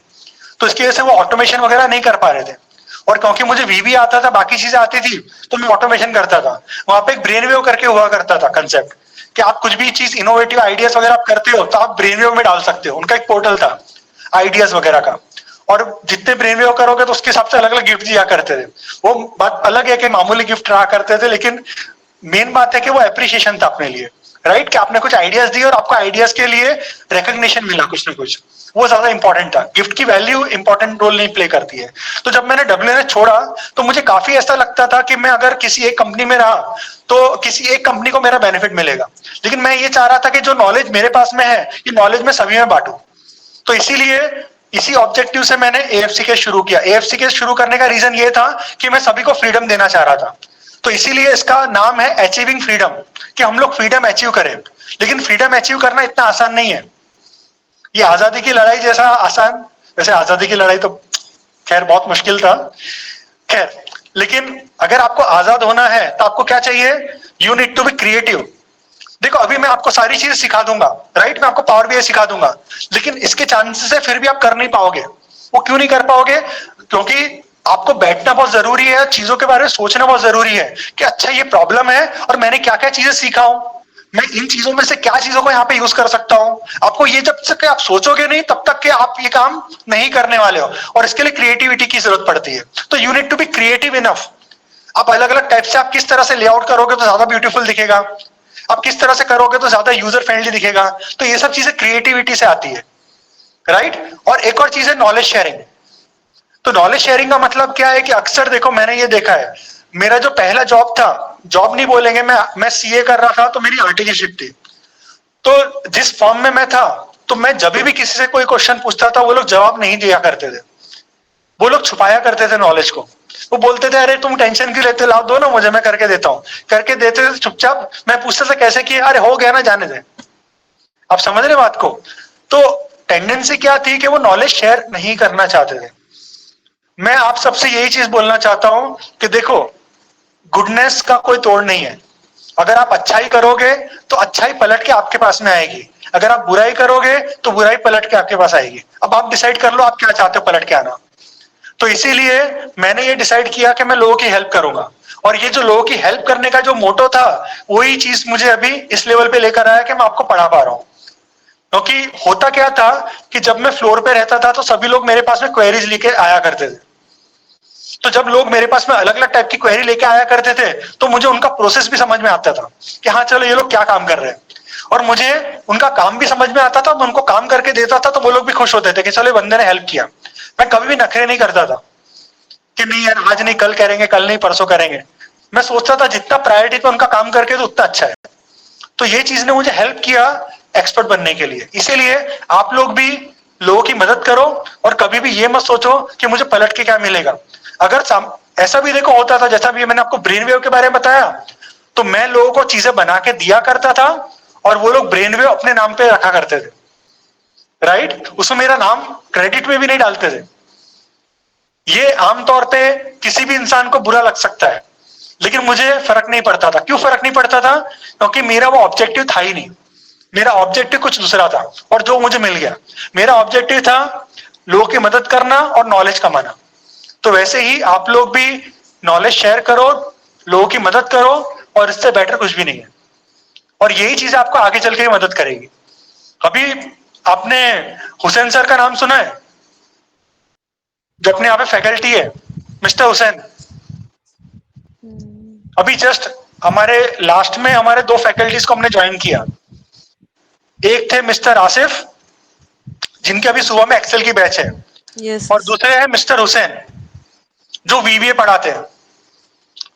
तो इसकी वजह से वो ऑटोमेशन वगैरह नहीं कर पा रहे थे। और क्योंकि मुझे VBA आता था, बाकी चीजें आती थी, तो मैं ऑटोमेशन करता था। वहां पे एक ब्रेन वेव करके हुआ करता था कंसेप्ट, कि आप कुछ भी चीज इनोवेटिव आइडियाज वगैरह आप करते हो तो आप ब्रेन वेव में डाल सकते हो। उनका एक पोर्टल था आइडियाज वगैरह का, और जितने ब्रेन वेव करोगे तो उसके हिसाब से अलग अलग गिफ्ट दिया करते थे। वो बात अलग है कि मामूली गिफ्ट रहा करते थे, लेकिन मेन बात है कि वो एप्रिसिएशन था अपने लिए, राइट? कि आपने कुछ आइडियाज दिए और आपको आइडियाज के लिए रिकॉग्निशन मिला कुछ ना कुछ, वो ज्यादा इंपॉर्टेंट था। गिफ्ट की वैल्यू इंपॉर्टेंट रोल नहीं प्ले करती है। तो जब मैंने WNS छोड़ा तो मुझे काफी ऐसा लगता था कि मैं अगर किसी एक कंपनी में रहा तो किसी एक कंपनी को मेरा बेनिफिट मिलेगा, लेकिन मैं ये चाह रहा था कि जो नॉलेज मेरे पास में है ये नॉलेज मैं सभी में बांटूं। तो इसीलिए इसी ऑब्जेक्टिव से मैंने AFCK शुरू किया। AFCK शुरू करने का रीजन ये था कि मैं सभी को फ्रीडम देना चाह रहा था। तो इसीलिए इसका नाम है अचीविंग फ्रीडम, कि हम लोग फ्रीडम अचीव करें। लेकिन फ्रीडम अचीव करना इतना आसान नहीं है। ये आजादी की लड़ाई जैसा आसान, वैसे आजादी की लड़ाई तो खैर बहुत मुश्किल था, खैर, लेकिन अगर आपको आजाद होना है तो आपको क्या चाहिए? You need to be creative. देखो अभी मैं आपको सारी चीजें सिखा दूंगा, राइट? मैं आपको पावर BI सिखा दूंगा, लेकिन इसके चांसेस है फिर भी आप कर नहीं पाओगे। वो क्यों नहीं कर पाओगे? क्योंकि आपको बैठना बहुत जरूरी है, चीजों के बारे में सोचना बहुत जरूरी है कि अच्छा ये प्रॉब्लम है और मैंने क्या क्या चीजें सीखा हूं, मैं इन चीजों में से क्या चीजों को यहाँ पे यूज कर सकता हूँ। आपको ये जब तक आप सोचोगे नहीं तब तक कि आप ये काम नहीं करने वाले हो, और इसके लिए क्रिएटिविटी की जरूरत पड़ती है। तो you need to be creative enough. आप अलग अलग टाइप से आप किस तरह से लेआउट करोगे तो ज्यादा ब्यूटीफुल दिखेगा, आप किस तरह से करोगे तो ज्यादा यूजर फ्रेंडली दिखेगा। तो ये सब चीजें क्रिएटिविटी से आती है, राइट? और एक और चीज है नॉलेज शेयरिंग। तो नॉलेज शेयरिंग का मतलब क्या है कि अक्सर देखो मैंने ये देखा है, मेरा जो पहला जॉब था, जॉब नहीं बोलेंगे, मैं CA कर रहा था, तो मेरी RTGship थी। तो जिस फॉर्म में मैं था, तो मैं जब भी किसी से कोई क्वेश्चन पूछता था वो लोग जवाब नहीं दिया करते थे, वो लोग छुपाया करते थे नॉलेज को। वो बोलते थे अरे तुम टेंशन क्यों लेते, लाओ दो ना मुझे, मैं करके देता हूँ। करके देते थे चुपचाप। मैं पूछता था कैसे किया, अरे हो गया ना, जाने दे। आप समझ रहे बात को? तो टेंडेंसी क्या थी कि वो नॉलेज शेयर नहीं करना चाहते थे। मैं आप सबसे यही चीज बोलना चाहता हूं कि देखो गुडनेस का कोई तोड़ नहीं है। अगर आप अच्छाई करोगे तो अच्छाई पलट के आपके पास में आएगी, अगर आप बुराई करोगे तो बुराई पलट के आपके पास आएगी। अब आप डिसाइड कर लो आप क्या चाहते हो पलट के आना। तो इसीलिए मैंने ये डिसाइड किया कि मैं लोगों की हेल्प करूंगा, और ये जो लोगों की हेल्प करने का जो मोटो था वही चीज मुझे अभी इस लेवल पे लेकर आया कि मैं आपको पढ़ा पा रहा हूं। क्योंकि होता क्या था कि जब मैं फ्लोर पे रहता था तो सभी लोग मेरे पास में क्वेरीज लेके आया करते थे। तो जब लोग मेरे पास में अलग अलग टाइप की क्वेरी लेके आया करते थे तो मुझे उनका प्रोसेस भी समझ में आता था कि हाँ चलो ये लोग क्या काम कर रहे हैं, और मुझे उनका काम भी समझ में आता था। मैं उनको काम करके देता था तो वो लोग भी खुश होते थे कि चलो बंदे ने हेल्प किया। मैं कभी भी नखरे नहीं करता था कि नहीं यार आज नहीं कल करेंगे, कल नहीं परसों करेंगे। मैं सोचता था जितना प्रायोरिटी पे उनका काम करके तो उतना अच्छा है। तो ये चीज ने मुझे हेल्प किया एक्सपर्ट बनने के लिए। इसीलिए आप लोग भी लोगों की मदद करो, और कभी भी ये मत सोचो कि मुझे पलट के क्या मिलेगा। अगर ऐसा भी देखो होता था, जैसा भी मैंने आपको ब्रेन वेव के बारे में बताया, तो मैं लोगों को चीजें बना के दिया करता था और वो लोग ब्रेन वेव अपने नाम पे रखा करते थे, राइट? उसमें मेरा नाम क्रेडिट में भी नहीं डालते थे। ये आमतौर पे किसी भी इंसान को बुरा लग सकता है, लेकिन मुझे फर्क नहीं पड़ता था। क्यों फर्क नहीं पड़ता था? क्योंकि मेरा वो ऑब्जेक्टिव था ही नहीं। मेरा ऑब्जेक्टिव कुछ दूसरा था, और जो मुझे मिल गया। मेरा ऑब्जेक्टिव था लोगों की मदद करना और नॉलेज कमाना। तो वैसे ही आप लोग भी नॉलेज शेयर करो, लोगों की मदद करो, और इससे बेटर कुछ भी नहीं है। और यही चीज आपको आगे चल के मदद करेगी। अभी आपने हुसैन सर का नाम सुना है, जो अपने यहाँ पे फैकल्टी है, मिस्टर हुसैन। अभी जस्ट हमारे लास्ट में हमारे 2 फैकल्टीज को हमने ज्वाइन किया। एक थे मिस्टर आसिफ, जिनके अभी सुबह में एक्सेल की बैच है, Yes. और दूसरे हैं मिस्टर हुसैन, जो वीबीए पढ़ाते हैं।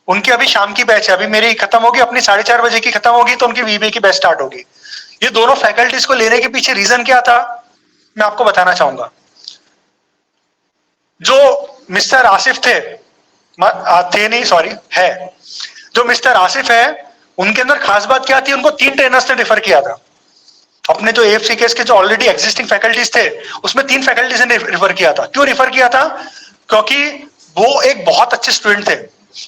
उनकी अभी शाम की बैच है, अभी मेरी खत्म होगी, अपनी 4:30 बजे की खत्म होगी, तो उनकी वीबीए की बैच स्टार्ट होगी। ये दोनों फैकल्टीज को लेने के पीछे रीजन क्या था, मैं आपको बताना चाहूंगा। जो मिस्टर आसिफ थे नहीं, सॉरी, है, जो मिस्टर आसिफ है, उनके अंदर खास बात क्या थी, उनको 3 ट्रेनर्स ने रेफर किया था। अपने जो एएफसीकेएस के जो ऑलरेडी एग्जिस्टिंग फैकल्टीज थे, उसमें 3 फैकल्टीज ने रेफर किया था। क्यों रेफर किया था? क्योंकि वो एक बहुत अच्छे स्टूडेंट थे,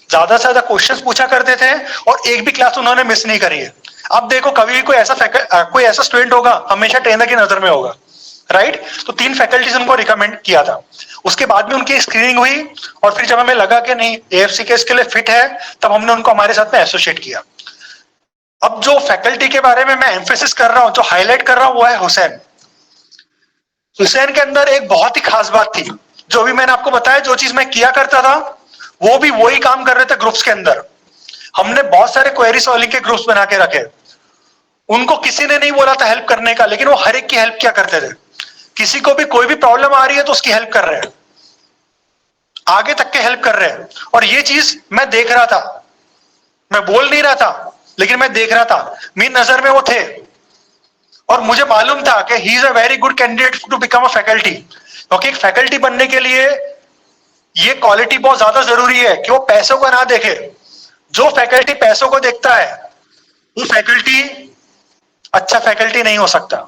ज्यादा से ज्यादा क्वेश्चंस पूछा करते थे, और एक भी क्लास उन्होंने मिस नहीं करी है। अब देखो, कभी भी कोई ऐसा स्टूडेंट होगा, हमेशा ट्रेनर की नजर में होगा, राइट? तो 3 फैकल्टीज उनको रिकमेंड किया था। उसके बाद में उनकी स्क्रीनिंग हुई, और फिर जब हमें लगा कि नहीं, एएफसीकेएस के लिए फिट है, तब हमने उनको हमारे साथ में एसोसिएट किया। अब जो फैकल्टी के बारे में मैं एम्फेसिस कर रहा हूं, जो हाईलाइट कर रहा हूं, वो है हुसैन। हुसैन के अंदर एक बहुत ही खास बात थी, जो भी मैंने आपको बताया, जो चीज मैं किया करता था, वो भी वही काम कर रहे थे ग्रुप्स के अंदर। हमने बहुत सारे क्वेरी सॉल्विंग के ग्रुप्स बना के रखे। उनको किसी ने नहीं बोला था हेल्प करने का, लेकिन वो हर एक की हेल्प किया करते थे। किसी को भी कोई भी प्रॉब्लम आ रही है तो उसकी हेल्प कर रहे हैं, आगे तक के हेल्प कर रहे हैं। और ये चीज मैं देख रहा था, मैं बोल नहीं रहा था, लेकिन मैं देख रहा था, मेरी नजर में वो थे, और मुझे मालूम था कि he is a very good candidate to become a faculty. क्योंकि एक फैकल्टी बनने के लिए ये क्वालिटी बहुत ज्यादा जरूरी है कि वो पैसों को ना देखे। जो फैकल्टी पैसों को देखता है, वो फैकल्टी अच्छा फैकल्टी नहीं हो सकता।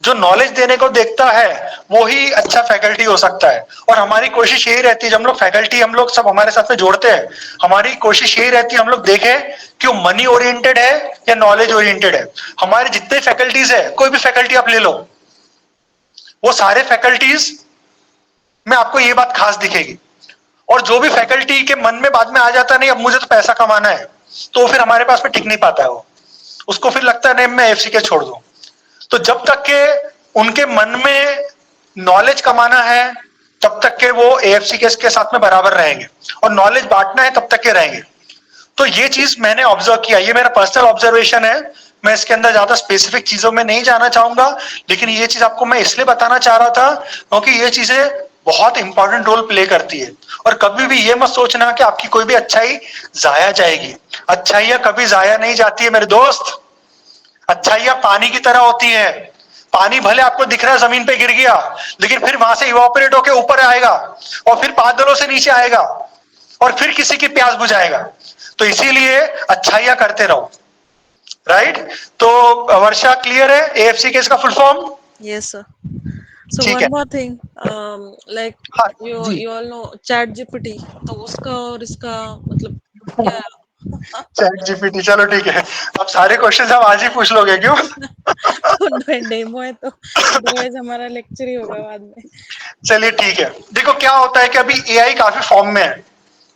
जो नॉलेज देने को देखता है, वो ही अच्छा फैकल्टी हो सकता है। और हमारी कोशिश यही रहती है, जब हम लोग फैकल्टी, हम लोग सब हमारे साथ में जोड़ते हैं, हमारी कोशिश यही रहती है, हम लोग देखें कि वो मनी ओरिएंटेड है या नॉलेज ओरिएंटेड है। हमारे जितने फैकल्टीज है, कोई भी फैकल्टी आप ले लो, वो सारे फैकल्टीज में आपको ये बात खास दिखेगी। और जो भी फैकल्टी के मन में बाद में आ जाता है, नहीं अब मुझे तो पैसा कमाना है, तो फिर हमारे पास में टिक नहीं पाता है। वो उसको फिर लगता है नहीं, मैं एफसीके छोड़ दूं। तो जब तक के उनके मन में नॉलेज कमाना है, तब तक के वो एएफसीकेएस के साथ में बराबर रहेंगे, और नॉलेज बांटना है तब तक के रहेंगे। तो ये चीज मैंने ऑब्जर्व किया, ये मेरा पर्सनल ऑब्जर्वेशन है। मैं इसके अंदर ज्यादा स्पेसिफिक चीजों में नहीं जाना चाहूंगा, लेकिन ये चीज आपको मैं इसलिए बताना चाह रहा था क्योंकि ये चीजें बहुत इंपॉर्टेंट रोल प्ले करती है। और कभी भी ये मत सोचना कि आपकी कोई भी अच्छाई जाया जाएगी। अच्छाइयां कभी जाया नहीं जाती है मेरे दोस्त। अच्छाइयां पानी की तरह होती है। पानी भले आपको दिख रहा है जमीन पे गिर गया, लेकिन फिर वहां से इवापोरेट होके ऊपर आएगा, और फिर बादलों से नीचे आएगा, और फिर किसी की प्यास बुझाएगा। तो इसीलिए अच्छाइयां करते रहो, राइट? तो वर्षा, क्लियर है एएफसीकेएस का full form? Yes, sir. So ठीक one है। more thing, like हाँ, you जी। you all know Chat GPT, तो उसका और इसका मतलब क्या? चैट जीपीटी, चलो ठीक है। अब सारे क्वेश्चंस आप आज ही पूछ लोगे क्यों? तो डेमो है, तो अदरवाइज हमारा लेक्चर ही होगा बाद में। चलिए ठीक है। देखो क्या होता है कि अभी एआई काफी फॉर्म में है,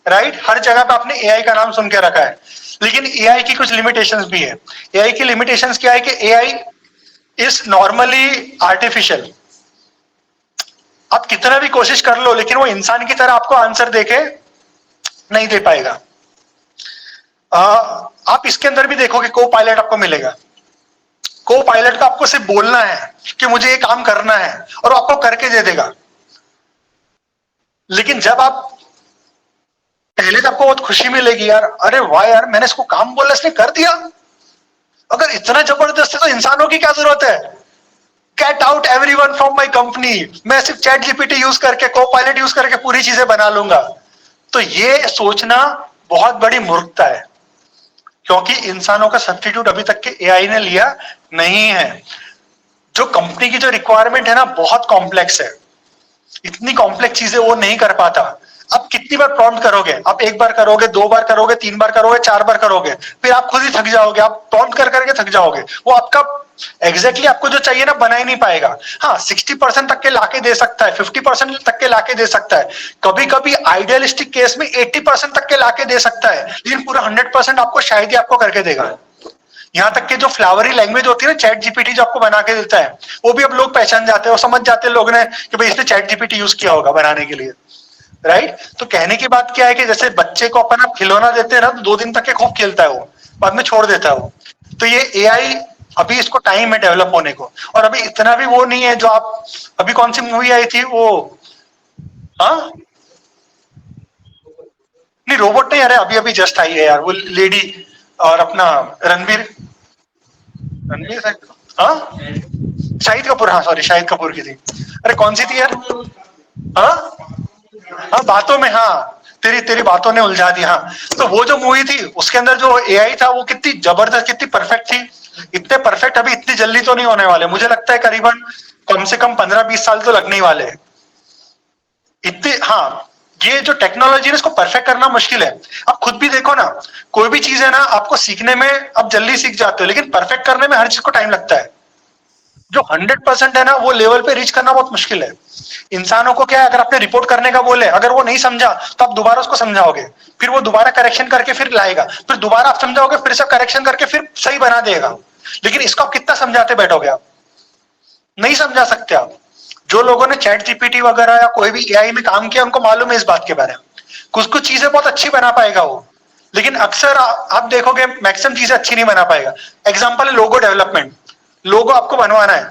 राइट? हर जगह पे आपने एआई का नाम सुन के रखा है, लेकिन एआई की कुछ लिमिटेशंस भी है। एआई की लिमिटेशंस क्या है कि एआई इज नॉर्मली आर्टिफिशियल। आप कितना भी कोशिश कर लो, लेकिन वो इंसान की तरह आपको आंसर देके नहीं दे पाएगा। आप इसके अंदर भी देखोगे को पायलट आपको मिलेगा। को पायलट का आपको सिर्फ बोलना है कि मुझे ये काम करना है, और आपको करके दे देगा। लेकिन जब आप पहले तो आपको बहुत खुशी मिलेगी, यार अरे वाह यार, मैंने इसको काम बोला, इसने कर दिया। अगर इतना जबरदस्त है तो इंसानों की क्या जरूरत है? Get out everyone from my company, मैं सिर्फ चैट जीपीटी यूज करके, को पायलट यूज करके पूरी चीजें बना लूंगा। तो ये सोचना बहुत बड़ी मूर्खता है, क्योंकि इंसानों का सब्स्टिट्यूट अभी तक के एआई ने लिया नहीं है। जो कंपनी की जो रिक्वायरमेंट है ना, बहुत कॉम्प्लेक्स है। इतनी कॉम्प्लेक्स चीजें वो नहीं कर पाता। अब कितनी बार प्रॉम्प्ट करोगे? आप 1 बार करोगे, 2 बार करोगे, 3 बार करोगे, 4 बार करोगे, फिर आप खुद ही थक जाओगे। आप प्रॉम्प्ट कर करके थक जाओगे। वो आपका एग्जैक्टली आपको जो चाहिए ना, बना ही नहीं पाएगा। हाँ, 60% तक के लाके दे सकता है, 50% तक के लाके दे सकता है, कभी कभी आइडियलिस्टिक केस में 80% तक के लाके दे सकता है, लेकिन पूरा 100% आपको शायद ही आपको करके देगा। यहाँ तक कि जो फ्लावरी लैंग्वेज होती है ना, चैट जीपीटी जो आपको बना के देता है, वो भी अब लोग पहचान जाते हैं और समझ जाते हैं लोग ने कि भाई इसने चैट जीपीटी यूज किया होगा बनाने के लिए, राइट। तो कहने की बात क्या है कि जैसे बच्चे को अपन आप खिलौना देते हैं ना, तो 2 दिन तक के खूब खेलता है वो, बाद में छोड़ देता है वो। तो ये एआई अभी इसको टाइम है डेवलप होने को, और अभी इतना भी वो नहीं है जो आप अभी कौन सी मूवी आई थी वो, हाँ नहीं रोबोट नहीं, अरे अभी अभी जस्ट आई है यार वो लेडी और अपना रणवीर हाँ शाहिद कपूर, हाँ सॉरी शाहिद कपूर की थी, अरे कौन सी थी यार, हाँ हाँ बातों में, हाँ तेरी तेरी बातों ने उलझा दी, हाँ। तो वो जो मूवी थी उसके अंदर जो एआई था वो कितनी जबरदस्त, कितनी परफेक्ट थी। इतने परफेक्ट अभी इतनी जल्दी तो नहीं होने वाले, मुझे लगता है करीबन कम से कम 15-20 साल तो लगने ही वाले हैं इतने। हाँ ये जो टेक्नोलॉजी है इसको परफेक्ट करना मुश्किल है। आप खुद भी देखो ना, कोई भी चीज है ना आपको सीखने में आप जल्दी सीख जाते हो, लेकिन परफेक्ट करने में हर चीज को टाइम लगता है। जो 100% है ना वो लेवल पे रीच करना बहुत मुश्किल है। इंसानों को क्या है, अगर आपने रिपोर्ट करने का बोले, अगर वो नहीं समझा तो आप दोबारा उसको समझाओगे, फिर वो दोबारा करेक्शन करके फिर लाएगा, फिर दोबारा आप समझाओगे, फिर से करेक्शन करके फिर सही बना देगा। लेकिन इसको आप कितना समझाते बैठोगे, आप नहीं समझा सकते। आप जो लोगों ने चैट जीपीटी वगैरह या कोई भी एआई में काम किया उनको मालूम है इस बात के बारे में। कुछ कुछ चीजें बहुत अच्छी बना पाएगा वो, लेकिन अक्सर आप देखोगे मैक्सिमम चीजें अच्छी नहीं बना पाएगा। एग्जाम्पल है लोगो डेवलपमेंट, लोगो आपको बनवाना है,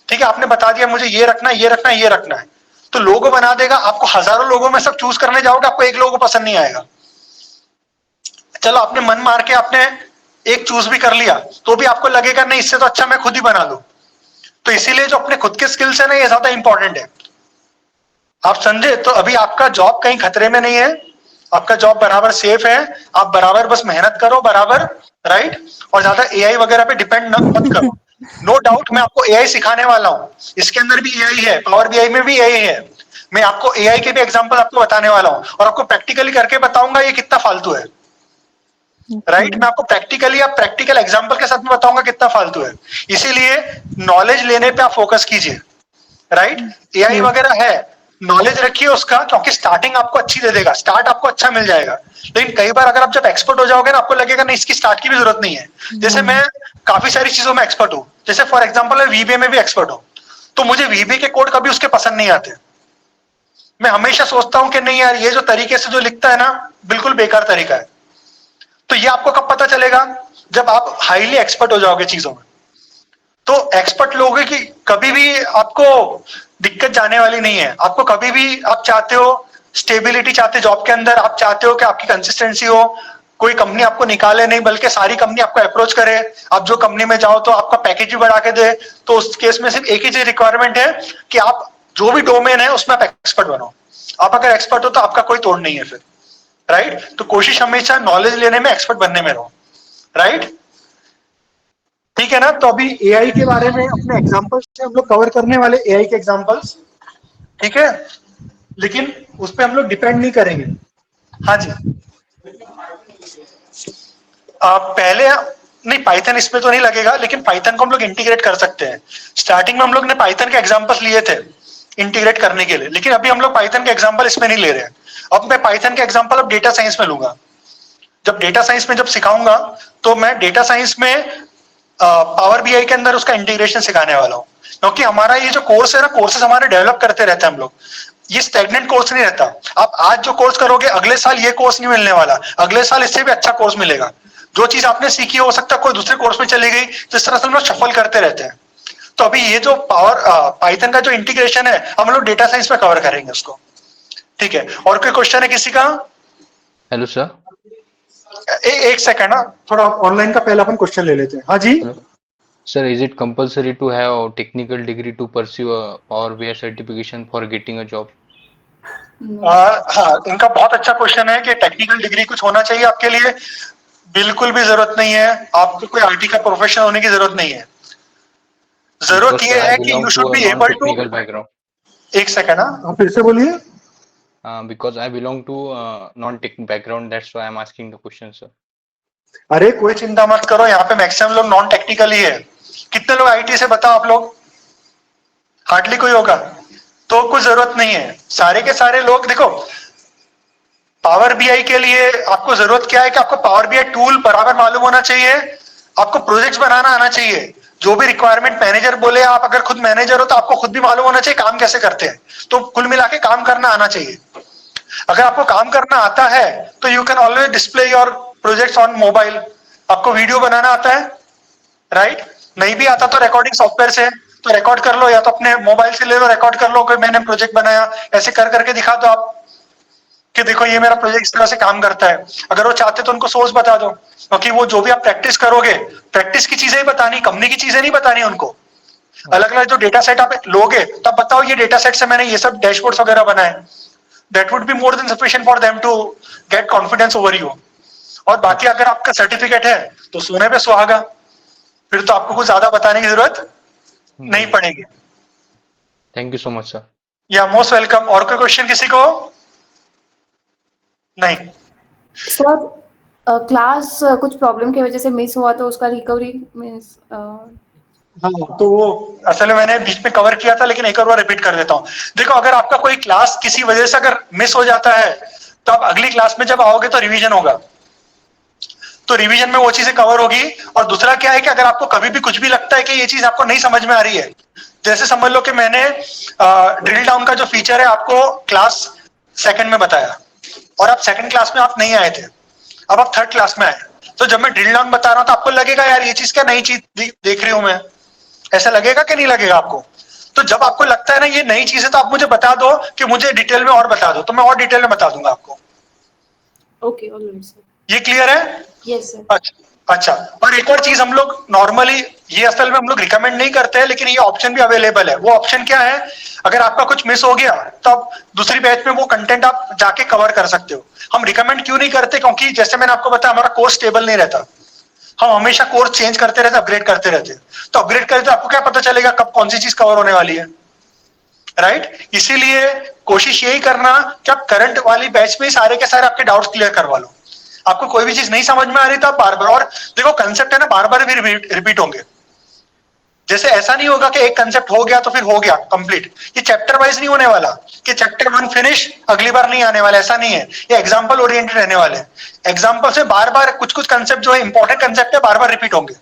ठीक है, आपने बता दिया मुझे ये रखना है, ये रखना है, ये रखना है, तो लोगो बना देगा। आपको हजारों लोगों में सब चूज करने जाओगे, आपको एक लोगो पसंद नहीं आएगा। चलो आपने मन मार के आपने एक चूज भी कर लिया, तो भी आपको लगेगा नहीं इससे तो अच्छा मैं खुद ही बना लूं। तो इसीलिए जो अपने खुद के स्किल्स है ना ये ज्यादा इंपॉर्टेंट है। आप समझे? तो अभी आपका जॉब कहीं खतरे में नहीं है, आपका जॉब बराबर सेफ है। आप बराबर बस मेहनत करो बराबर, राइट, और ज्यादा एआई वगैरह पे डिपेंड मत करो। नो डाउट मैं आपको एआई सिखाने वाला हूं, इसके अंदर भी एआई है, पावर बीआई में भी एआई है। मैं आपको एआई के भी एग्जांपल आपको बताने वाला हूं और आपको प्रैक्टिकली करके बताऊंगा ये कितना फालतू है, राइट। मैं आपको प्रैक्टिकली या प्रैक्टिकल एग्जांपल के साथ में बताऊंगा कितना फालतू है। इसीलिए नॉलेज लेने पे आप फोकस कीजिए, राइट। एआई वगैरह है, नॉलेज रखिए उसका, क्योंकि स्टार्टिंग आपको अच्छी दे देगा, स्टार्ट आपको अच्छा मिल जाएगा। लेकिन कई बार अगर आप जब एक्सपर्ट हो जाओगे ना, आपको लगेगा नहीं इसकी स्टार्ट की भी जरूरत नहीं है। जैसे मैं काफी सारी चीजों में एक्सपर्ट हूँ, जैसे फॉर एग्जाम्पल मैं वीबीए में भी एक्सपर्ट हूँ, तो मुझे वीबीए के कोड कभी उसके पसंद नहीं आते। मैं हमेशा सोचता हूँ कि नहीं यार ये जो तरीके से जो लिखता है ना बिल्कुल बेकार तरीका है। तो ये आपको कब पता चलेगा? जब आप हाईली एक्सपर्ट हो जाओगे चीजों में। तो एक्सपर्ट लोगों की कभी भी आपको दिक्कत जाने वाली नहीं है। आपको कभी भी आप चाहते हो स्टेबिलिटी, चाहते जॉब के अंदर, आप चाहते हो कि आपकी कंसिस्टेंसी हो, कोई कंपनी आपको निकाले नहीं बल्कि सारी कंपनी आपको अप्रोच करे, आप जो कंपनी में जाओ तो आपका पैकेज भी बढ़ा के दे। तो उस केस में सिर्फ एक ही चीज रिक्वायरमेंट है कि आप जो भी डोमेन है उसमें आप एक्सपर्ट बनो। आप अगर एक्सपर्ट हो तो आपका कोई तोड़ नहीं है फिर, राइट। तो कोशिश हमेशा नॉलेज लेने में, एक्सपर्ट बनने में रहो, राइट, ठीक है ना। तो अभी एआई के बारे में अपने एग्जांपल्स से हम लोग कवर करने वाले, एआई के एग्जांपल्स, ठीक है, लेकिन उस पर हम लोग डिपेंड नहीं करेंगे। हाँ जी, पहले नहीं, पाइथन इसमें तो नहीं लगेगा, लेकिन पाइथन को हम लोग इंटीग्रेट कर सकते हैं। स्टार्टिंग में हम लोग ने पाइथन के एग्जांपल्स लिए थे इंटीग्रेट करने के लिए, लेकिन अभी हम लोग पाइथन के एग्जांपल इसमें नहीं ले रहे हैं। अब मैं पाइथन के एग्जांपल अब डेटा साइंस में लूंगा। जब डेटा साइंस में जब सिखाऊंगा तो मैं डेटा साइंस में पावर बीआई के अंदर उसका इंटीग्रेशन सिखाने वाला हूँ। क्योंकि हमारा ये जो कोर्स है ना, कोर्सेज हमारे डेवलप करते रहते हैं हम लोग, ये स्टैग्नेंट कोर्स नहीं रहता। आप आज जो कोर्स करोगे अगले साल ये कोर्स नहीं मिलने वाला, अगले साल इससे भी अच्छा कोर्स मिलेगा। जो चीज आपने सीखी हो सकता है कोई दूसरे कोर्स में चली गई, तो इस तरह से हम लोग शफल करते रहते हैं। तो अभी ये जो पाइथन का जो इंटीग्रेशन है हम लोग डेटा साइंस में कवर करेंगे उसको, ठीक है। और कोई क्वेश्चन है किसी का? Hello sir. एक सेकंड ना, थोड़ा ऑनलाइन का पहला अपन क्वेश्चन ले लेते हैं। हाँ जी sir, is it compulsory to have technical degree to pursue Power BI certification for getting a job? हाँ, इनका बहुत अच्छा क्वेश्चन है कि टेक्निकल डिग्री कुछ होना चाहिए आपके लिए। बिल्कुल भी जरूरत नहीं है, आपको कोई आईटी का प्रोफेशन होने की जरूरत नहीं है। जरूरत ये है कि you should be able to. एक सेकंड, आप फिर से बोलिए। Because I belong to non-tech background, that's why I'm asking the question, sir. अरे कोई चिंता मत करो, यहाँ पे मैक्सिमम लोग नॉन टेक्निकल ही है। कितने लोग आईटी से बताओ आप लोग? हार्डली कोई होगा। तो कुछ जरूरत नहीं है, सारे के सारे लोग देखो पावर बीआई के लिए आपको जरूरत क्या है कि आपको पावर बीआई टूल बराबर मालूम होना चाहिए, आपको प्रोजेक्ट्स बनाना आना चाहिए। जो भी रिक्वायरमेंट मैनेजर बोले, आप अगर खुद मैनेजर हो तो आपको खुद भी मालूम होना चाहिए काम कैसे करते हैं। तो कुल मिला के काम करना आना चाहिए। अगर आपको काम करना आता है तो you can always display your projects on mobile. आपको वीडियो बनाना आता है, राइट? नहीं भी आता तो रिकॉर्डिंग सॉफ्टवेयर से तो रिकॉर्ड कर लो, या तो अपने मोबाइल से ले लो, रिकॉर्ड कर लो कि मैंने प्रोजेक्ट बनाया, ऐसे कर करके दिखा दो आप कि देखो ये मेरा प्रोजेक्ट इस तरह से काम करता है। अगर वो चाहते तो उनको सोर्स बता दो, क्योंकि वो जो भी आप प्रैक्टिस करोगे, प्रैक्टिस की चीजें ही बतानी, कंपनी की चीजें नहीं बतानी उनको। अलग अलग जो डेटा सेट आप लोगे तब बताओ ये डेटा सेट से मैंने ये सब डैशबोर्ड्स वगैरह बनाए। That would be more than sufficient for them to get confidence over you. और बाकी अगर आपका सर्टिफिकेट है तो सोने पे सुहागा, फिर तो आपको कुछ ज्यादा बताने की जरूरत नहीं पड़ेगी। Thank you so much sir. या मोस्ट वेलकम। और कोई क्वेश्चन किसी को? नहीं। सर क्लास कुछ प्रॉब्लम की वजह से मिस हुआ तो उसका रिकवरी मींस हाँ, तो वो असल में मैंने बीच में कवर किया था, लेकिन एक और बार रिपीट कर देता हूँ। देखो, अगर आपका कोई क्लास किसी वजह से अगर मिस हो जाता है तो आप अगली क्लास में जब आओगे तो रिवीजन होगा, तो रिवीजन में वो चीजें कवर होगी। और दूसरा क्या है कि अगर आपको कभी भी कुछ भी लगता है कि ये चीज आपको नहीं समझ में आ रही है, जैसे समझ लो कि मैंने ड्रिल डाउन का जो फीचर है आपको क्लास सेकंड में बताया और आप सेकंड क्लास में आप नहीं आए थे, अब आप थर्ड क्लास में आए, तो जब मैं ड्रिल डाउन बता रहा हूं तो आपको लगेगा यार ये चीज क्या नई चीज देख रही हूं मैं, ऐसा लगेगा कि नहीं लगेगा आपको? तो जब आपको लगता है ना ये नई चीज है तो आप मुझे बता दो कि मुझे डिटेल में और बता दो, तो मैं और डिटेल में बता दूंगा आपको। Okay alright sir. ये क्लियर है? Yes sir. अच्छा। और एक और चीज हम लोग नॉर्मली, ये असल में हम लोग रिकमेंड नहीं करते हैं, लेकिन ये ऑप्शन भी अवेलेबल है। वो ऑप्शन क्या है? अगर आपका कुछ मिस हो गया तो आप दूसरी बैच में वो कंटेंट आप जाके कवर कर सकते हो। हम रिकमेंड क्यों नहीं करते? क्योंकि जैसे मैंने आपको बताया हमारा कोर्स स्टेबल नहीं रहता, हम हमेशा कोर्स चेंज करते रहते, अपग्रेड करते रहते। तो अपग्रेड करते आपको क्या पता चलेगा कब कौन सी चीज कवर होने वाली है, राइट? इसीलिए कोशिश यही करना कि आप करंट वाली बैच में सारे के सारे आपके डाउट्स क्लियर करवा लो। आपको कोई भी चीज नहीं समझ में आ रही तो आप बार बार, और देखो कंसेप्ट है ना, बार बार भी रिपीट होंगे। जैसे ऐसा नहीं होगा कि एक कंसेप्ट हो गया तो फिर हो गया कंप्लीट। ये चैप्टर वाइज नहीं होने वाला कि चैप्टर 1 फिनिश अगली बार नहीं आने वाला, ऐसा नहीं है। ये एग्जांपल ओरिएंटेड रहने वाले हैं। एग्जांपल से बार बार कुछ कुछ कंसेप्ट जो है इंपॉर्टेंट कंसेप्ट है बार बार रिपीट होंगे,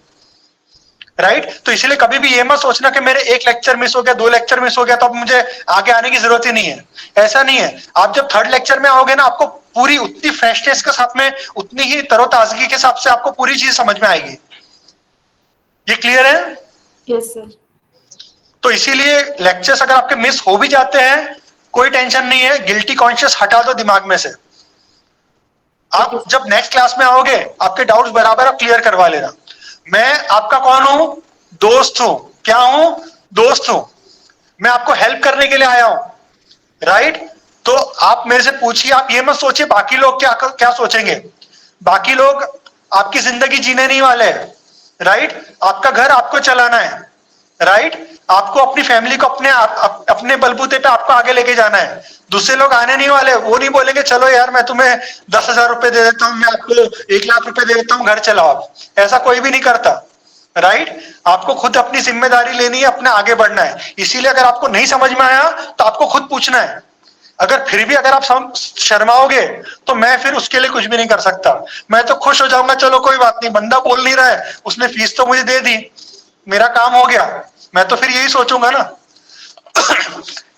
राइट? तो इसीलिए कभी भी ये मत सोचना कि मेरे एक लेक्चर मिस हो गया, 2 लेक्चर मिस हो गया तो अब मुझे आगे आने की जरूरत ही नहीं है। ऐसा नहीं है। आप जब थर्ड लेक्चर में आओगे ना, आपको पूरी उतनी फ्रेशनेस के साथ में, उतनी ही तरोताजगी के साथ से आपको पूरी चीज समझ में आएगी। ये क्लियर है? Yes sir. तो इसीलिए लेक्चर्स अगर आपके मिस हो भी जाते हैं कोई टेंशन नहीं है, गिल्टी कॉन्शियस हटा दो दिमाग में से। आप जब नेक्स्ट क्लास में आओगे आपके डाउट्स बराबर आप क्लियर करवा लेना। मैं आपका कौन हूं? दोस्त हूं। क्या हूं? दोस्त हूं। मैं आपको हेल्प करने के लिए आया हूं, राइट? तो आप मेरे से पूछिए, आप ये मत सोचिए बाकी लोग क्या क्या सोचेंगे। बाकी लोग आपकी जिंदगी जीने नहीं वाले हैं, राइट? आपका घर आपको चलाना है, राइट? आपको अपनी फैमिली को अपने बलबूते पे आपको आगे लेके जाना है। दूसरे लोग आने नहीं वाले, वो नहीं बोलेंगे चलो यार मैं तुम्हें 10,000 रुपए दे देता हूं, मैं आपको 1 लाख रुपए दे देता हूं, घर चलाओ आप। ऐसा कोई भी नहीं करता, राइट? आपको खुद अपनी जिम्मेदारी लेनी है, अपने आगे बढ़ना है। इसीलिए अगर आपको नहीं समझ में आया तो आपको खुद पूछना है। अगर फिर भी अगर आप शर्माओगे तो मैं फिर उसके लिए कुछ भी नहीं कर सकता। मैं तो खुश हो जाऊंगा, चलो कोई बात नहीं, बंदा बोल नहीं रहा है, उसने फीस तो मुझे दे दी, मेरा काम हो गया। मैं तो फिर यही सोचूंगा ना।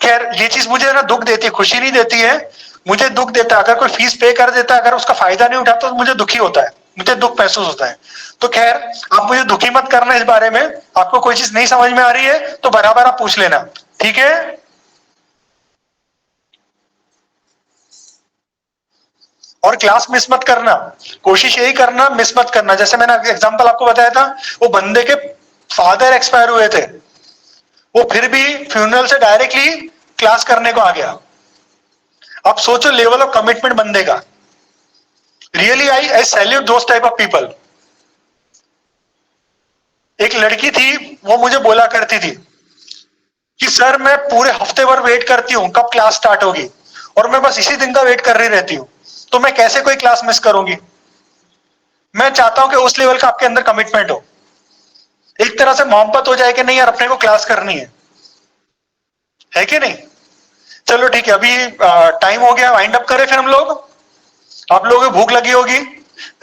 खैर ये चीज मुझे ना दुख देती है, खुशी नहीं देती है, मुझे दुख देता है। अगर कोई फीस पे कर देता है, अगर उसका फायदा नहीं उठाता तो मुझे दुखी होता है, मुझे दुख महसूस होता है। तो खैर आप मुझे दुखी मत करना इस बारे में। आपको कोई चीज नहीं समझ में आ रही है तो बराबर आप पूछ लेना, ठीक है? और क्लास मिस मत करना, कोशिश यही करना मिस मत करना। जैसे मैंने एग्जांपल आपको बताया था, वो बंदे के फादर एक्सपायर हुए थे, वो फिर भी फ्यूनरल से डायरेक्टली क्लास करने को आ गया। अब सोचो लेवल ऑफ कमिटमेंट बंदे का। Really I salute those type of people. एक लड़की थी, वो मुझे बोला करती थी कि सर मैं पूरे हफ्ते भर वेट करती हूँ कब क्लास स्टार्ट होगी, और मैं बस इसी दिन का वेट कर रही रहती हूँ, तो मैं कैसे कोई क्लास मिस करूंगी? मैं चाहता हूं कि उस लेवल का आपके अंदर कमिटमेंट हो, एक तरह से मोहब्बत हो जाए कि नहीं यार अपने को क्लास करनी है कि नहीं? चलो ठीक है, अभी टाइम हो गया, वाइंड अप करें फिर हम लोग। आप लोगों को भूख लगी होगी,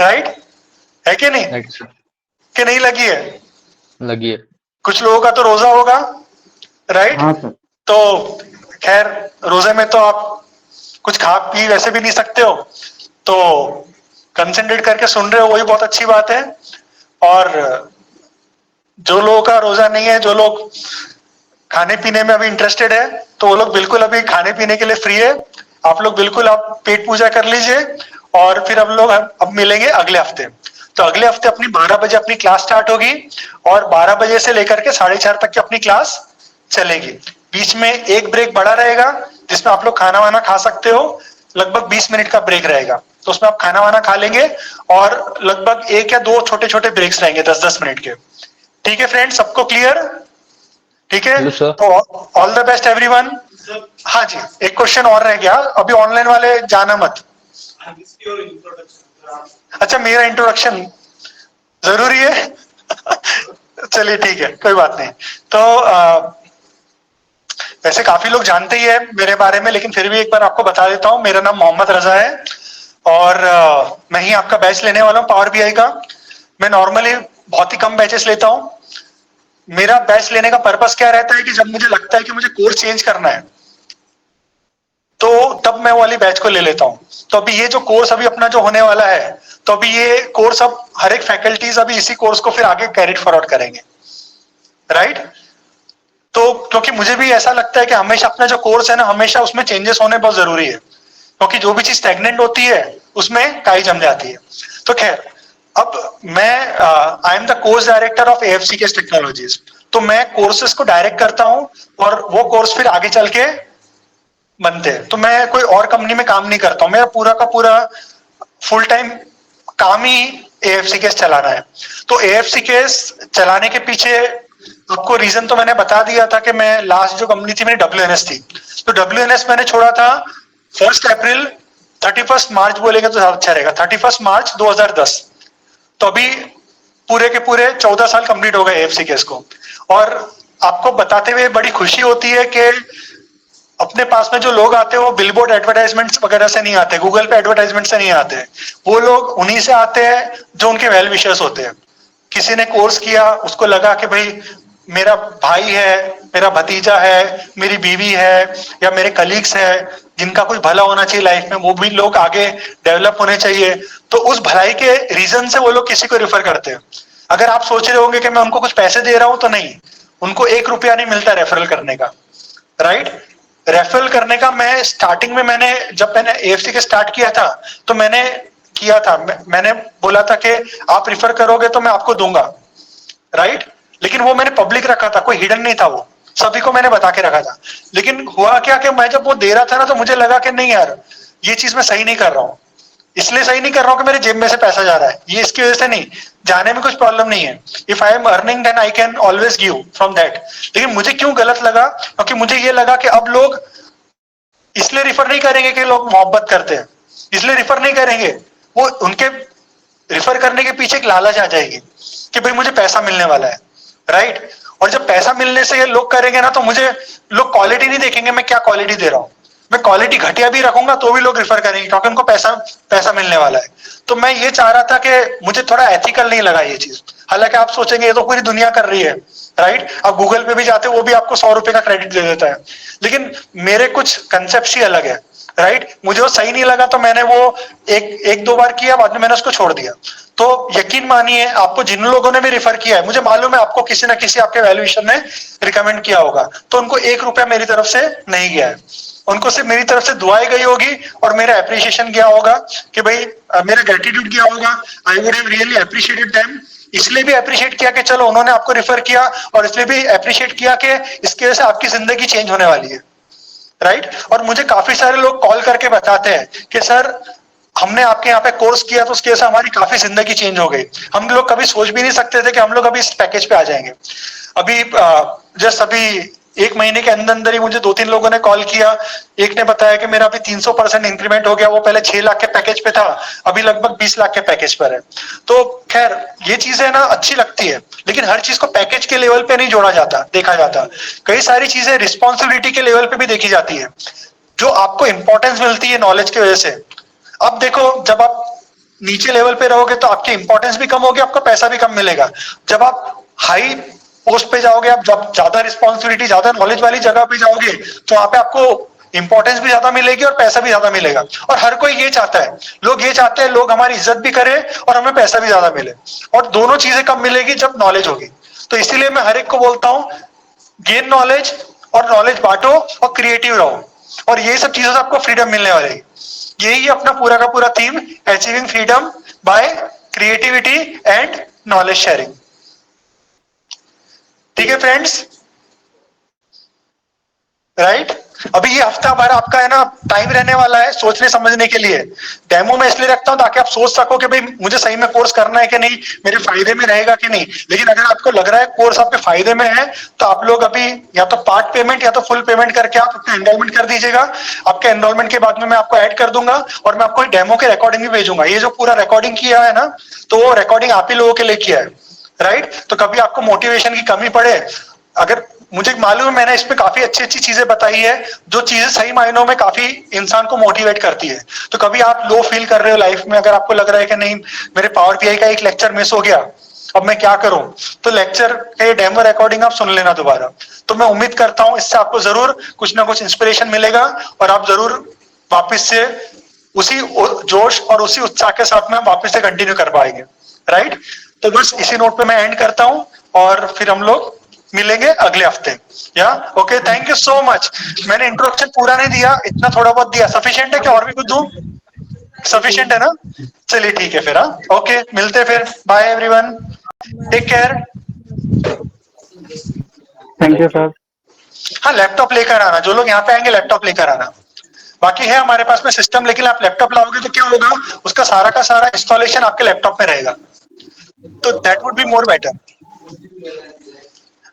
राइट? है कि नहीं? Right sir. कि नहीं लगी है? लगी है। कुछ लोगों का तो रोजा होगा, राइट? हाँ सर। तो खैर रोजे में तो आप कुछ खा पी वैसे भी नहीं सकते हो, तो कंसंट्रेट करके सुन रहे हो वही बहुत अच्छी बात है। और जो लोगों का रोजा नहीं है, जो लोग खाने पीने में अभी इंटरेस्टेड है, तो वो लोग बिल्कुल अभी खाने पीने के लिए फ्री है। आप लोग बिल्कुल आप पेट पूजा कर लीजिए और फिर हम लोग अब मिलेंगे अगले हफ्ते। तो अगले हफ्ते अपनी 12 बजे अपनी क्लास स्टार्ट होगी और 12 बजे से लेकर के 4:30 तक की अपनी क्लास चलेगी। बीच में एक ब्रेक बड़ा रहेगा जिसमें आप लोग खाना वाना खा सकते हो, लगभग 20 मिनट का ब्रेक रहेगा, तो उसमें आप खाना वाना खा लेंगे और लगभग 1 या 2 छोटे छोटे ब्रेक्स रहेंगे 10-10 मिनट के। ठीक है फ्रेंड्स, सबको क्लियर? ठीक है, हेलो सर। तो ऑल द बेस्ट एवरीवन। हाँ जी, एक क्वेश्चन और रह गया, अभी ऑनलाइन वाले जाना मत। अच्छा, मेरा इंट्रोडक्शन जरूरी है? चलिए ठीक है, कोई बात नहीं। तो वैसे काफी लोग जानते ही है मेरे बारे में, लेकिन फिर भी एक बार आपको बता देता हूँ। मेरा नाम मोहम्मद रजा है और मैं ही आपका बैच लेने वाला हूँ पावर बीआई का। मैं नॉर्मली बहुत ही कम बैचेस लेता हूँ। मेरा बैच लेने का पर्पस क्या रहता है कि जब मुझे लगता है कि मुझे कोर्स चेंज करना है, तो तब मैं वो वाली बैच को ले लेता हूँ। तो अभी ये जो कोर्स अभी अपना जो होने वाला है, तो अभी ये कोर्स अब हर एक फैकल्टीज अभी इसी कोर्स को फिर आगे कैरी फॉरवर्ड करेंगे, राइट? तो क्योंकि मुझे भी ऐसा लगता है कि हमेशा अपना जो कोर्स है ना, हमेशा उसमें चेंजेस होने बहुत जरूरी है, क्योंकि जो भी चीज स्टैग्नेंट होती है उसमें काई जम जाती है। तो खैर, अब मैं I am the course director of AFCKS technologies. तो मैं कोर्सेज को डायरेक्ट करता हूं और वो कोर्स फिर आगे चल के बनते हैं। तो मैं कोई और कंपनी में काम नहीं करता हूं, मेरा पूरा का पूरा फुल टाइम काम ही AFCKS चलाना है। तो AFCKS चलाने के पीछे आपको रीजन तो मैंने बता दिया था कि मैं लास्ट जो कंपनी थी मेरी WNS थी। तो WNS मैंने छोड़ा था 1 अप्रैल, 31 मार्च बोलेंगे तो ज्यादा अच्छा रहेगा, 31 मार्च 2010। तो अभी पूरे के पूरे 14 साल कंप्लीट हो गए AFCKS को। और आपको बताते हुए बड़ी खुशी होती है कि अपने पास में जो लोग आते हैं वो बिलबोर्ड एडवर्टाइजमेंट्स वगैरह से नहीं आते, गूगल पे एडवर्टाइजमेंट से नहीं आते। वो लोग उन्हीं से आते हैं जो उनके वेल विशर्स होते हैं। किसी ने कोर्स किया, उसको लगा कि भाई मेरा भाई है, मेरा भतीजा है, मेरी बीवी है या मेरे कलीग्स है जिनका कुछ भला होना चाहिए लाइफ में, वो भी लोग आगे डेवलप होने चाहिए, तो उस भलाई के रीजन से वो लोग किसी को रेफर करते हैं। अगर आप सोच रहे होंगे कि मैं उनको कुछ पैसे दे रहा हूं, तो नहीं, उनको 1 रुपया नहीं मिलता रेफरल करने का, राइट? रेफरल करने का मैं स्टार्टिंग में जब मैंने AFCKS स्टार्ट किया था, तो मैंने किया था, मैंने बोला था कि आप रिफर करोगे तो मैं आपको दूंगा, राइट? लेकिन वो मैंने पब्लिक रखा था, कोई हिडन नहीं था, वो सभी को मैंने बता के रखा था। लेकिन हुआ क्या कि मैं जब वो दे रहा था ना, तो मुझे लगा कि नहीं यार, ये चीज मैं सही नहीं कर रहा हूँ। इसलिए सही नहीं कर रहा हूँ कि मेरे जेब में से पैसा जा रहा है, ये इसकी वजह से नहीं, जाने में कुछ प्रॉब्लम नहीं है। If I am earning then I can always give from that. लेकिन मुझे क्यों गलत लगा? क्योंकि मुझे ये लगा कि अब लोग इसलिए रिफर नहीं करेंगे कि लोग मोहब्बत करते हैं, इसलिए रिफर नहीं करेंगे, वो उनके रिफर करने के पीछे एक लालच आ जाएगी कि भाई मुझे पैसा मिलने वाला है, राइट? और जब पैसा मिलने से ये लोग करेंगे ना, तो मुझे लोग क्वालिटी नहीं देखेंगे, मैं क्या क्वालिटी दे रहा हूँ। मैं क्वालिटी घटिया भी रखूंगा तो भी लोग रिफर करेंगे, क्योंकि उनको पैसा मिलने वाला है। तो मैं ये चाह रहा था कि मुझे थोड़ा एथिकल नहीं लगा ये चीज। हालांकि आप सोचेंगे ये तो पूरी दुनिया कर रही है, राइट? आप गूगल पे भी जाते हो, वो भी आपको 100 रुपए का क्रेडिट दे देता है। लेकिन मेरे कुछ कंसेप्ट ही अलग है, राइट? मुझे वो सही नहीं लगा, तो मैंने वो एक दो बार किया, बाद में मैंने उसको छोड़ दिया। तो यकीन मानिए, आपको जिन लोगों ने भी रिफर किया है, मुझे मालूम है आपको किसी ना किसी आपके वैल्यूएशन ने रिकमेंड किया होगा, तो उनको 1 रुपया मेरी तरफ से नहीं गया है, उनको सिर्फ मेरी तरफ से दुआएं गई होगी और मेरा अप्रिशिएशन गया होगा कि भाई मेरा ग्रेटिट्यूड गया होगा। I would have really appreciated them. इसलिए भी अप्रिशिएट किया कि चलो उन्होंने आपको रिफर किया, और इसलिए भी अप्रिशिएट किया कि इसकी वजह से आपकी जिंदगी चेंज होने वाली है, राइट? और मुझे काफी सारे लोग कॉल करके बताते हैं कि सर हमने आपके यहाँ पे कोर्स किया तो उसकी वजह से हमारी काफी जिंदगी चेंज हो गई, हम लोग कभी सोच भी नहीं सकते थे कि हम लोग अभी इस पैकेज पे आ जाएंगे। अभी जस्ट अभी 1 महीने के अंदर अंदर ही मुझे 2-3 लोगों ने कॉल किया। एक ने बताया कि मेरा अभी 300% इंक्रीमेंट हो गया, वो पहले 6 लाख के पैकेज पे था, अभी लगभग 20 लाख के पैकेज पर है। तो खैर ये चीजें ना अच्छी लगती है, लेकिन हर चीज को पैकेज के लेवल पे नहीं जोड़ा जाता, देखा जाता। कई सारी चीजें रिस्पॉन्सिबिलिटी के लेवल पे भी देखी जाती है, जो आपको इंपॉर्टेंस मिलती है नॉलेज की वजह से। अब देखो, जब आप नीचे लेवल पे रहोगे तो आपकी इंपॉर्टेंस भी कम होगी, आपको पैसा भी कम मिलेगा। जब आप हाई पोस्ट पे जाओगे, आप जब ज्यादा रिस्पॉन्सिबिलिटी, ज्यादा नॉलेज वाली जगह पे जाओगे, तो वहां पे आपको इंपॉर्टेंस भी ज्यादा मिलेगी और पैसा भी ज्यादा मिलेगा। और हर कोई ये चाहता है, लोग ये चाहते हैं लोग हमारी इज्जत भी करें और हमें पैसा भी ज्यादा मिले। और दोनों चीजें कब मिलेगी? जब नॉलेज होगी। तो इसीलिए मैं हर एक को बोलता हूं, गेन नॉलेज और नॉलेज बांटो और क्रिएटिव रहो, और ये सब चीजों से आपको फ्रीडम मिलने वाली है। यही अपना पूरा का पूरा theme, achieving freedom bye creativity and knowledge sharing. ठीक है फ्रेंड्स, राइट? अभी ये हफ्ता भर आपका है ना टाइम रहने वाला है सोचने समझने के लिए। डेमो में इसलिए रखता हूं ताकि आप सोच सको कि भाई मुझे सही में कोर्स करना है कि नहीं, मेरे फायदे में रहेगा कि नहीं। लेकिन अगर आपको लग रहा है कोर्स आपके फायदे में है, तो आप लोग अभी या तो पार्ट पेमेंट या तो फुल पेमेंट करके आप अपना एनरोलमेंट कर दीजिएगा। आपके एनरोलमेंट के बाद में मैं आपको ऐड कर दूंगा और मैं आपको डेमो के रिकॉर्डिंग भी भेजूंगा। ये जो पूरा रिकॉर्डिंग किया है ना, तो वो रिकॉर्डिंग आप ही लोगों के लिए किया है, राइट? तो कभी आपको मोटिवेशन की कमी पड़े, अगर मुझे मालूम है मैंने इसमें काफी अच्छी अच्छी चीजें बताई है, जो चीजें सही मायनों में काफी इंसान को मोटिवेट करती है। तो कभी आप लो फील कर रहे हो लाइफ में, अगर आपको लग रहा है कि नहीं मेरे पावर बीआई का एक लेक्चर मिस हो गया, अब मैं क्या करूं, तो लेक्चर के डेमो रिकॉर्डिंग आप सुन लेना दोबारा। तो मैं उम्मीद करता हूं इससे आपको जरूर कुछ ना कुछ इंस्पिरेशन मिलेगा और आप जरूर वापस से उसी जोश और उसी उत्साह के साथ में वापस से कंटिन्यू कर पाएंगे, राइट? तो बस इसी नोट पे मैं एंड करता हूं और फिर हम लोग मिलेंगे अगले हफ्ते। या okay, thank you so much. मैंने इंट्रोडक्शन पूरा नहीं दिया, इतना थोड़ा बहुत दिया। सफिशिएंट है कि और भी कुछ दूं? सफिशिएंट है ना? चलिए ठीक है फिर। हाँ, ओके, मिलते हैं फिर। Bye everyone, take care. Thank you sir. हाँ, लैपटॉप लेकर आना, जो लोग यहाँ पे आएंगे लैपटॉप लेकर आना। बाकी है हमारे पास में सिस्टम, लेकिन आप लैपटॉप लाओगे तो क्या होगा, उसका सारा का सारा इंस्टॉलेशन आपके लैपटॉप में रहेगा, तो that would be more better.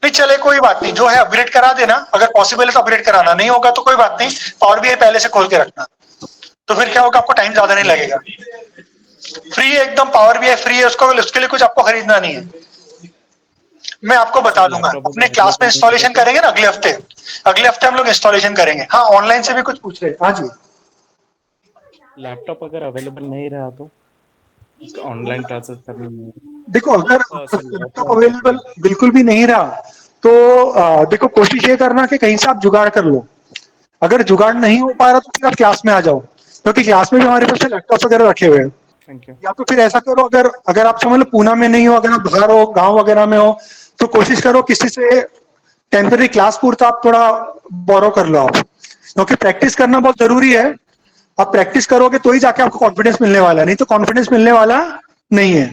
नहीं चले, कोई बात नहीं, जो है अपग्रेड करा देना, अगर पॉसिबल है तो अपग्रेड कराना, नहीं होगा तो कोई बात नहीं, पावर बीआई पहले से खोल के रखना, तो फिर क्या होगा, आपको टाइम ज्यादा नहीं लगेगा। फ्री है एकदम, पावर बीआई फ्री है, उसके लिए कुछ आपको खरीदना नहीं है। मैं आपको बता दूंगा, अपने क्लास में इंस्टॉलेशन करेंगे ना अगले हफ्ते हम लोग इंस्टॉलेशन करेंगे। हाँ, ऑनलाइन से भी कुछ पूछ रहे हैं। हाँ जी, लैपटॉप अगर अवेलेबल नहीं रहा तो ऑनलाइन क्लासेस करनी है। देखो अगर लैपटॉप अवेलेबल बिल्कुल भी नहीं रहा तो देखो कोशिश ये करना कि कहीं से आप जुगाड़ कर लो। अगर जुगाड़ नहीं हो पा रहा तो फिर आप क्लास में आ जाओ, क्योंकि क्लास में भी हमारे पास लैपटॉप वगैरह रखे हुए हैं। Thank you. या तो फिर ऐसा करो, अगर आप समझ लो पूना में नहीं हो, अगर आप बाहर हो, गांव वगैरह में हो, तो कोशिश करो किसी से टेम्पररी क्लास पूरता आप थोड़ा बोरो कर लो आप, क्योंकि प्रैक्टिस करना बहुत जरूरी है। आप प्रैक्टिस करोगे तो ही जाके आपको कॉन्फिडेंस मिलने वाला है, नहीं तो कॉन्फिडेंस मिलने वाला नहीं है।